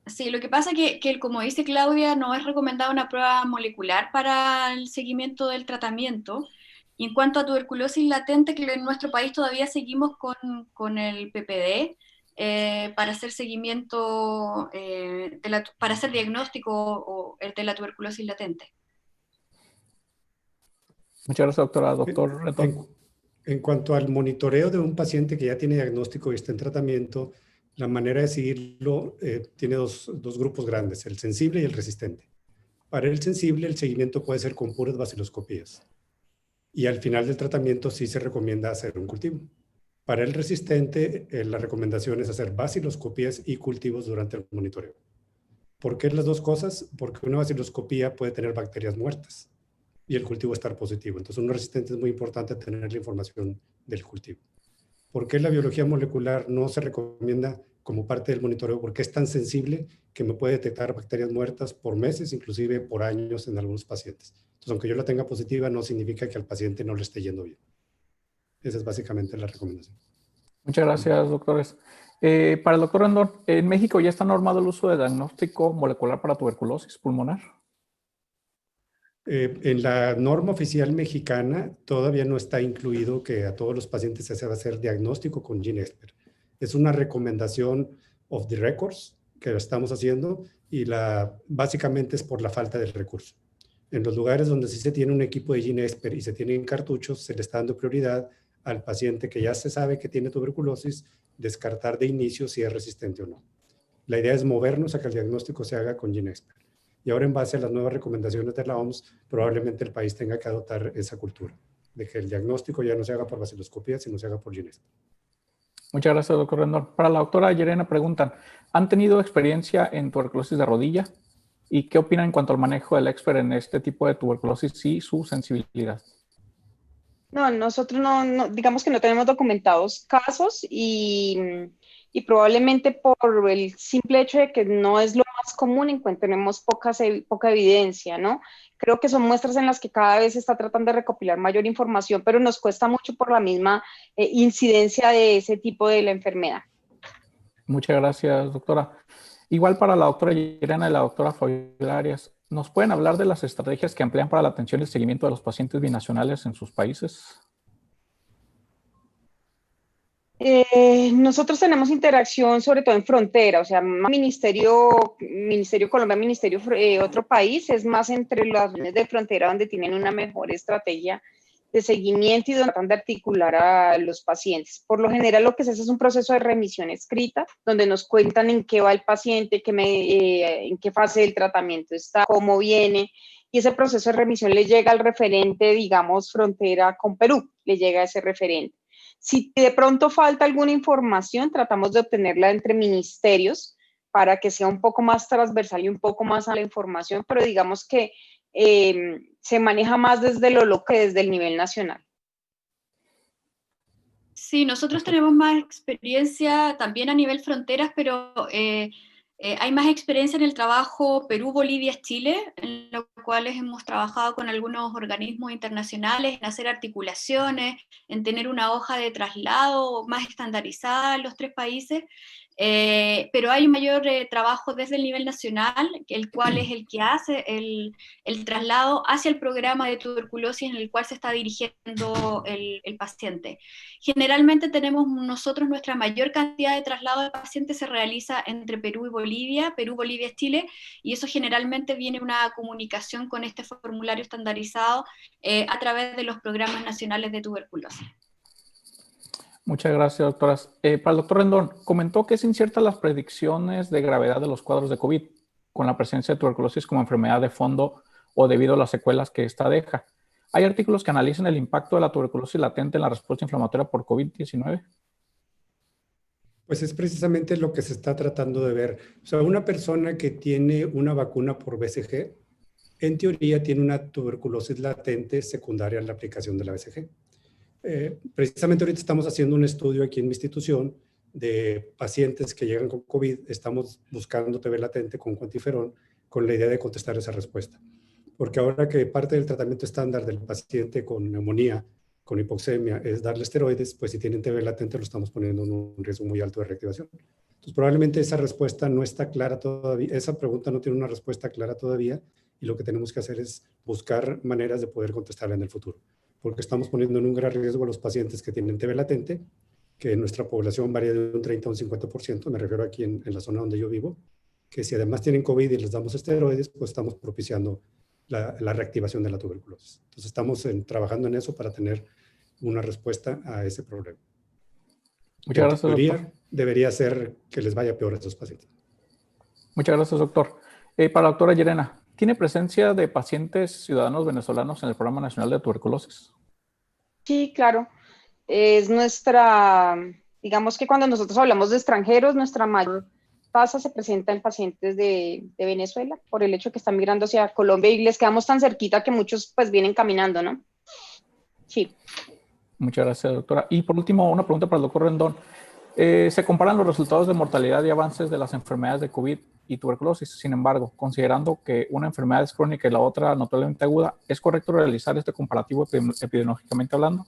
Sí, lo que pasa es que, como dice Claudia, no es recomendada una prueba molecular para el seguimiento del tratamiento. Y en cuanto a tuberculosis latente, que en nuestro país todavía seguimos con el PPD para hacer seguimiento, para hacer diagnóstico de la tuberculosis latente. Muchas gracias, doctora. Doctor Rendón. En cuanto al monitoreo de un paciente que ya tiene diagnóstico y está en tratamiento, la manera de seguirlo tiene dos grupos grandes, el sensible y el resistente. Para el sensible, el seguimiento puede ser con puras baciloscopías. Y al final del tratamiento sí se recomienda hacer un cultivo. Para el resistente, la recomendación es hacer baciloscopías y cultivos durante el monitoreo. ¿Por qué las dos cosas? Porque una baciloscopía puede tener bacterias muertas y el cultivo estar positivo. Entonces, un resistente es muy importante tener la información del cultivo. ¿Por qué la biología molecular no se recomienda como parte del monitoreo? Porque es tan sensible que me puede detectar bacterias muertas por meses, inclusive por años en algunos pacientes. Entonces, aunque yo la tenga positiva, no significa que al paciente no le esté yendo bien. Esa es básicamente la recomendación. Muchas gracias, doctores. Para el doctor Rendón, ¿en México ya está normado el uso de diagnóstico molecular para tuberculosis pulmonar? En la norma oficial mexicana todavía no está incluido que a todos los pacientes se va a hacer diagnóstico con GeneXpert. Es una recomendación of the records que estamos haciendo y básicamente es por la falta del recurso. En los lugares donde sí se tiene un equipo de GeneXpert y se tienen cartuchos, se le está dando prioridad al paciente que ya se sabe que tiene tuberculosis, descartar de inicio si es resistente o no. La idea es movernos a que el diagnóstico se haga con GeneXpert. Y ahora, en base a las nuevas recomendaciones de la OMS, probablemente el país tenga que adoptar esa cultura, de que el diagnóstico ya no se haga por baciloscopía, sino se haga por GeneXpert. Muchas gracias, doctor Rendón. Para la doctora Llerena preguntan, ¿han tenido experiencia en tuberculosis de rodilla? ¿Y qué opinan en cuanto al manejo del expert en este tipo de tuberculosis y su sensibilidad? No, nosotros no, digamos que no tenemos documentados casos y probablemente por el simple hecho de que no es lo más común, encontremos poca evidencia, ¿no? Creo que son muestras en las que cada vez se está tratando de recopilar mayor información, pero nos cuesta mucho por la misma incidencia de ese tipo de la enfermedad. Muchas gracias, doctora. Igual para la doctora Llerena y la doctora Fabiola Arias, ¿Nos pueden hablar de las estrategias que emplean para la atención y el seguimiento de los pacientes binacionales en sus países? Nosotros tenemos interacción sobre todo en frontera, o sea, Ministerio Colombia, Ministerio otro país, es más entre las regiones de frontera donde tienen una mejor estrategia de seguimiento y donde tratan de articular a los pacientes. Por lo general lo que se hace es un proceso de remisión escrita, donde nos cuentan en qué va el paciente, en qué fase del tratamiento está, cómo viene, y ese proceso de remisión le llega al referente, digamos, frontera con Perú, le llega a ese referente. Si de pronto falta alguna información, tratamos de obtenerla entre ministerios para que sea un poco más transversal y un poco más a la información, pero digamos que se maneja más desde lo local que desde el nivel nacional. Sí, nosotros tenemos más experiencia también a nivel fronteras, pero hay más experiencia en el trabajo Perú, Bolivia, Chile, en los cuales hemos trabajado con algunos organismos internacionales en hacer articulaciones, en tener una hoja de traslado más estandarizada en los 3 países, pero hay un mayor trabajo desde el nivel nacional, el cual es el que hace el traslado hacia el programa de tuberculosis en el cual se está dirigiendo el paciente. Generalmente tenemos nosotros nuestra mayor cantidad de traslado de pacientes se realiza entre Perú y Bolivia, Perú, Bolivia, Chile, y eso generalmente viene una comunicación con este formulario estandarizado a través de los programas nacionales de tuberculosis. Muchas gracias, doctoras. Para el doctor Rendón, comentó que es incierta las predicciones de gravedad de los cuadros de COVID con la presencia de tuberculosis como enfermedad de fondo o debido a las secuelas que esta deja. ¿Hay artículos que analicen el impacto de la tuberculosis latente en la respuesta inflamatoria por COVID-19? Pues es precisamente lo que se está tratando de ver. O sea, una persona que tiene una vacuna por BCG, en teoría tiene una tuberculosis latente secundaria a la aplicación de la BCG. Precisamente ahorita estamos haciendo un estudio aquí en mi institución de pacientes que llegan con COVID. Estamos buscando TB latente con cuantiferón con la idea de contestar esa respuesta. Porque ahora que parte del tratamiento estándar del paciente con neumonía, con hipoxemia, es darle esteroides, pues si tienen TB latente lo estamos poniendo en un riesgo muy alto de reactivación. Entonces probablemente esa respuesta no está clara todavía, esa pregunta no tiene una respuesta clara todavía y lo que tenemos que hacer es buscar maneras de poder contestarla en el futuro. Porque estamos poniendo en un gran riesgo a los pacientes que tienen TB latente, que en nuestra población varía de un 30 a un 50%, me refiero aquí en la zona donde yo vivo, que si además tienen COVID y les damos esteroides, pues estamos propiciando la reactivación de la tuberculosis. Entonces estamos trabajando en eso para tener una respuesta a ese problema. Muchas gracias, doctor. Debería ser que les vaya peor a estos pacientes. Muchas gracias, doctor. Para la doctora Llerena, ¿tiene presencia de pacientes ciudadanos venezolanos en el Programa Nacional de Tuberculosis? Sí, claro. Es nuestra, digamos que cuando nosotros hablamos de extranjeros, nuestra mayor tasa se presenta en pacientes de Venezuela por el hecho que están migrando hacia Colombia y les quedamos tan cerquita que muchos pues vienen caminando, ¿no? Sí. Muchas gracias, doctora. Y por último, una pregunta para el doctor Rendón. Se comparan los resultados de mortalidad y avances de las enfermedades de COVID y tuberculosis. Sin embargo, considerando que una enfermedad es crónica y la otra notablemente aguda, ¿es correcto realizar este comparativo epidemiológicamente hablando?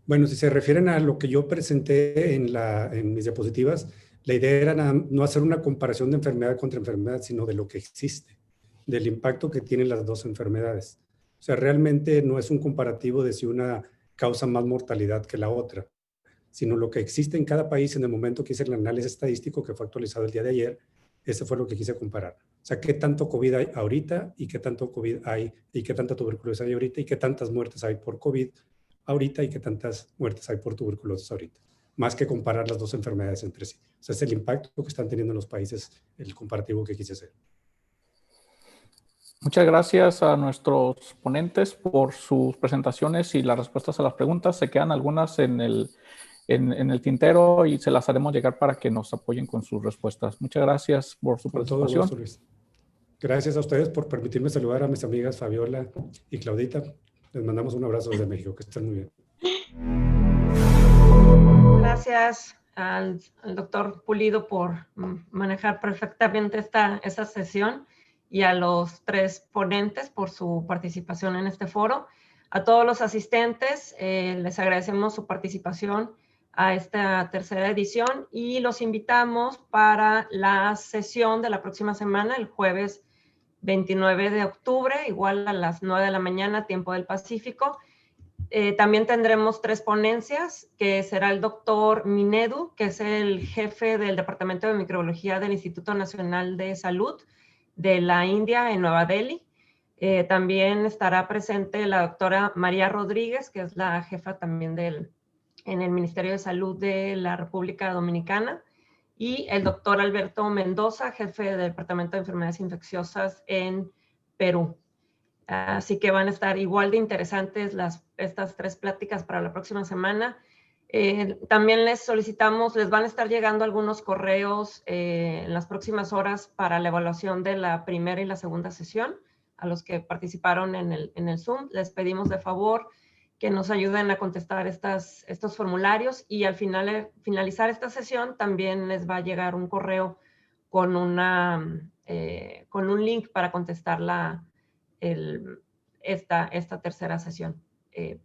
Bueno, si se refieren a lo que yo presenté en mis diapositivas, la idea era no hacer una comparación de enfermedad contra enfermedad, sino de lo que existe, del impacto que tienen las dos enfermedades. O sea, realmente no es un comparativo de si una causa más mortalidad que la otra, sino lo que existe en cada país en el momento que hice el análisis estadístico que fue actualizado el día de ayer. Ese fue lo que quise comparar. O sea, qué tanto COVID hay ahorita y qué tanto COVID hay y qué tanta tuberculosis hay ahorita y qué tantas muertes hay por COVID ahorita y qué tantas muertes hay por tuberculosis ahorita. Más que comparar las dos enfermedades entre sí. O sea, es el impacto que están teniendo en los países, el comparativo que quise hacer. Muchas gracias a nuestros ponentes por sus presentaciones y las respuestas a las preguntas. Se quedan algunas en el tintero y se las haremos llegar para que nos apoyen con sus respuestas. Muchas gracias por su participación. Con todo gusto, Luis. Gracias a ustedes por permitirme saludar a mis amigas Fabiola y Claudita. Les mandamos un abrazo desde México. Que estén muy bien. Gracias al doctor Pulido por manejar perfectamente esta sesión y a los 3 ponentes por su participación en este foro. A todos los asistentes les agradecemos su participación a esta tercera edición y los invitamos para la sesión de la próxima semana, el jueves 29 de octubre, igual a las 9 de la mañana, tiempo del Pacífico. También tendremos 3 ponencias, que será el doctor Minedu, que es el jefe del Departamento de Microbiología del Instituto Nacional de Salud de la India en Nueva Delhi. También estará presente la doctora María Rodríguez, que es la jefa también en el Ministerio de Salud de la República Dominicana, y el doctor Alberto Mendoza, jefe del Departamento de Enfermedades Infecciosas en Perú. Así que van a estar igual de interesantes estas 3 pláticas para la próxima semana. También les solicitamos, les van a estar llegando algunos correos en las próximas horas para la evaluación de la primera y la segunda sesión. A los que participaron en el Zoom, les pedimos de favor que nos ayuden a contestar estos formularios, y al finalizar esta sesión también les va a llegar un correo con un link para contestar esta tercera sesión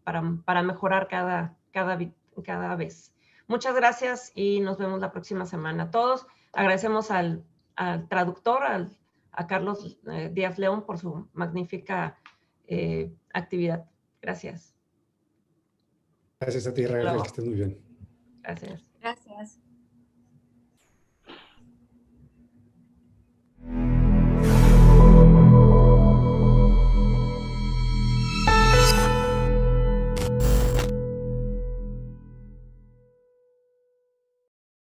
para mejorar cada vez. Muchas gracias y nos vemos la próxima semana. Todos agradecemos al traductor, a Carlos Díaz León, por su magnífica actividad. Gracias. Gracias a ti, Raquel, que estés muy bien. Gracias. Gracias.